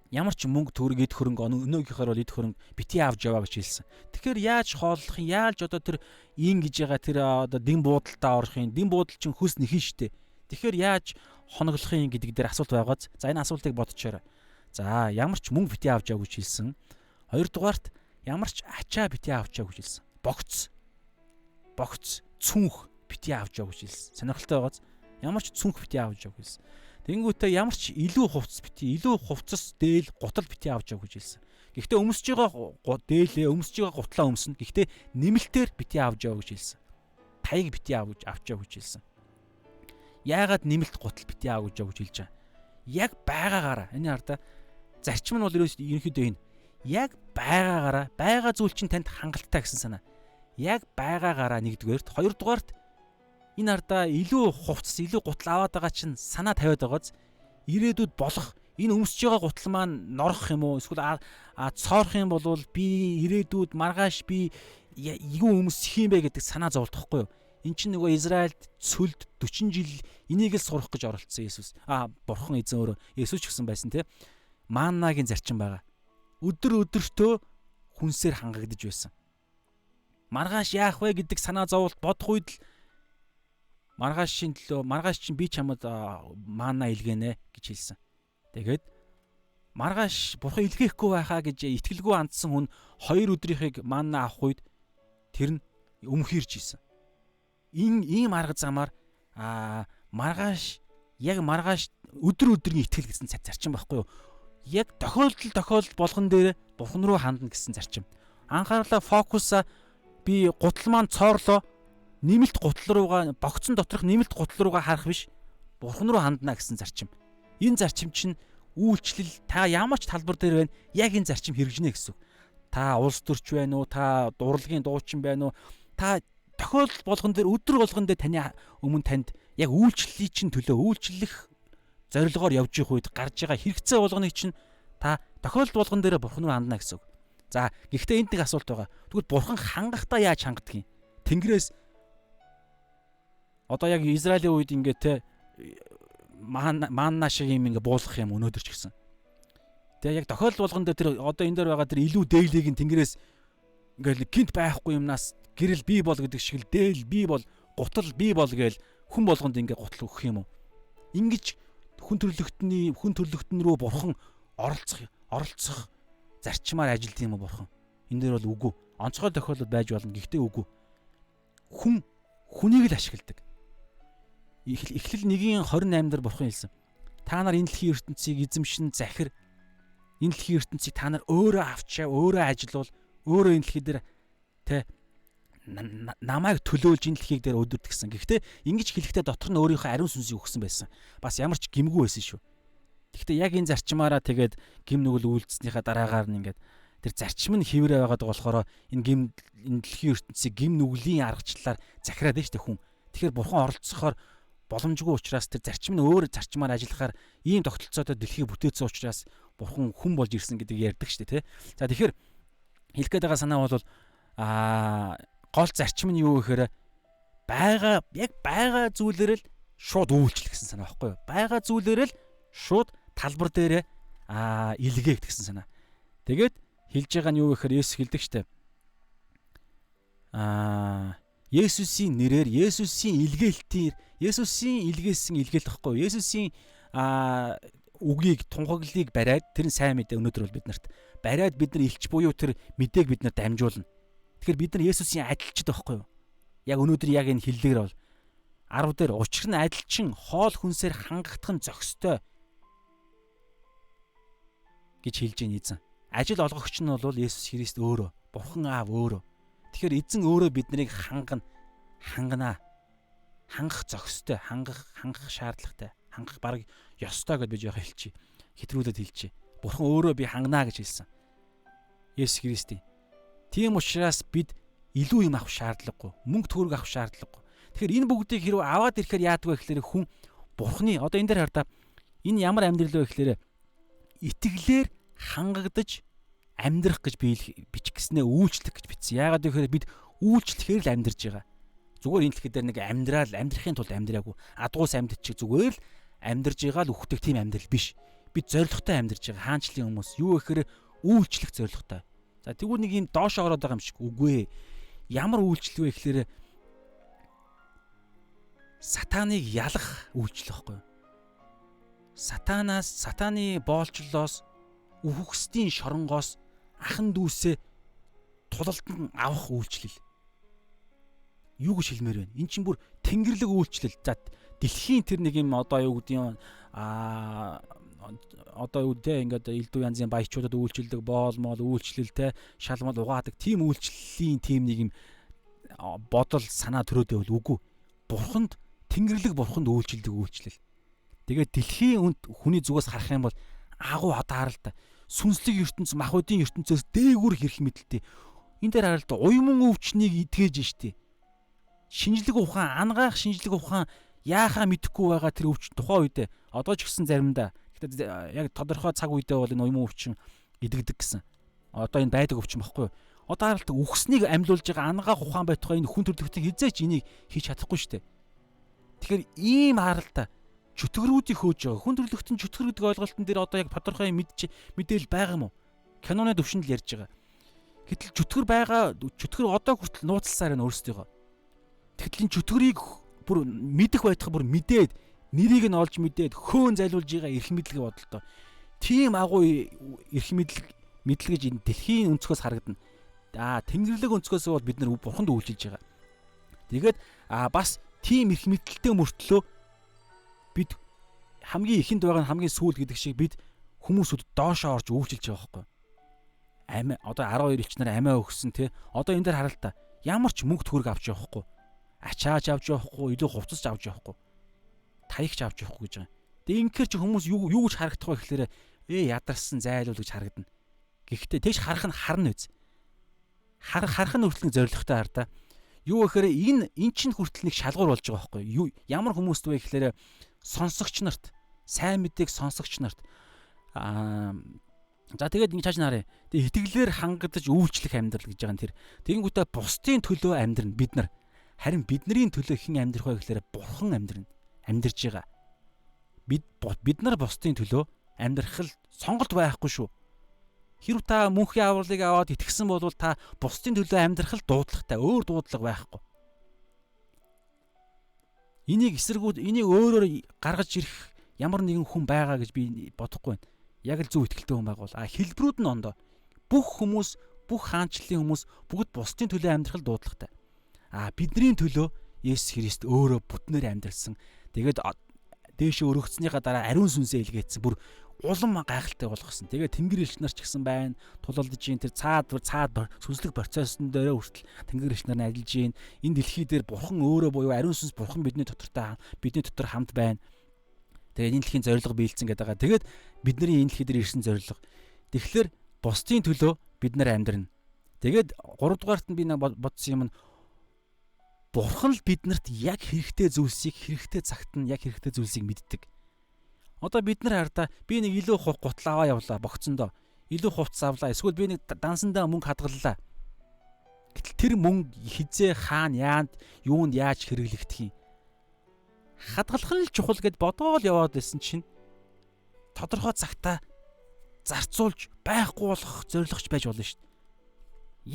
ямар ч мөнгө төгрөг эд хөрөнгө өнөөгийнхөр бол эд хөрөнгө битгий авч яваа гэж хэлсэн. Тэгэхээр яаж хооллох юм? Яаж одоо тэр ин гэж байгаа тэр одоо дэн буудалтаа орох юм? Дэн буудал чинь хөс нэхэн штэ. Тэгэхээр яаж хоноглох юм гэдэг дээр асуулт байгааз. За энэ асуултыг бодчихоорой. За ямар ч мөнгө битгий авч яваа гэж хэлсэн. Хоёрдугаарт ямар ч ачаа битгий авч яваа гэж хэлсэн. Богц, цүнх битгий авч яваа гэж хэлсэн. Сонирхолтой байгааз. Ямар ч цүнх битгий авч яваа гэж хэлсэн. Тэнгүүтээ ямар ч илүү хувцас дээл гутал битгий авч яваа гэж хэлсэн. Гэхдээ өмсөж байгаа дээлээ өмсөж байгаа гутлаа өмснө. Гэхдээ нэмэлтээр битгий авч яваа гэж хэлсэн. Таяг битгий авч яваа гэж хэлсэн. Яагаад нэмэлт гутал битгий авч яваа гэж хэлж байгаа? Яг байгаагаараа энэ хардаа зарчим нь бол ерөнхийдөө энэ. Яг байгаагаараа байгаа зүйл чинь танд хангалттай гэсэн санаа. Яг байгаагаараа нэгдүгээрт, хоёрдугаарт энэ хардаа илүү хувцас, илүү гутал аваад байгаа чинь санаа тавиад байгааз ирээдүйд болох энэ өмсөж байгаа гутал маань норох юм уу? Эсвэл цоорох юм бол би ирээдүйд маргааш би юу өмсөх юм бэ гэдэг санаа зовлтохгүй юу? Эн чинь нөгөө Израильд цөлд 40 жил энийг л сурах гэж оролцсон Есүс. Бурхан эзэн өөрөө Есүс ч гэсэн байсан тий. Маннагийн зарчим байгаа. Өдөртөө хүнсээр хангагдаж байсан. Маргааш яах вэ гэдэг санаа зовлт бодох үед л маргааш чинь би чамд манна илгэнэ гэж хэлсэн. Тэгээд маргааш бурхан илгээхгүй байхаа гэж итгэлгүй андсан хүн 2 өдрийнхийг манна авах үед тэр нь өмхирж исэн. ийм арга замаар маргааш өдөр өдрийн итгэл гэсэн зарчим байхгүй юу? Яг тохиолдол болгон дээр Бурхан руу хандна гэсэн зарчим. Анхаарлаа фокусаа би гутал маань цоорлоо, нэмэлт гутал руугаа, богцон доторх нэмэлт гутал руугаа харах биш, Бурхан руу хандна гэсэн зарчим. Энэ зарчим чинь үйлчлэл та ямар ч талбар дээр байна, яг энэ зарчим хэрэгжинэ гэсэн. Та улс төрч байна уу, та урлагийн дуучин байна уу, та тохиолдол болгон дээр өдөр болгон дээр таны өмнө танд яг үйлчлэлийн чинь төлөө үйлчлэх зорилгоор явж их үед гарч байгаа хэрэгцээ болгоныг чинь та тохиолдол болгон дээр Бурхан руу хандна гэсэн. За гэхдээ энд нэг асуулт байгаа. Тэгвэл Бурхан хангахдаа яаж хангадаг юм? Тэнгэрээс одоо яг Израилийн үед ингээд те манна шиг юм ингээ буулгах юм өнөөдөр ч гэсэн. Тэгээ яг тохиолдол болгон дээр тэр одоо энэ дээр байгаа тэр илүү дээлийг нь Тэнгэрээс ингээл гинт байхгүй юмнаас гэрэл бий бол гэдэг шиг л дээл бий бол гутал бий бол гээл хүн болгонд ингээ гутал өгөх юм уу? Ингиж хүн төрлөختн рүү Бурхан оролцох зарчмаар ажилд юм уу Бурхан? Энэ дээр бол үгүй. Онцгой тохиолдол байж болно. Гэхдээ үгүй. Хүнийг л ашигладаг. Эхлэл 1:28 дээр Бурхан хэлсэн. Та нар энэ дэлхийн ертөнцийг эзэмшин захир. Энэ дэлхийн ертөнцийг та нар өөрөө авчаа, өөрөө ажилуул, өөрөө энэ дэлхий дээр тэ намайг төлөөлж энэ дэлхийг дээр өдөрт гэсэн. Гэхдээ ингэж хэлэхдээ дотор нь өөрийнхөө ариун сүнсийг өгсөн байсан. Бас ямар ч гимгүү байсан шүү. Гэхдээ яг энэ зарчмаараа тэгээд гим нүгэл үйлдснийхаа дараагаар нь ингээд тэр зарчим нь хэврээ байгаад болохоор энэ дэлхийн ертөнцийг гим нүглийн аргачлалаар захираад байна шүү дээ хүн. Тэгэхээр Бурхан оролцохоор боломжгүй учраас тэр зарчим нь өөр зарчмаар ажиллахаар ийм тогтолцоотой дэлхийг бүтээсэн учраас Бурхан хүн болж ирсэн гэдэг ярьдаг шүү дээ, тэ. За тэгэхээр хэлэх гээд байгаа санаа бол гол зарчим нь юу гэхээр байгаа зүйлээр л шууд үйлчлэх гэсэн санаа байхгүй юу? Байгаа зүйлээр л шууд талбар дээрээ илгээх гэсэн санаа. Тэгээд хэлж байгаа нь юу гэхээр Есүс хэлдэг штэ. Есүсийн нэрээр Есүсийн илгээсэн илгээл гэхгүй. Есүсийн үгийг тунхаглалыг бариад тэр нь сайн мэдээ өнөөдөр бол биднэрт бариад бид нар илч буюу тэр мэдээг бид нарт дамжуулна. Тэгэхээр бид нар Есүсийн адилчид байхгүй юу? Яг өнөөдөр яг энэ хиллэгэр бол 10 дээр учир нь адилчин хоол хүнсээр хангагдах нь зохистой гэж хэлж ийн эзэн. Ажил олгогч нь бол Есүс Христ өөрөө, Бурхан Аав өөрөө. Тэгэхээр эзэн өөрөө биднийг хангана. Хангах зохистой, хангах шаардлагатай, хангах бараг ёстой гэж би жоохон хэлчихье. Хэтрүүлээд хэлчихье. Бурхан өөрөө би хангана гэж хэлсэн. Есүс Христийн. Тийм учраас бид илүү юм авах шаардлагагүй, мөнгө төгрөг авах шаардлагагүй. Тэгэхээр энэ бүгдийг хэрв аваад ирэхээр яадаг вэ гэхээр хүн Бурханы одоо энэ дээр хардаа энэ ямар амьдрал вэ гэхээр итгэлээр хангагдаж амьдрах гэж бичгснээ үйлчлэх гэж бичсэн. Яагаад гэхээр бид үйлчлэхээр л амьдарч байгаа. Зүгээр энэ дэлхий дээр нэг амьдрахын тулд амьдраагүй. Адгуус амьд чиг зүгээр л амьдарж байгаа л үхдэг тийм амьдрал биш. Бид зоригтой амьдарж байгаа. Хаанчлын хүмүүс юу гэхээр үйлчлэх зоригтой. За тэгвэл нэг юм доошоо ороод байгаа юм шиг үгүй ээ. Ямар үйлчлэл вэ гэхээр сатаныг ялах үйлчлэл байхгүй юу? Сатаны боолчлолоос, үхгсдийн шоронгоос ахан дүүсээ тулалдан авах үйлчлэл. Юу гэж хэлмээр байна? Эн чинь бүр тэнгэрлэг үйлчлэл. За дэлхийн тэр нэг юм одоо юу гэдэг юм одоо юу те ингээд элдв янзын баячуудад үйлчлдэг боолмол үйлчлэлтэй шалмал угаадаг тийм үйлчлэлийн тийм нэг юм бодол санаа төрөөдөө бол үгүй. Тэнгэрлэг бурханд үйлчлдэг үйлчлэл. Тэгээд дэлхийн хүний зүгээс харах юм бол агуу хатааралтай сүнслэг ертөнц махбодын ертөнцөөс дээгүр хэрэг мэдлэлтэй. Энэ дээр харалт уйман өвчнийг идгээж штий. Шинжлэх ухаан, ангаах шинжлэх ухаан яахаа мэдэхгүй байгаа тэр өвчин тухайн үедээ одоо ч гэсэн заримдаа гэхдээ яг тодорхой цаг үедээ бол энэ уйман өвчин идэгдэг гэсэн. Одоо энэ байдаг өвчин багхгүй юу? Одоо харалт үхснийг амьлуулж байгаа ангаах ухаан байтугай энэ хүн төрлөختөнд хизээч энийг хийж чадахгүй штий. Тэгэхээр ийм харалт чөтгөрүүдийг хөөж байгаа. Хүн төрлөختөнд чөтгөр гэдэг ойлголтын дээр одоо яг тодорхой мэдээлэл байгаа юм уу? Киноны төвшөнд л ярьж байгаа. Гэтэл чөтгөр одоо хүртэл нууцласаар нь өөрсдийгөө. Тэгтэл энэ чөтгөрийг бүр мэдэх байтугай бүр мэдээд нэрийг нь олж мэдээд хөөн зайлуулж байгаа эрх мэдлэг бодолтой. Тийм агуу эрх мэдлэг гэж энэ дэлхийн өнцгөөс харагдана. Тэнгэрлэг өнцгөөс бол бид нар бурханд үйлчилж байгаа. Тэгээд бас тийм их мэдлэлтэй мөртлөө бид хамгийн ихэнд байгаа нь хамгийн сүүл гэдэг шиг бид хүмүүсүүд доошоо орж үйлчилж байгаа байхгүй. Амиа одоо 12 элчнэр амиа өгсөн те. Одоо энэ дээр хараа л та. Ямар ч мөнгө төгрөг авч явахгүй. Ачааж авч явахгүй, илүү хувцас авч явахгүй. Таягч авч явахгүй гэж байгаа. Тэгээ ингээр чи хүмүүс юу гэж харагдах вэ гэхээр ядарсан зайлуул гэж харагдана. Гэхдээ тэгж харах нь харна үз. Харах нь хүртэл зоригтой хар та. Юу гэхээр энэ чинь хүртэл нэг шалгуур болж байгаа байхгүй. Ямар хүмүүст вэ гэхээр сонсогч нарт, сайн мэдээг сонсогч нарт за тэгээд ингэ чааш нарыг. Тэгээд итгэлээр хангадаж үйлчлэх амьдрал гэж байгаа нь тэр. Тэгэнгүүтээ бусдын төлөө амьдрна бид нар. Харин бидний төлөө хэн амьдрах вэ гэхээр бурхан амьдрна. Амьдарж байгаа. Бид нар бусдын төлөө амьдрах сонголт байхгүй шүү. Хэрв та мөнхийн авралыг аваад итгэсэн бол та бусдын төлөө амьдрах дуудлагатай, өөр дуудлага байхгүй. Энийг өөрөөр гаргаж ирэх ямар нэгэн хүн байгаа гэж би бодохгүй байна. Яг л зөв итгэлтэй хүн байгуул. Хэлбэрүүд нь ондоо бүх хүмүүс, бүх хаанчлалын хүмүүс бүгд бусдын төлөө амьдрах дуудлагатай. Бидний төлөө Есүс Христ өөрөө бүтнээр амьдрсан. Тэгээд дээшээ өргөцснийхаа дараа ариун сүнсээ илгээсэн. Бүр улам гайхалтай болгосон. Тэгээд тэнгэр элч нар ч гэсэн байна. Тулалдаж ийн тэр цаад сүнслэг процессын дээрээ хүртэл тэнгэр элч нар нь ажиллаж ийн. Энэ дэлхий дээр бурхан өөрөө буюу ариун сүнс бурхан бидний дотор хамт байна. Тэгээд энэ дэлхийн зорилго биелсэн гэдэг байгаа. Тэгээд бидний энэ дэлхий дээр ирсэн зорилго. Тэгэхээр бусдын төлөө бид нар амьдрна. Тэгээд 3 дугаарт нь би бодсон юм нь бурхан л биднэрт яг хэрэгтэй зүйлсийг хэрэгтэй цагт нь яг хэрэгтэй зүйлсийг мэддэг. Одоо бид нар хардаа би нэг илүү гутал аваа явлаа богцондоо. Илүү хувцас авлаа. Эсвэл би нэг дансандаа мөнгө хадгаллаа. Гэтэл тэр мөнгө хизээ хаана юунд яаж хэрэглэгдэх юм? Хадгалах нь л чухал гэд бодоол яваад байсан чинь тодорхой цагтаа зарцуулж байхгүй болох зорилгоч байж болно шүү дээ.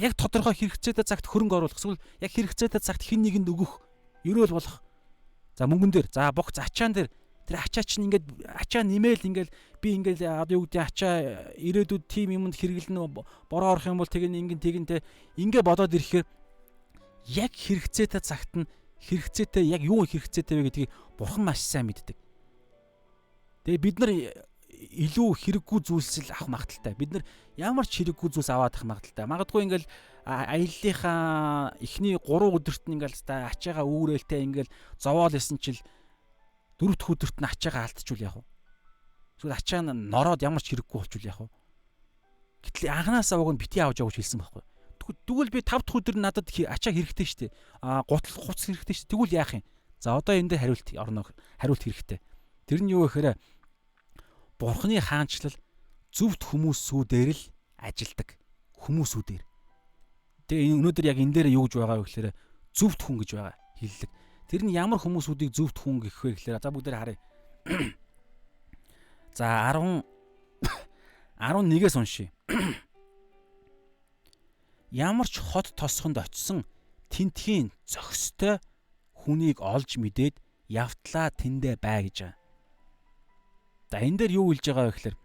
Яг тодорхой хэрэгцээтэй цагт хөрөнгө оруулах эсвэл яг хэрэгцээтэй цагт хэн нэгэнд өгөх, ерөөл болох. За мөнгөн дээр, за богц ачаан дээр тэр ачаа чинь ингээд ачаа нэмээл ингээд би ингээд юу гэдэг ачаа ирээдүйд тим юмд хэрэглэнэ бороо орох юм бол тэгнэ ингээ бодоод ирэхээр яг хэрэгцээтэй цагт нь хэрэгцээтэй яг юу хэрэгцээтэй вэ гэдгийг бурхан маш сайн мэддэг. Тэгээ бид нар илүү хэрэггүй зүйлс л авах магадaltaй. Бид нар ямар ч хэрэггүй зүйлс аваад авах магадaltaй. Магадгүй ингээл аяллахаа эхний 3 өдөрт нь ингээл ачаагаа үүрээлтэй ингээл зовоол исэн чил 4 дахь өдөрт нь ачаагаа алдчихвал яах вэ? Эсвэл ачаа нь нороод ямар ч хэрэггүй болчихвол яах вэ? Гэтэл анханасаа уг нь бити авч явж хэлсэн байхгүй. Тэгвэл би 5 дахь өдөр надад ачаа хэрэгтэй шүү дээ. Гутал хувцас хэрэгтэй шүү дээ. Тэгвэл яах юм? За одоо энэ дээр хариулт хэрэгтэй. Тэр нь юу гэхээр Бурхны хаанчлал зөвхт хүмүүсүүдээр л ажилдаг. Хүмүүсүүдээр. Тэгээ өнөөдөр яг энэ дээр юу гэж байгаа вэ гэхээр зөвхт хүн гэж байгаа хэллэг. Тэр нь ямар хүмүүсүүдийг зөвхт хүн гэх вэ гэхээр за бүгдээр харъя. За 11-ээс уншия. Ямар ч хот тосгонд очисон тентхийн зохистой хүнийг олж мэдээд явтлаа тэндэ бай гэж байгаа. За энэ дээр юу хэлж байгаа вэ гэхээр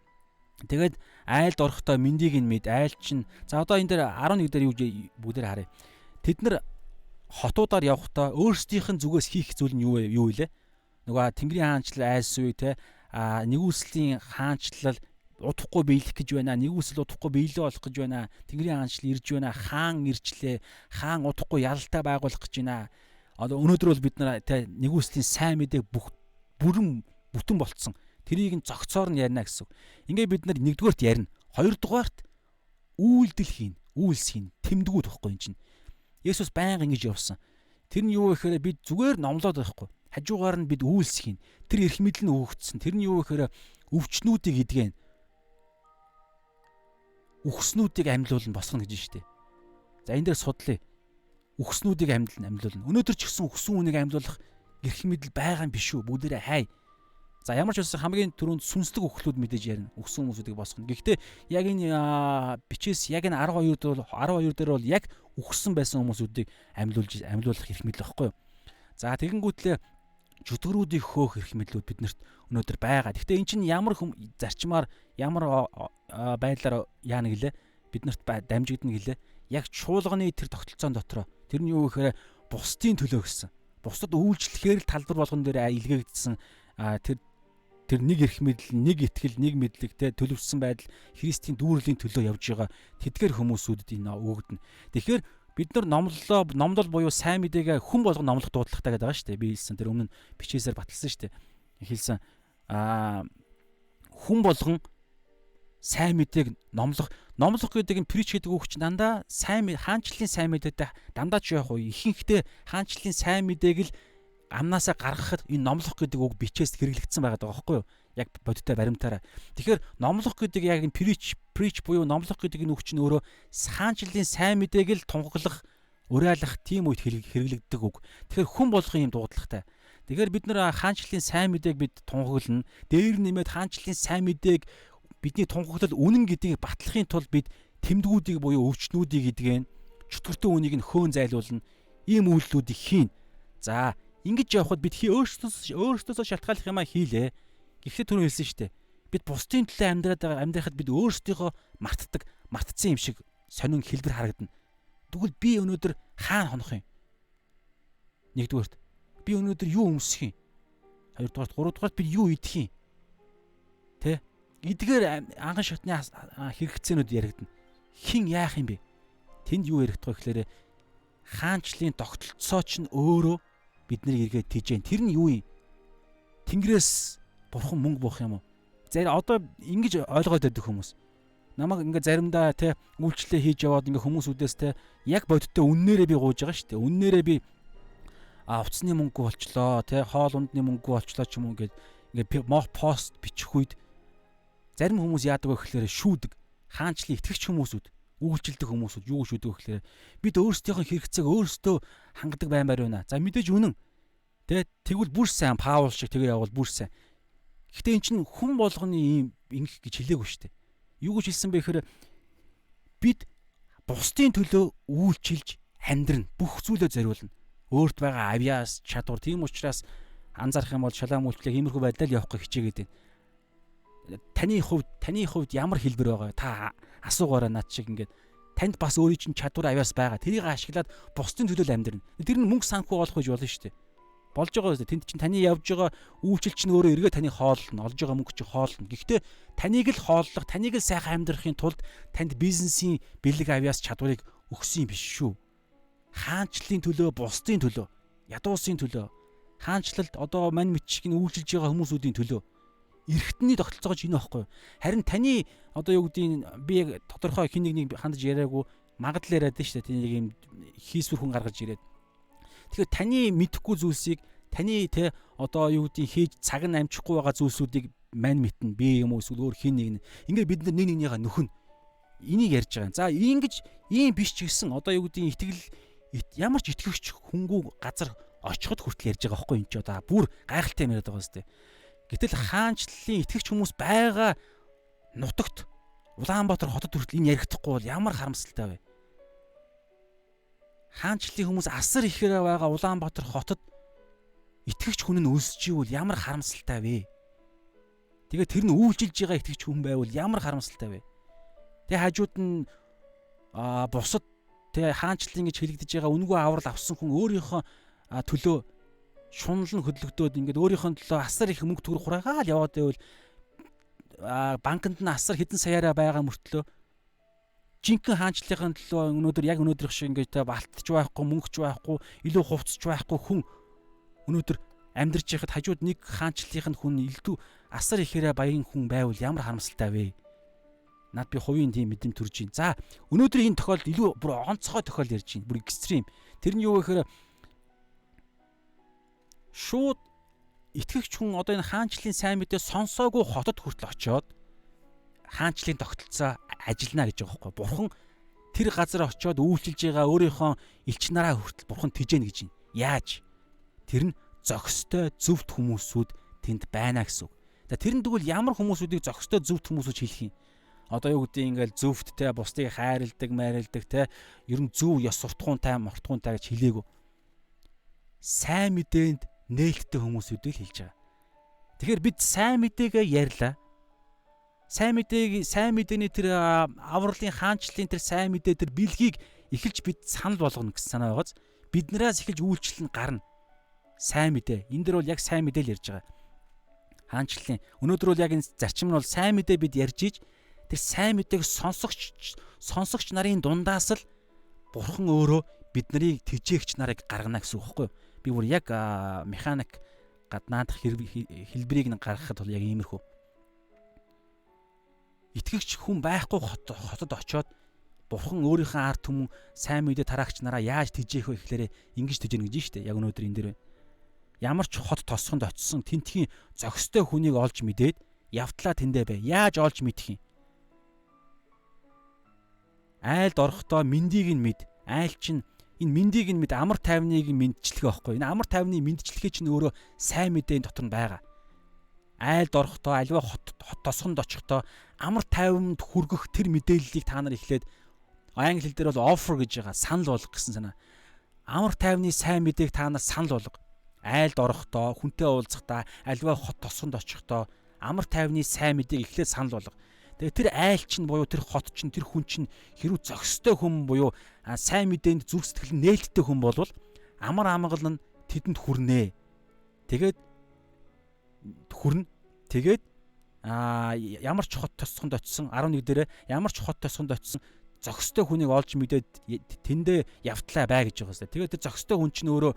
тэгээд айлд орохдоо мэндийг нь мэд айл чинь за одоо энэ дээр 11 дээр юу бүгдээр харъя. Тэд нар хотуудаар явахдаа өөрсдийнх нь зүгээс хийх зүйл нь юу вэ? Нөгөө Тэнгэрийн хаанчлал айлс үе те нэгүслийн хаанчлал удахгүй биелэх гэж байна. Нэгүсэл удахгүй биелээ болох гэж байна. Тэнгэрийн хаанчлал ирж байна. Хаан ирчлээ. Хаан удахгүй ялалтай байгуулах гэж байна. Одоо өнөөдөр бол бид нар те нэгүслийн сайн мэдээг бүтэн болцсон. Тэрийг нь зөгцоор нь ярина гэсэн. Ингээ бид нар 1-дүгээрт ярина. 2-дугаарт үйлдэл хийн, үйлс хийн, тэмдгүүд байхгүй юм чинь. Есүс байнга ингэж явсан. Тэр нь юу гэхээр бид зүгээр номлоод байхгүй. Хажуугаар нь бид үйлс хийн. Тэр эрх мэдэл нь өгөгдсөн. Тэр нь юу гэхээр өвчнүүдийг эдгэн. Үхснүүдийг амьлуулна босгоно гэж байна шүү дээ. За энэ дээр судлаа. Үхснүүдийг амьлуулна. Өнөөдөр ч гэсэн үхсэн хүнийг амьлуулах эрх мэдэл байгаа юм биш үү? Бүгдээрээ хай. За ямар ч байсан хамгийн түрүүнд сүнслэг үхлүүд мэдээж ярина. Үхсэн хүмүүсүүдийг босгоно. Гэхдээ яг энэ бичээс яг энэ 12 дээр бол яг үхсэн байсан хүмүүсүүдийг амьлуулах эрх мэдэл واخгүй юу? За тэгэнгүүтлээ чөтгөрүүдийг хөөх эрх мэдлүүд биднэрт өнөөдөр байгаа. Гэхдээ эн чинь ямар зарчмаар ямар байдлаар яана гэлээ биднэрт дамжигдана гэлээ. Яг чуулганы тэр тогтолцоон дотроо тэр нь юу гэхээр бусдын төлөө гэсэн. Бусдад үйлчлэхээр л талбар болгон дээр илгээгдсэн тэр нэг эрх мэдэл, нэг итгэл, нэг мэдлэг те төлөвшсөн байдал Христийн дүүрлийн төлөө явж байгаа тэдгээр хүмүүсүүдэд энэ өгөгдөнө. Тэгэхээр бид нар номлол буюу сайн мэдээгээ хүн болгон номлох дуудлагатай гэдэг байгаа шүү дээ. Би хэлсэн тэр өмнө бичээсээр баталсан шүү дээ. Хэлсэн хүн болгон сайн мэдээг номлох гэдэг нь прич гэдэг үг чинь дандаа хаанчлалын сайн мэдээтэй дандаа ч яах вэ? Ихэнхдээ хаанчлалын сайн мэдээг л амнаасаа гаргахад энэ номлох гэдэг үг бичээс хэрэглэгдсэн байгаа даа байхгүй юу? Яг бодиттой баримтаараа. Тэгэхээр номлох гэдэг яг энэ preach буюу номлох гэдэг энэ үг чинь өөрөө хаанчлалын сайн мэдээг л тунхаглах, уриалах тийм үед хэрэглэгддэг үг. Тэгэхээр хүн болгон юм дуудлагатай. Тэгэхээр бид нэр хаанчлалын сайн мэдээг бид тунхаглана. Дээр нэмээд хаанчлалын сайн мэдээг бидний тунхаглал үнэн гэдгийг батлахын тулд бид тэмдгүүдийг буюу өвчнүүдийг гэдгээ чөтгөртөө үнийг нь хөөн зайлуулна. Ийм үйлдэлүүдийг хийн. За ингэж явхад бид өөрсдөөсөө шалтгааллах юмаа хийлээ. Гэхдээ түрүү хэлсэн шүү дээ. Бид бусдын төлөө амьдрахад бид өөрсдийгөө мартцсан юм шиг сонин хэлбэр харагдана. Тэгвэл би өнөөдөр хаана хонох юм? Нэгдүгээрт би өнөөдөр юу өмсөх юм? Хоёрдугаарт, гуравдугаарт би юу идэх юм? Тэ? Эдгээр анхан шатны хэрэгцээнүүд яригдана. Хин яах юм бэ? Тэнд юу яригдах вэ гэхээр хаанчлалын тогтолцоо чинь өөрөө бидний эргээд тийжэн. Тэр нь юу юм? Тэнгэрээс бурхан мөнгө буух юм уу? Одоо ингэж ойлгоод байдаг хүмүүс. Намайг ингээ заримдаа те үйлчлэлээ хийж яваад ингээ хүмүүсүүдээс те яг бодиттой үннээрээ би гууж байгаа шүү дээ. Үннээрээ би утасны мөнгө болчлоо, те хоол ундны мөнгө болчлоо ч юм уу гэд ингээ пост бичих үед зарим хүмүүс яадаг вэ гэхээр шүүдэг. Хаанчлалын итгэгч хүмүүсүүд, үйлчлдэг хүмүүсүүд юу шүүдэг вэ гэхээр бид өөрсдийнхөө хэрэгцээг өөрсдөө хангадаг баймаар байна. За мэдээж үнэн. Тэгвэл бүр сайн Паул шиг тэгээ явбал бүр сайн. Гэхдээ эн чинь хүн болгоны ийм ингэх гэж хэлээгүй шүү дээ. Юу гэж хэлсэн бэ гэхээр бид бусдын төлөө үйлчилж амьдрна. Бүх зүйлөө зориулна. Өөрт байгаа авьяас, чадвар тийм учраас анзаарах юм бол шалаам үйлчлэг иймэрхүү байдлаар явахыг хичээгээд байна. Таны хувьд ямар хэлбэр байгаа? Та асуугаараа над шиг ингээд танд бас өөрийн чинь чадвар авьяас байгаа. Тэрийг ашиглаад бусдын төлөө амьдрна. Тэр нь мөнгө санхүү олох гэж болно шүү дээ. Болж байгаа үстэй. Тэнд чинь таны явж байгаа үйлчлэл чинь өөрөө эргээ таны хооллно. Олж байгаа мөнгө чинь хооллно. Гэхдээ таныг л хооллох, таныг л сайхан амьдрахын тулд танд бизнесийн бэлэг авьяас чадварыг өгсөн юм биш шүү. Хаанчлалын төлөө, бусдын төлөө, ядуусын төлөө, хаанчлалд одоо мань мичиг нь үйлчилж байгаа хүмүүсүүдийн төлөө эргэтний тогтолцоогоо чинь байхгүй юу? Харин таны одоо юу гэдгийг би яг тодорхой хин нэг хандаж яриаггүй магадлал яриад шүү дээ. Тэнийг юм хийсвэр хүн гаргаж ирээд. Тэгэхээр таны мэдхгүй зүйлсийг таны одоо юу гэдгийг хийж цаг нь амжихгүй байгаа зүйлсүүдийг мань митэн би юм уу эсвэл өөр хин нэг ингээд бид нар нэг нэгнийгаа нөхөн энийг ярьж байгаа. За ингэж ийм биш ч гэсэн одоо юу гэдгийг итгэл ямар ч итгэвч хөнгүү газар очиход хүртэл ярьж байгаа байхгүй юм чи одоо бүр гайхалтай юм яриад байгаа зү. Гэтэл хаанчлалын итгэвч хүмүүс байгаа нутагт Улаанбаатар хотод хүртэл энэ яригдахгүй бол ямар харамсалтай вэ? Хаанчлалын хүмүүс асар ихээр байгаа Улаанбаатар хотод итгэвч хүн нь өсөж ивэл ямар харамсалтай вэ? Тэгээ тэр нь үйлчилж байгаа итгэвч хүн байвал ямар харамсалтай вэ? Тэгээ хажууд нь бусад хаанчлалын гэж хэлэгдэж байгаа үнгүй аврал авсан хүн өөрийнхөө төлөө шунал нь хөдлөгдөөд ингээд өөрийнхөө төлөө асар их мөнгө төгрөг хураагаад яваад байвал банкнд нь асар хэдэн саяараа байгаа мөртлөө жинхэнэ хаанчлалын төлөө өнөөдөр шиг ингээд балтч байхгүй, мөнгөч байхгүй, илүү хувцч байхгүй хүн өнөөдөр амьдарч байхад хажууд нэг хаанчлалын хүн элдв асар ихээр баян хүн байвал ямар харамсалтай вэ? Наад би хувийн тийм мэдэм төрж байна. За өнөөдөр энэ тохиолдол илүү бүр онцгой тохиол ярьж байна. Бүр экстрим. Тэр нь юу гэхээр шууд итгэгч хүн одоо энэ хаанчлалын сайн мэдээ сонсоогүй хотод хүртэл очиод хаанчлалын тогтолцоо ажиллана гэж байгаа байхгүй. Бурхан тэр газар очиод үйлчилж байгаа өөрийнхөө элч нараа хүртэл бурхан тижээнэ гэж байна. Яаж? Тэр нь зохистой зөвхт хүмүүсүүд тэнд байна гэсэн үг. За тэр нь тэгвэл ямар хүмүүсүүдийг зохистой зөвхт хүмүүсүүд хэлэх юм? Одоо юу гэдэг ингээл зөвхттэй бусдыг хайрладаг, майрладаг ер нь зөв ёс суртахуунтай, мортхуунтай гэж хэлээгүү. Сайн мэдээнд нээлттэй хүмүүсүүдийг хэлж байгаа. Тэгэхээр бид сайн мэдээгээ ярьлаа. Сайн мэдээний тэр авралын хаанчлалын тэр сайн мэдээ тэр бэлгийг эхэлж бид санал болгоно гэсэн санаа байгааз. биднээс эхэлж үйлчлэл нь гарна. Сайн мэдээ. Энэ дэр бол яг сайн мэдээ л ярьж байгаа. Хаанчлалын өнөөдөр бол яг энэ зарчим нь бол сайн мэдээ бид ярьж иж тэр сайн мэдээг сонсогч нарын дундаас л Бурхан өөрөө бид нарыг тэжээгч нарыг гаргана гэсэн үг байхгүй юу? Би бүр яг механик гаднаадах хэлбэрийг нь гаргахад бол яг иймэрхүү. Итгэгч хүн байхгүй хотод очоод Бурхан өөрийнхөө ард түмэн сайн мэдээ тараагч нараа яаж тэжээх вэ гэхлээрээ ингэж тэжээнэ гэж штэ. Яг өнөөдөр энэ дээр байна. Ямар ч хот тосгонд очисон тентхийн зохистой хүнийг олж мэдээд явтлаа тэндэ бай. Яаж олж мэдэх юм? Айлд орохдоо мэндийг нь мэд. Айл чинь энэ мэндийг нь мэд амар тайвныг мэдчилгээ байхгүй. Энэ амар тайвны мэдчилгээ чинь өөрөө сайн мэдээ дотор нь байгаа. Айлд орохдоо аливаа хот тосгонд очихдоо амар тайванд хүргэх тэр мэдээллийг та нар эхлээд англи хэл дээр бол offer гэж байгаа, санал болгох гэсэн санаа. Амар тайвны сайн мэдээг та нар санал болго. Айлд орохдоо, хүнтэй уулзахдаа, аливаа хот тосгонд очихдоо амар тайвны сайн мэдээг эхлээд санал болго. Тэгээ тэр айл чинь буюу тэр хот чинь тэр хүн чинь хэрүү зохистой хүн буюу сайн мэдээнд зүрх сэтгэл нь нээлттэй хүн болвол амар амгал нь тэдэнд хүрнэ. Тэгээд хүрнэ. Тэгээд ямар ч хот тосгонд очисон 11 дээрээ ямар ч хот тосгонд очисон зохистой хүнийг олж мэдээд тэндээ явтлаа бай гэж байгаа юм. Тэгээд тэр зохистой хүн чинь өөрөө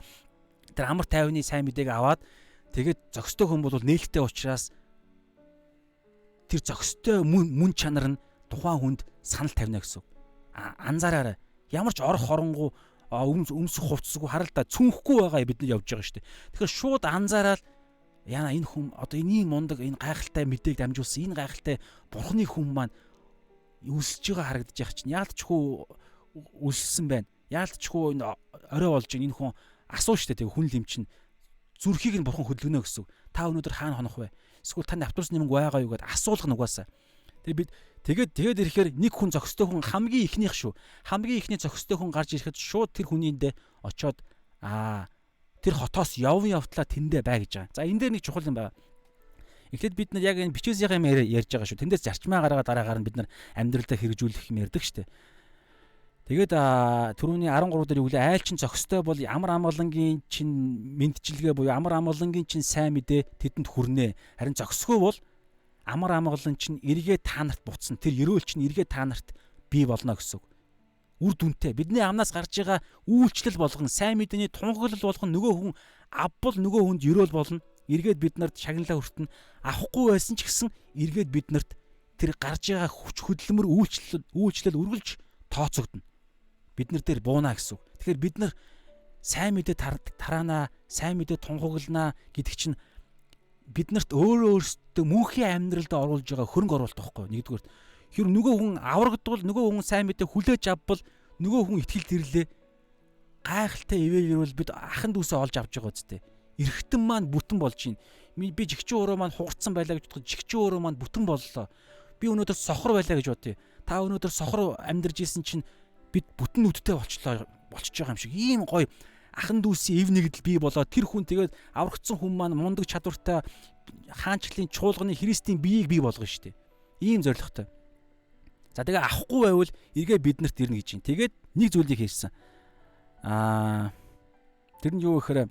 тэр амар тайвны сайн мэдээг аваад тэгээд зохистой хүн бол нээлттэй учраас тэр зохистой мөн чанар нь тухайн хүнд санал тавина гэсэн. Анзаараарай. Ямар ч орох оронгуу өмсөх хувцсгүй харалта цүнхэхгүй байгаа бид нар явж байгаа шүү дээ. Тэгэхээр шууд анзаараад яна энэ хүн одоо энэ мундаг энэ гайхалтай мэдээг дамжуулсан энэ гайхалтай Бурхны хүн маань үлсэж байгаа харагдаж байгаа чинь яалтчгүй үлссэн байна. Яалтчгүй энэ орой болж энэ хүн асуу штэ тэг хүн лим чинь зүрхийг нь Бурхан хөдөлгөнө гэсэн. Та өнөөдөр хаана хонох вэ? Эсвэл танд автобус нэмэг байгаа юу гэдээ асуулах нь угаасаа. Тэгээд ирэхээр нэг хүн зохистой хүн хамгийн ихнийх шүү. Хамгийн ихний зохистой хүн гарч ирэхэд шууд тэр хүнийндээ очоод тэр хотоос явтлаа тэндээ бай гэж байгаа. За энэ дээр нэг чухал юм байна. Эхлээд бид нар яг энэ бичээсийн юм ярьж байгаа шүү. Тэндээс зарчмаа гаргаад дараагаар нь бид нар амьдралдаа хэрэгжүүлэх юм ярьдаг шүү дээ. Тэгээд түрүүний 13 дээр үглээ айл чин зохистой бол амар амгалангийн чин мэдчилгээ буюу амар амгалангийн чин сайн мэдээ тэдэнд хүрнэ. Харин зохисгүй бол амар амгалан чин эргээ та нарт буцсан. Тэр ерөөл чин эргээ та нарт бий болно гэсэн. Үр дүнтэй. Бидний амнаас гарч байгаа үйлчлэл болгон сайн мэдээний тунхаглал болгон нөгөө хүн авбал нөгөө хүнд ерөөл болно. Эргээд бид нарт шагналаа хүртэн авахгүй байсан ч гэсэн эргээд биднэрт тэр гарч байгаа хүч хөдөлмөр үйлчлэл үргэлж тооцогдно. Бид нар дээр бууна гэсэн. Тэгэхээр бид нар сайн мэдээ тараана, сайн мэдээ тунхаглана гэдэг чинь биднэрт өөрөөсөө мөнхийн амьдралд оруулж байгаа хөрөнгө оруулалт байхгүй. Нэгдүгээр хэр нөгөө хүн аврагдвал нөгөө хүн сайн мэдээ хүлээж авбал нөгөө хүн итгэл тэрлээ гайхалтай ивээгэрвэл бид ахын дүүсээ олж авч байгаа үстэй. Эргэтэн маань бүтэн болж байна. Би жигчэн өөрөө маань хугарцсан байлаа гэж бодоход жигчэн өөрөө маань бүтэн боллоо. Би өнөөдөр сохор байлаа гэж бодъё. Та өнөөдөр сохор амьдарч исэн чинь бид бүтэн нүдтэй болчихж байгаа юм шиг. Ийм гоё ахан дүүсийн эв нэгдэл бий болоод тэр хүн тэгээд аврагдсан хүн маань мундаг чадвартай хаанчлалын чуулганы Христийн биеийг бий болгоно шүү дээ. Ийм зоригтой. За тэгээ авахгүй байвал эргээ биднэрт ирнэ гэж юм. Тэгээд нэг зүйлийг хийсэн. Тэр нь юу гэхээр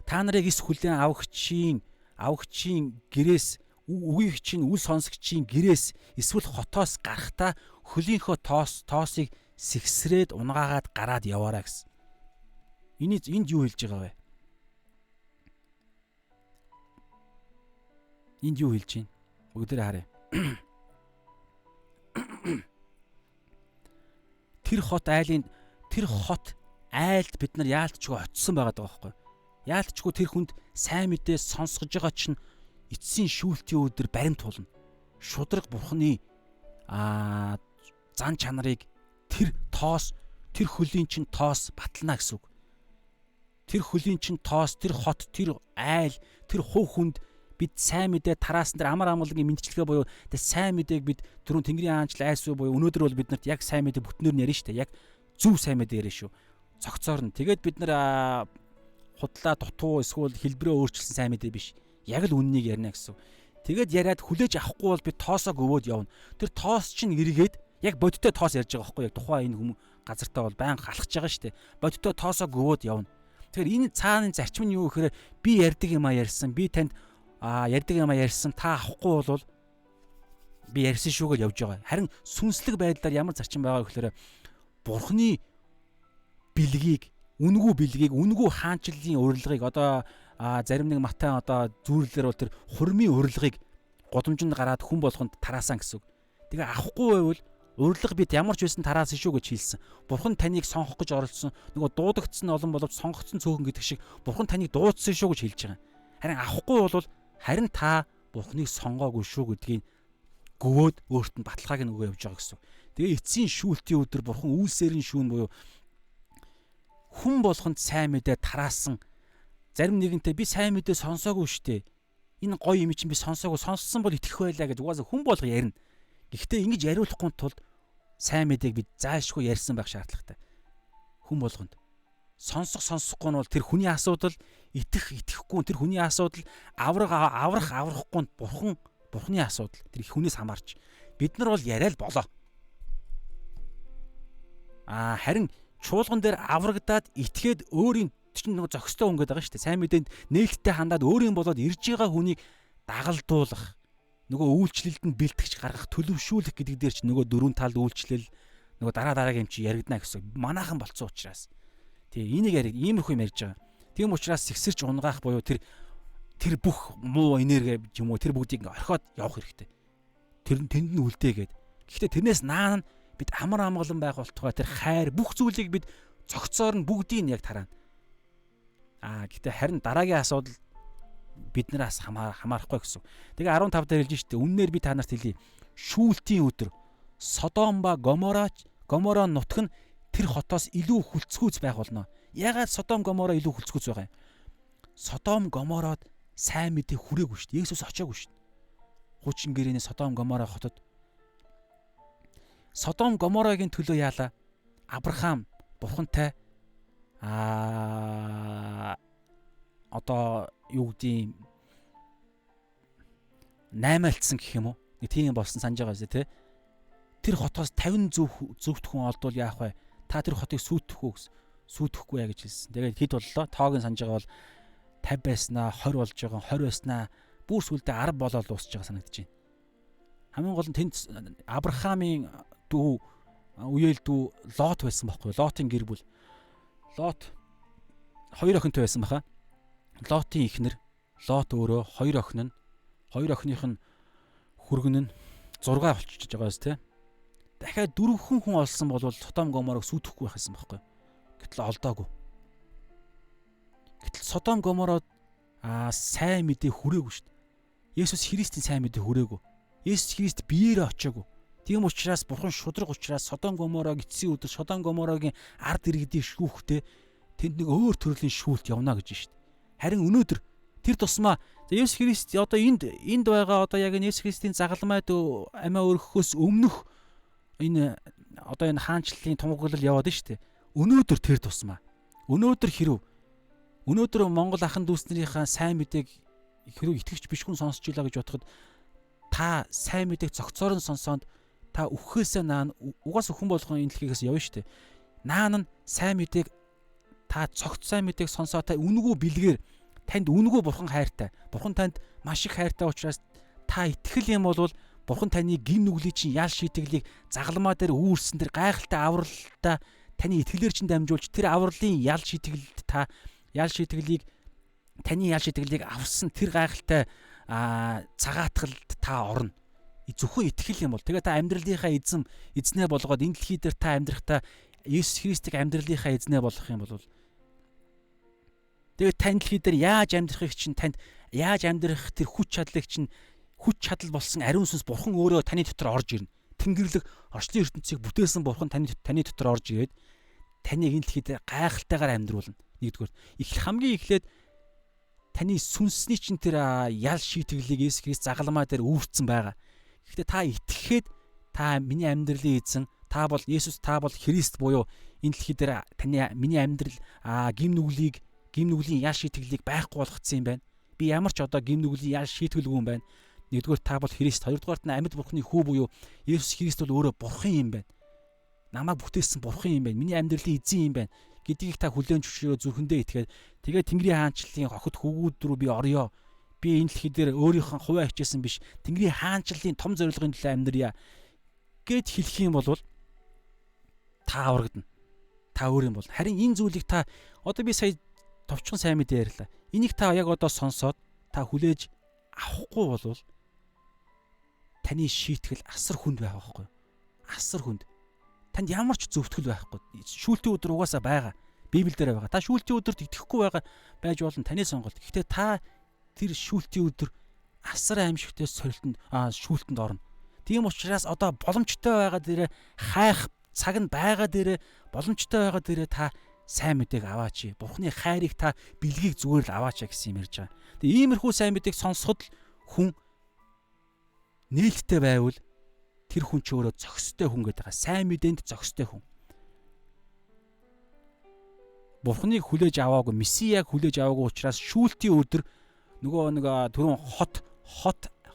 та нарыг эс хүлээн авагчийн гэрээс үгүйгчийн үл сонсогчийн гэрээс эсвэл хотоос гарахтаа хөлийнхөө тоосыг сэгсрээд унгаагаад гараад яваарай гэсэн. Энд юу хэлж байгаа вэ? Энд юу хэлж байна? Бүгдээрээ харъя. Тэр хот айлд бид нар яалтчгүй очисон байгаа даа байхгүй. Яалтчгүй тэр хүнд сайн мэдээ сонсгож байгаа чинь эцсийн шүүлтийн өдөр баримт тулна. Шудраг Бурхны зан чанарыг тэр хөлийн чин тоос батлана гэсэн үг. Тэр хөлийн чин тоос, тэр хот, тэр айл, тэр хувь хүнд бид сайн мэдээ тараасан тэр амар амгалангийн мэдчилгээ буюу тэр сайн мэдээг бид түрүүн Тэнгэрийн хаанчл айсуу буюу өнөөдөр бол бид нарт яг сайн мэдээ бүтнээр нь ярина шүү дээ. Яг зөв сайн мэдээ ярина шүү. Цогцоор нь. Тэгээд бид нар худлаа дутуу эсвэл хэлбэрээ өөрчилсөн сайн мэдээ биш. Яг л үннийг ярина гэсэн. Тэгээд яриад хүлээж авахгүй бол би тоосоо гөвөөд явна. Тэр тоос чинь эргээд яг бодиттой тоос ярьж байгаа байхгүй яг тухайн энэ газартаа бол байнга алхаж байгаа шүү дээ. Бодиттой тоосоо гөвөөд явна. Тэгэхээр энэ цааны зарчим нь юу гэхээр би ярьдаг юм ярьсан, би танд ярьдаг юм ярьсан, та авахгүй бол би ярьсан шүүгээр явж байгаа. Харин сүнслэг байдлаар ямар зарчим байгаа гэхээр Бурхны бэлгийг, үнгүй хаанчлалын урилгыг одоо зарим нэг Матай одоо зүүрлэлээр бол тэр хурмын урилгыг годомжинд гараад хүн болгонд тараасан гэсэн үг. Тэгээ авахгүй байвал урилга бид ямар ч байсан тараасан шүү гэж хэлсэн. Бурхан таныг сонгох гэж оролцсон. Нөгөө дуудагдсан олон боловч сонгогдсон цөөхөн гэдэг шиг Бурхан таныг дуудсан шүү гэж хэлж байгаа. Харин авахгүй бол харин та Бурханыг сонгоогүй шүү гэдгийг гөвөөд өөрт нь баталгааг нь өгөө явж байгаа гэсэн. Тэгээ эцсийн шүүлтийн өдөр Бурхан үйлсээрийн шүүн буюу хүн болгонд сайн мэдээ тараасан зарим нэгэнтэй би сайн мэдээ сонсоогүй штэ. Энэ гоё юм чинь би сонсоогүй, сонссон бол итгэх байлаа гэж угаасаа хүн болго ярина. Гэхдээ ингэж яриулахгүй тулд сайн мэдээг бид заашгүй ярьсан байх шаардлагатай. Хүн болгонд сонсохгүй нь бол тэр хүний асуудал, итгэхгүй тэр хүний асуудал, аврахгүй нь Бурхны асуудал. Тэр их хүнээс хамаарч. Бид нар бол яриа л болоо. Харин чуулган дээр аврагдаад итгээд өөрийн чинь нэг зохистой хүн гэдэг байгаа шүү дээ. Сайн мэдээнд нээлттэй хандаад өөрийн болоод ирж байгаа хүнийг дагалдуулах, нөгөө үйлчлэлд нь бэлтгэж гаргах, төлөвшүүлэх гэдэг дээр чинь нөгөө дөрвөн талд үйлчлэл нөгөө дараагийн юм чи яригдана гэсэн. Манаахан болцсон учраас. Тий, энийг иймэрхүү юм ярьж байгаа. Тийм учраас сэгсэрч унгаах буюу тэр бүх муу энерги юм уу тэр бүгдийг орхиод явах хэрэгтэй. Тэнд нь үлдээгээд. Гэхдээ тэрнээс наан бид амар амгалан байх болтугай тэр хайр бүх зүйлийг бид цогцоор нь бүгдийг нь яг тараана. Гэхдээ харин дараагийн асуудал биднээс хамаарахгүй гэсэн. Тэгээ 15 дээр хэлж штэ үннээр би та нарт хэлье. Шүүлтийн өдөр Содом ба Гомора нутг нь тэр хотоос илүү хүлцгүүц байх болно. Ягаад Содом Гомора илүү хүлцгүүц байгаа юм? Содом Гомород сайн мэдээ хүрээгүй шүү дээ. Есүс очоогүй шүү дээ. Хуучин гэрээний Содом Гомора хотод Содом Гоморогийн төлөө яалаа? Авраам Бурхантай одоо юу гэдгийг наймаалтсан гэх юм уу? Нэг тийм болсон санаж байгаа зү тэ. Тэр хотоос 50 зөвхт хүн олдвол яах вэ? Та тэр хотыг сүйтгэхгүй яа гэж хэлсэн. Тэгээд хэд боллоо? Тоог нь санаж байгаа бол 50 байснаа 20 болж байгаа 20 байснаа бүр сүлдээ 10 болоод дуусч байгаа санагдаж байна. Хамгийн гол нь тэнд Авраамийн дүү үеэл дүү Лот байсан байхгүй юу? Лотын гэр бүл. Лот 2 охинтой байсан баха. Лотын эхнэр Лот өөрөө 2 охин нь 2 охиных нь хүргэн нь 6 болчихж байгаа биз тэ. Дахиад 4 хүн олсон бол Содом Гоморог сүйтгэхгүй байх гэсэн байхгүй юу? Гэтэл олдоогүй. Гэтэл Содом Гомород сайн мэдээ хүрээгүй шүү дээ. Есүс Христийн сайн мэдээ хүрээгүй. Есүс Христ биеэрээ очоогүй. Тийм учраас Бурхан шудраг учраас Содом Гоморог эцсийн өдөр Содом Гоморогийн ард иргэдийн шүүхтэй тэнд нэг өөр төрлийн шүүлт явна гэж шүү дээ. Харин өнөөдөр тэр тусмаа Есүс Христ одоо энд байгаа одоо яг Есүс Христийн загалмайд амиа өргөхөөс өмнөх энэ одоо энэ хаанчлалын тунгаглал яваад байна шүү дээ. Өнөөдөр тэр тусмаа. Өнөөдөр Монгол ахын дүүснэрийнхаа сайн мэдээг хэрэг итгэвч биш хүн сонсч илаа гэж бодоход та сайн мэдээг цогцоор нь сонсоод та үххээсээ наана угаас хүн болгон энэ дэлхийгээс явна шүү дээ. Наана нь сайн мэдээг та цогц сайн мэдээг сонсоод та үнгүү бэлгээр танд үнгүү Бурхан хайртай. Бурхан танд маш их хайртай учраас та итгэл юм бол Бурхан таны гин нүглийн чинь ял шийтгэлийг загалмаа дээр үүрсэн тэр гайхалтай авралтай таны итгэлээр чинь дамжуулж тэр авралын ял шийтгэлд та ял шийтгэлийг таны ял шийтгэлийг авсан тэр гайхалтай цагаатгалд та орно. Зөвхөн итгэл юм бол тэгээ та амьдралынхаа эзнээ болгоод энэ дэлхий дээр та амьдрахдаа Есүс Христийг амьдралынхаа эзнээ болгох юм бол тэгээ тань дэлхий дээр яаж амьдрахыг чинь танд яаж амьдрах тэр хүч чадал болсон ариун сүнс Бурхан өөрөө таны дотор орж ирнэ. Тэнгэрлэг орчлын ертөнцийг бүтээсэн Бурхан таны дотор орж ирээд таныг энэ дэлхий дээр гайхалтайгаар амьдруулна. Нэгдүгээр хамгийн эхлээд таны сүнсний чинь тэр ял шийтгэлийг Есүс Христ загалмаа дээр үүрцэн байгаа. Гэхдээ та итгэхэд та миний амьдралын эзэн та бол Есүс та бол Христ буюу энэ дэлхий дээр миний амьдрал гим нүглийн ял шийтгэлийг байхгүй болгоцсон юм байна. Би ямар ч одоо гим нүглийн ял шийтгэлгүй юм байна. Нэгдүгээр та бол Христ, хоёрдугаарт нь амьд Бурханы хүү буюу Есүс Христ бол өөрөө Бурхан юм байна. намайг бүтээсэн бурхан юм байна. Миний амьдралын эзэн юм байна гэдгийг та хүлээн зөвшөөрөө зүрхэндээ итгээд тэгээд Тэнгэрийн хаанчлалын хохид хөвгүүд рүү би орё. Би энэ дэлхий дээр өөрийнхөө хувиа хичээсэн биш. Тэнгэрийн хаанчлалын том зорилгын төлөө амьдрья гэд хэлэх юм бол та аврагдана. Та өөр юм бол. Харин энэ зүйлийг та одоо би сая товчхон сайн мэдээ ярьлаа. Энийг та яг одоо сонсоод та хүлээж авахгүй бол таны шийтгэл асар хүнд байх байхгүй юу? Асар хүнд. Танд ямар ч зөвтгөл байхгүй. Шүүлтийн өдөр угаасаа байгаа. Библиэлд байгаа. Та шүүлтийн өдөрт итгэхгүй байгаа байж болно таны сонголт. Гэхдээ та тэр шүүлтийн өдөр асар аимшигтай шүүлтэнд орно. Тийм учраас одоо боломжтой байгаа дээрээ хайх цаг нь байгаа дээрээ боломжтой байгаа дээрээ та сайн мэдээг аваач. Бурхны хайрыг та бэлгийг зүгээр л аваач гэсэн юм ярьж байгаа. Тэгээ иймэрхүү сайн мэдээг сонсоход л хүн нээлттэй байвал тэр хүн ч өөрөө зохистой хүн гэдэг байгаа. Сайн мэдээнд зохистой хүн. Бурхныг хүлээж аваагүй, Месияг хүлээж аваагүй учраас шүүлтийн өдөр нөгөө түрүүн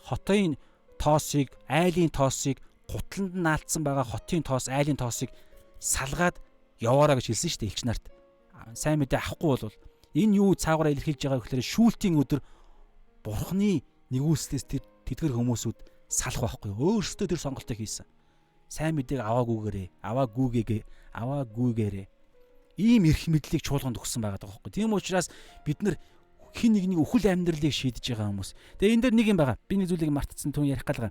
хотын тоосыг, айлын тоосыг гутланд наалтсан байгаа хотын тоос, айлын тоосыг салгаад яваараа гэж хэлсэн шүү дээ элч нарт. Сайн мэдээ авахгүй бол энэ юу цаагаараа илэрхийлж байгаа гэхээр шүүлтийн өдөр Бурхны нэгүслээс тэр тэдгэр хүмүүсүүд салах байхгүй. Өөрсдөө тэр сонголтыг хийсэн. Сайн мэдээг аваагүйгээрээ ийм эрх мэдлийг чуулганд өгсөн байгаа байхгүй. Тийм учраас бид нар хин нэгний үхэл амьдралыг шийдэж байгаа хүмүүс. Тэгээ энэ дээр нэг юм байгаа. Би нэг зүйлийг мартцсан түн ярих галгаа.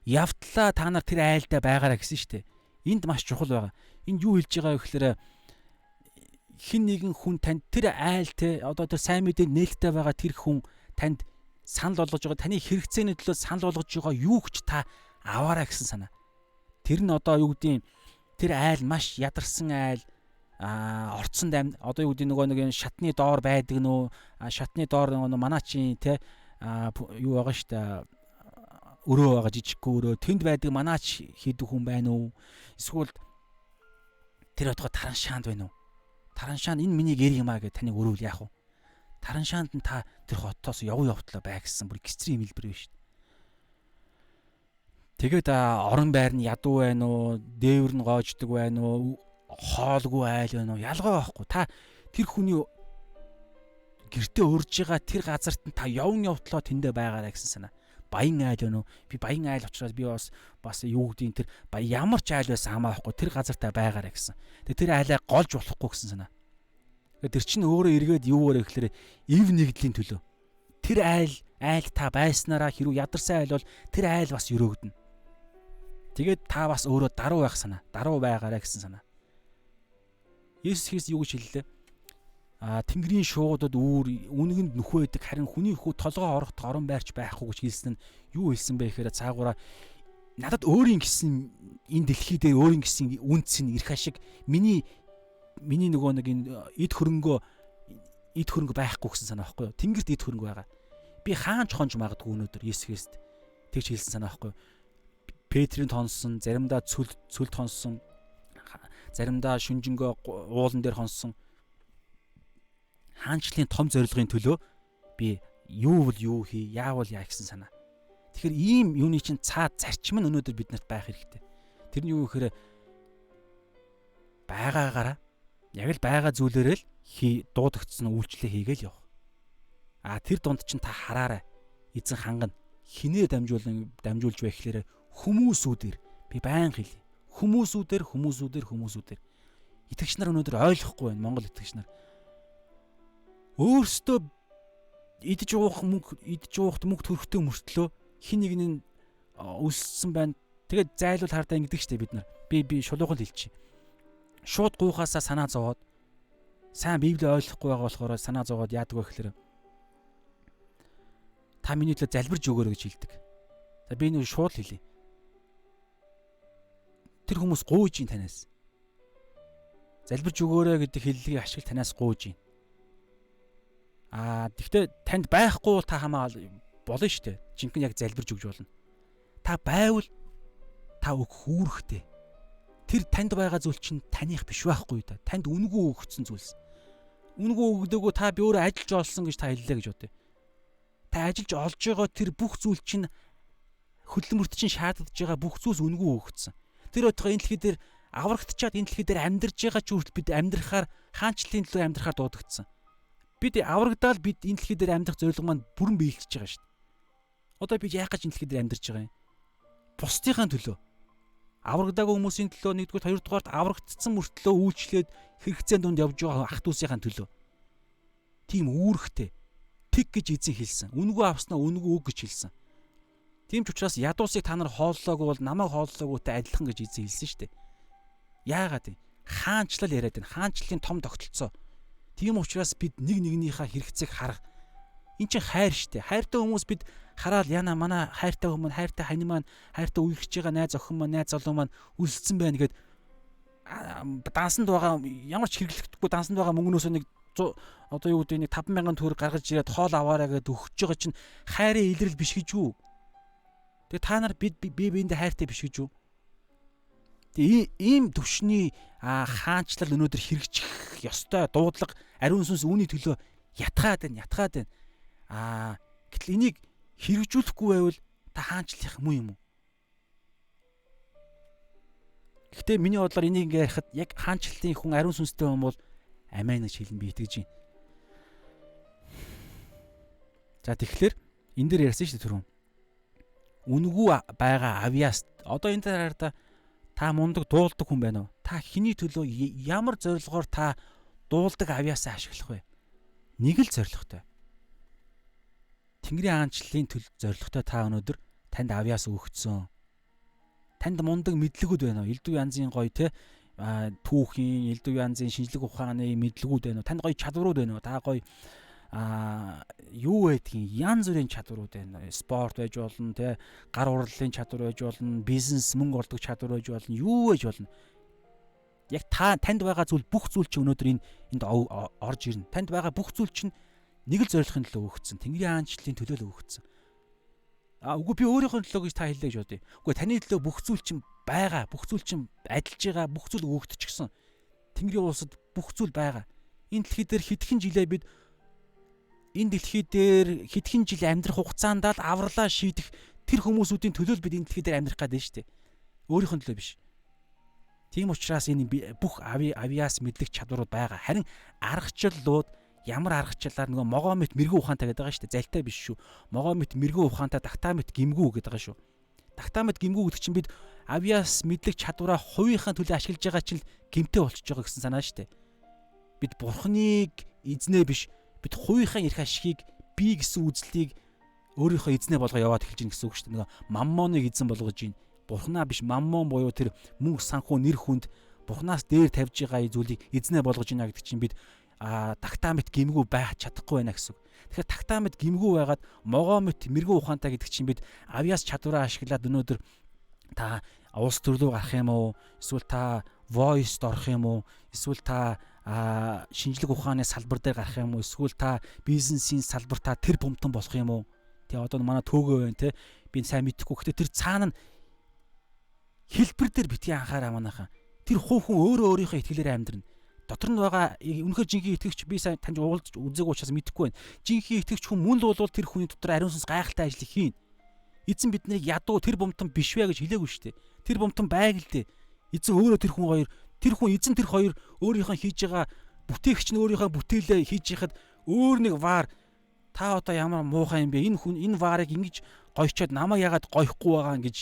Явтлаа та нар тэр айлдаа байгаараа гэсэн шүү дээ. Энд маш чухал байгаа. Энд юу хэлж байгаа вэ гэхээр хин нэгэн хүн танд тэр айлтэй одоо тэр сайн мэдээнд нээлттэй байгаа тэр хүн танд санал болгож байгаа, таны хэрэгцээний төлөө санал болгож байгаа юу ч та аваарай гэсэн санаа. Тэр нь одоо юу гэдгийг тэр айл маш ядарсан айл орцсон одоо юу гэдэг нэг шатны доор байдаг нөө шатны доор манаачин те юу байгаа штэ өрөө байгаа жижигхэн өрөө тэнд байдаг манаач хийдэг хүн байна уу? Эсвэл тэр отго тараншаанд байна уу? Тараншаанд энэ миний гэр юм аа гэж таныг өрөөл яах вэ? Тараншаанд нь та тэр хотоос явтлаа бай гэсэн бүр экстрим хэлбэр байна шүү дээ. Тэгээд орон байр нь ядуу байна уу? Дээвэр нь гоождөг байна уу? Хоолгүй айл байна уу? Ялгаа байхгүй. Та тэр хүний гэртээ урж байгаа тэр газарт нь та явтлаа тэндээ байгаарай гэсэн санаа. Баян айл байна уу? Би баян айл учраас би бас юу гэдгийг тэр ямар ч айл байсан хамаахгүй тэр газартаа байгаарай гэсэн. Тэгээ тэр айлаа голж болохгүй гэсэн санаа. Тэр чинь өөрөө эргээд юу вэ гэхээр ив нэгдлийн төлөө. Тэр айл та байснараа хэрүү ядарсан айл бол тэр айл бас өрөөгдөнө. Тэгээд та бас өөрөө даруй байх санаа. Даруй байгаарай гэсэн санаа. Есүс Христ юу гэж хэллээ? Тэнгэрийн шуудад үнэгэнд нөхөө байдаг харин хүний хүү толгоо орохт орон байрч байхгүй гэж хэлсэн нь юу хэлсэн бэ гэхээр цаагаараа надад өөрийн гэсэн энэ дэлхий дээр өөрийн гэсэн үнц нь ирэх ашиг миний нөгөө нэг энэ эд хөрөнгөө байхгүй гэсэн санаа байхгүй юу? Тэнгэрт эд хөрөнгө байгаа. Би хаанч хонж магадгүй өнөөдөр Есүс Христ тэгж хэлсэн санаа байхгүй юу? Петрийн тонсон, заримдаа цүлд тонсон, заримдаа шүнжэнгөө уулан дээр хонсон. Хаанчлалын том зорилгын төлөө би юу бол юу хий, яавал яа гэсэн санаа. Тэгэхээр ийм юуны чинь цаад зарчим нь өнөөдөр биднэрт байх хэрэгтэй. Тэр нь юу гэхээр байгаагаараа яг л байгаа зүйлээрээ л дуудагдсан үйлчлэл хийгээл явах. Тэр дунд чинь та хараарай. Эзэн хангана. Хинээ дамжуулж байх гэхээр хүмүүсүүдээр би байн хэлье. Хүмүүсүүдээр итгэгч нар өнөөдөр ойлгохгүй байна. Монгол итгэгч нар өөрсдөө идж уухт мөнгө төрөхтэй мөртлөө хин нэг нь өссөн байна. Тэгээд зайлуул хардаа ингэдэг штэ бид нар. Би шулуухан хэлчих. Шууд гуйхаасаа санаа зовоод сайн Библийг ойлгохгүй байгаа болохоор санаа зовоод яадаг вэ гэхээр та миний төлөө залбирж өгөөрэй гэж хэлдэг. За би нэг шууд хэлье. Тэр хүмүүс гуйж ин танаас. Залбирж өгөөрэй гэдэг хэллэгийг ашигла танаас гуйж ин. Тэгвэл танд байхгүй бол та хамаа болно шүү дээ. Жинхэнэ яг залбирж өгж болно. Та байвал та өгөх үүрэгтэй. Тэр танд байгаа зүйл чинь таних биш байхгүй да. Танд үнгүү өгсөн зүйлс. Үнгүү өгдөгөө та би өөрөө ажиллаж олсон гэж та хэллээ гэж бодъё. Та ажиллаж олж байгаа тэр бүх зүйл чинь хөдөлмөрт чинь шаардлагаж байгаа бүх зүйлс үнгүү өгсөн. Тэр өдгөө энэ дэлхий дээр аврагдчихад энэ дэлхий дээр амьдарж байгаа ч хүртэл бид амьдрахаар хаанчлалын төлөө амьдрахаар дуудагдсан. Бид аврагдаал бид энэ дэлхий дээр амьдрах зорилго маань бүрэн биелчихэж байгаа шүү дээ. Одоо бид яах гэж энэ дэлхий дээр амьдарч байгаа юм? Бусдынхаа төлөө. Аврагдаагүй хүмүүсийн төлөө, нэгдүгээр, хоёрдугаарт аврагдсан мөртлөө үйлчлээд хэрэгцээнд дунд явж байгаа ах дүүсийнхаа төлөө. Тийм үүрэгтэй. Тэг гэж эзэн хэлсэн. Үнгүй авснаа үнгүй үг гэж хэлсэн. Тийм ч учраас ядуусыг та нар хооллоогүй бол намайг хооллоогүйтэй адилхан гэж эзэн хэлсэн шүү дээ. Яагаад вэ? Хаанчлал яриад байна. Хаанчлалын том тогтолцоо. Тийм учраас бид нэг нэгнийхээ хэрэгцээг харах. Энд чинь хайр шүү дээ. Хайртай хүмүүс бид хараад яна манай хайртай хүмүүс, хайртай хань маань, хайртай үерхэж байгаа найз охин маань, найз залуу маань үлссэн байна гэд дансанд байгаа ямар ч хэрэглэхдэггүй дансанд байгаа мөнгнөөс нэг одоо юу гэдэг нэг 5,000 төгрөг гаргаж ирээд хоол аваарай гэд өгч байгаа чинь хайрын илрэл биш гэж үү? Тэгээ та нар бид биендээ хайртай биш гэж үү? Тэгээ ийм төвшний хаанчлал өнөөдөр хэрэгжих ёстой дуудлага ариун сүнс үүний төлөө ятгаад байна. Гэтэл энийг хэрэгжүүлэхгүй байвал та хаанчлах муу юм уу? Гэхдээ миний бодлоор энийг ингээ ярихад яг хаанчлалтын хүн ариун сүнстэй хүн бол амийн гэж хэлэн би итгэж байна. За тэгэхээр энэ дээр ярьсан шүү дээ түрүүн. Үнгүй байгаа авьяас одоо энэ дээр та мундаг дуулдаг хүн байна уу? Та хэний төлөө ямар зорилгоор та дуулдаг авьяасаа ашиглах вэ? Нэг л зорилготой. Тэнгэрийн хаанчлалын зорилготой та өнөөдөр танд авьяас өгөгдсөн. Танд мундаг мэдлэгүүд байна уу? Элдв янзын гоё те түүхийн, элдв янзын шинжлэх ухааны мэдлэгүүд байна уу? Танд гоё чадварууд байна уу? Та гоё юу байдгийг янз бүрийн чадварууд байна. Спорт байж болно, те гар урлалын чадвар байж болно, бизнес мөнгө олдог чадвар байж болно, юу байж болно. Яг танд байгаа зүйл бүх зүйл чинь өнөөдөр энд орж ирнэ. Танд байгаа бүх зүйл чинь нэг л зорилгын төлөө өгөгдсөн. Тэнгэрийн хаанчлалын төлөө л өгөгдсөн. Үгүй би өөрийнхөө төлөө гэж та хэллээ гэж бодъё. Үгүй таны төлөө бүх зүйл чинь байгаа. Бүх зүйл чинь адилж байгаа. Бүх зүйл өгөгдчихсөн. Тэнгэрийн улсад бүх зүйл байгаа. Энэ дэлхий дээр хэдхэн жилээ бид энэ дэлхий дээр хэдхэн жил амьдрах хугацаанд л авралаа шийдэх тэр хүмүүсүүдийн төлөө бид энэ дэлхий дээр амьдрах гэдэг нь шүү дээ. Өөрийнхөө төлөө биш. Тийм учраас энэ бүх авьяас мэдлэг чадварууд байгаа. Харин аргачлалууд ямар аргачлалаар нөгөө могоомит мэрэгүү ухаантай гэдэг байгаа шүү дээ. Залтай биш шүү. Могоомит мэрэгүү ухаантай, тактамит гимгүү гэдэг байгаа шүү. Тактамит гимгүү гэдэг чинь бид авьяас мэдлэг чадвараа хувийнхаа төлөө ашиглаж байгаа чинь гимтэй болчихж байгаа гэсэн санаа шүү дээ. Бид бурхныг эзнээ биш, бид хувийнхаа эрх ашигыг би гэсэн үзлийг өөрийнхөө эзнээ болгоо яваад эхэлж гин гэсэн үг шүү дээ. Нөгөө маммоныг эзэн болгож гин. Бурхнаа биш, маммон буюу тэр мөнх санхүү нэр хүнд бурхнаас дээр тавьж байгаа зүйлийг эзнээ болгож гинэ гэдэг чинь бид тактамит гимгүү байх чадахгүй байна гэсэн үг. Тэгэхээр тактамит гимгүү байгаад могоомит мэрэгүү ухаантай гэдэг чинь бид авьяас чадвараа ашиглаад өнөөдөр та улс төрлөө гарах юм уу? Эсвэл та voice орох юм уу? Эсвэл та шинжлэх ухааны салбар дээр гарах юм уу? Эсвэл та бизнесийн салбар та тэр бомтон болох юм уу? Тэ одоо манай төөгөө байна те. Би сайн мэдэхгүй. Гэхдээ тэр цаана нь хэлбэр дээр битгий анхаараа манайхаа. Тэр хувь хүн өөрөө өөрийнхөө итгэлээр амьдрна. Дотор нь байгаа үнэхээр жинхэнэ итгэгч би сайн таньж уулзж үзег учраас мэдэхгүй байна. Жинхэнэ итгэгч хүн мөн л бол тэр хүний дотор ариун сүнс гайхалтай ажлыг хийн. Эзэн биднийг ядуу тэр бомтон биш вэ гэж хэлээгүй шүү дээ. Тэр бомтон байг л дээ. Эзэн өөрөө тэр хүн эзэн тэр хоёр өөрийнхөө хийж байгаа бүтээгч нь өөрийнхөө бүтээлээ хийж яхад өөр нэг ваар та одоо ямар муухай юм бэ? Энэ хүн энэ ваарыг ингэж гойчоод намайг ягаад гойхгүй байгаа гэж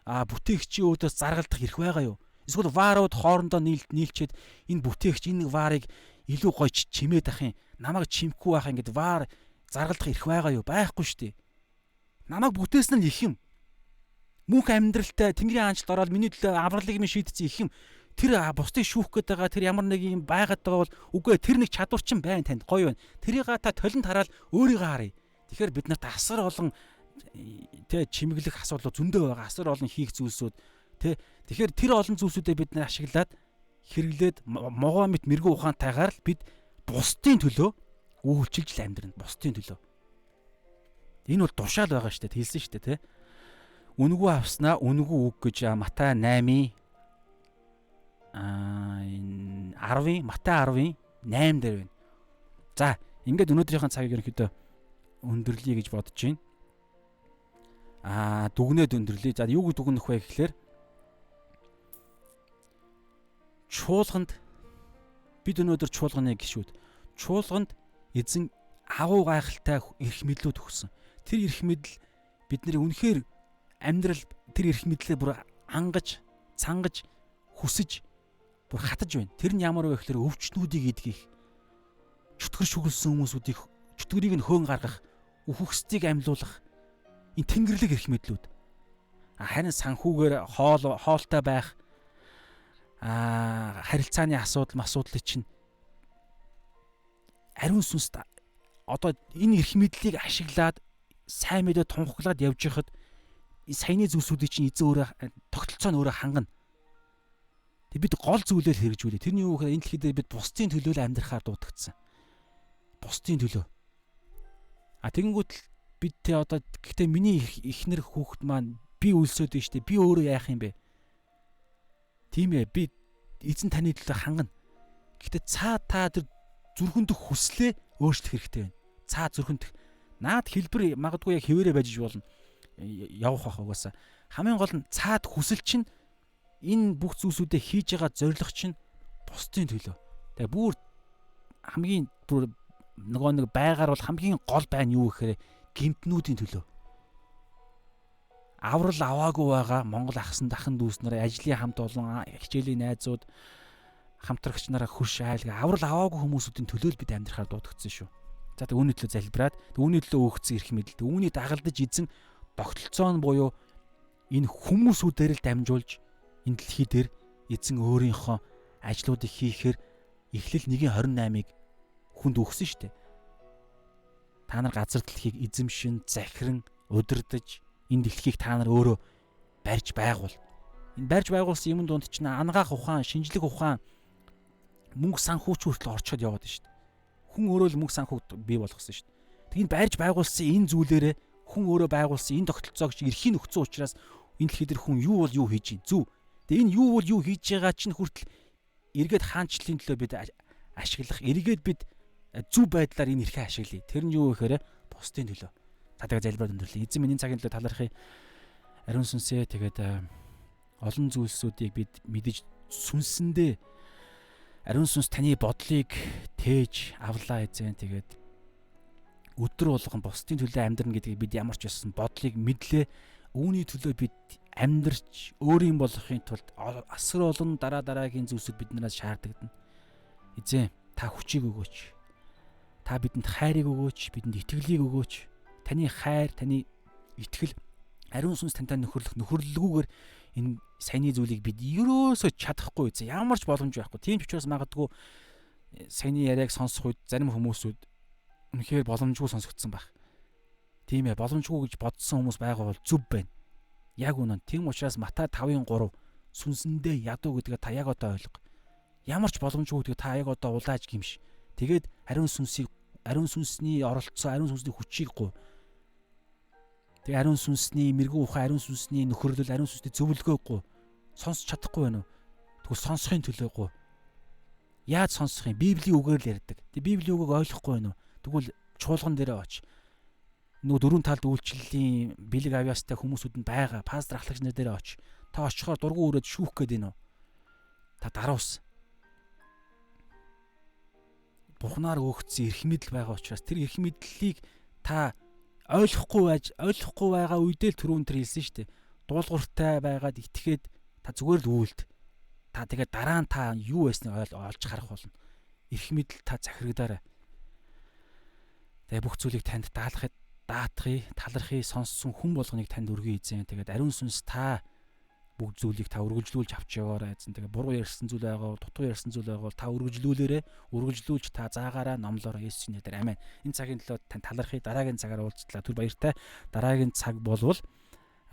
бүтээгчийн өөдөөс заргалдах хэрэг байгаа юу? Эсвэл ваарууд хоорондоо нийлчээд энэ бүтээгч энэ ваарыг илүү гойч чимээд ах юм. Намайг чимэхгүй байх юм гэд ваар заргалдах хэрэг байгаа юу? Байхгүй шүү дээ. Намайг бүтээсэн нь их юм. Мөнх амьдралтай Тэнгэрийн хаанчлалд ороод миний төлөө авралыг минь шийдсэн их юм. Тэр бусдыг шүүх гээд байгаа тэр ямар нэг юм байгаад байгаа бол үгүй тэр нэг чадвар чинь байна танд гоё байна. Тэрийг та толинд хараад өөрийгөө харъя. Тэгэхээр бид нарт асар олон чимэглэх асуудлууд зөндөө байгаа. Асар олон хийх зүйлсүүд тэгэхээр тэр олон зүйлсүүдээ бид нар ашиглаад хэрэглээд могоомит мэрэгүү ухаантайгаар л бид бусдын төлөө үйлчилж л амьдрна. Бусдын төлөө. Энэ бол тушаал байгаа шүү дээ. Хэлсэн шүү дээ, тэ. Үнгүй авснаа үнгүй үг гэж Матай 8 Матай 10-ийн 8 дээр байна. За, ингээд өнөөдрийнхээ цагийг ерөнхийдөө өндөрлөе гэж бодож байна. Дүгнээд өндөрлөе. За, юуг дүгнэх вэ гэхээр чуулганд бид өнөөдөр чуулганы гишүүд чуулганд эзэн агуу гайхалтай эрх мэдлүүд өгсөн. Тэр эрх мэдэл бидний үнэхээр амьдрал тэр эрх мэдлээ бүр ангаж, цангаж, хүсэж бүр хатаж байна. Тэр нь ямар вэ гэхээр өвчтнүүдийг эдгэх, чөтгөр шүглсэн хүмүүсүүдийг чөтгөрийг нь хөөн гаргах, үхэгсдийг амьлуулах энэ тэнгэрлэг эрх мэдлүүд. Харин санхүүгээр хоолтой байх харилцааны асуудлыг чинь ариун сүнс одоо энэ эрх мэдлийг ашиглаад сайн мэдээ тунхаглаад явж байхад саяны зүйлсүүдийг чинь эзэн өөрөө тогтолцоо нь өөрөө хангана. Тэг бид гол зүйлээр хэрэгжүүлээ. Тэрний юу гэхээр энэ дэлхий дээр бид бусдын төлөө амьдрахаар дуудагдсан. Бусдын төлөө. Тэгэнгүүт бид одоо гэхдээ миний эхнэр хүүхэд маань би үлсөөд нь штэ би өөрөө яах юм бэ? Тийм ээ би эзэн таны төлөө хангана. Гэхдээ та тэр зүрхэндх хүслээ өөрчлөх хэрэгтэй байна. Цаа зүрхэндх наад хэлбэр магадгүй яг хэвээрээ байж болно. Явах бах угаасаа. Хамгийн гол нь цаад хүсэл чинь энэ бүх зүйлсүүдээ хийж байгаа зорилго чинь бусдын төлөө. Тэгээ бүр хамгийн нэг байгаар бол хамгийн гол байна юу гэхээр гэмтнүүдийн төлөө. Аврал аваагүй байгаа Монгол ахсан дахин дүүс нараа ажлын хамт олон хичээлийн найзууд хамтрагч нараа хөрш айлга аврал аваагүй хүмүүсүүдийн төлөө л бид амьдрахаар дуудагдсан шүү. За тэг үүний төлөө залбираад үүний төлөө өгсөн эрх мэдэл үүний дагалдаж эзэн тогтолцоо нь буюу энэ хүмүүсүүдээр л дамжуулж энэ дэлхий дээр эзэн өөрийнхөө ажлуудыг хийхээр Эхлэл 1:28-ыг хүнд өгсөн шүү дээ. Та нар газар дэлхийг эзэмшин, захиран, удирдах энэ дэлхийг та нар өөрөө барьж байгуул. Энэ барьж байгуулсан юм донд чинь ангаах ухаан, шинжлэх ухаан, мөнгө санхүүч хүртэл орчход яваад байна шүү дээ. Хүн өөрөө л мөнгө санхүүг бий болгосон шүү дээ. Тэг энэ барьж байгуулсан энэ зүйлээрээ хүн өөрөө байгуулсан энэ тогтолцоог эрхийн өгсөн учраас энэ дэлхий дээр хүн юу бол юу хийж чинь зөв. Тэг энэ юу бол юу хийж байгаа чинь хүртэл эргээд хаанчлалын төлөө бид ашиглах, эргээд бид зөв байдлаар энэ эрхээ ашиглая. Тэр нь юу гэхээр бусдын төлөө. За тэгээ залбираад өндөрлөө. Эзэн минь энэ цагийн төлөө талархъя. Ариун сүнсээ тэгээд олон зүйлсүүдийг бид мэдэж сүнсэндээ ариун сүнс таны бодлыг тээж авлаа эзэн. Тэгээд өдөр болгон бусдын төлөө амьдрна гэдгийг бид ямар ч байсан бодлыг мэдлээ. Үүний төлөө бид амьдрч өөрийн болохын тулд асар олон дараагийн зүйлсүүд биднээс шаардагдана. Эзэн та хүчийг өгөөч. Та бидэнд хайрыг өгөөч, бидэнд итгэлийг өгөөч. Таны хайр, таны итгэл ариун сүнс тантай нөхөрлөлгүйгээр энэ саяны зүйлийг бид ерөөсөө чадахгүй эзэн. Ямар ч боломж байхгүй. Тийм ч учраас магадгүй саяны яриаг сонсох үед зарим хүмүүсүүд үнэхээр боломжгүй сонсогдсон байх. Тийм ээ, боломжгүй гэж бодсон хүмүүс байгаа бол зөв байна. Яг үнэн. Тийм учраас Матай 5:3 сүнсэндээ ядуу гэдгээ та яг одоо ойлго. Ямар ч боломжгүй гэдгээ та яг одоо улааж гимш. Тэгээд ариун сүнсний оролцоо, ариун сүнсний хүчийг гуй. Тэгээ ариун сүнсний мэрэгэн ухаан, ариун сүнсний нөхөрлөл, ариун сүнсний зөвлөгөөг гуй. Сонсч чадахгүй байна уу? Тэгвэл сонсохын төлөө гуй. Яаж сонсох юм? Библийн үгээр л ярьдаг. Тэг Библийн үгийг ойлгохгүй байна уу? Тэгвэл чуулган дээрээ оч. Нөгөө дөрвөн талд үйлчлэлийн бэлэг авьяастай хүмүүсүүд нь байгаа. Пастор ахлагч нар дээрээ оч. Та очихоор дургуун өрөөд шүүх гээд байна уу? Та даруус. Бухнаар өгсөн эрх мэдэл байгаа учраас тэр эрх мэдлийг та ойлгохгүй байгаа үедээ л түрүүн тэр хэлсэн шүү дээ. Дуулууртай байгаад итгээд та зүгээр л үйлд. Та тэгээд дараа нь та юу байсныг олж харах болно. Эрх мэдэл та захирагдаарай. Тэгээ бүх зүйлийг танд даатахыг, талархыг сонссон хүн болгоныг танд өргөе эзэн. Тэгээд ариун сүнс та бүгд зүйлийг та үргэлжлүүлж авч яваарай эзэн. Тэгээ буруу ярьсан зүйл байгаа бол, дутуу ярьсан зүйл байгаа бол та үргэлжлүүлээрэ, үргэлжлүүлж та заагаараа номлоор Есүсийн нэрээр амен. Энэ цагийн төлөө танд талархыг, дараагийн цагаар уулзтлаа. Түр баяртай. Дараагийн цаг болвол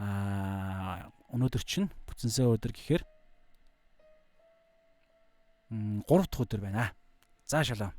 өнөөдөр чинь бүтэнсээ өдөр гэхээр 3 дахь өдөр байна. За шалаа.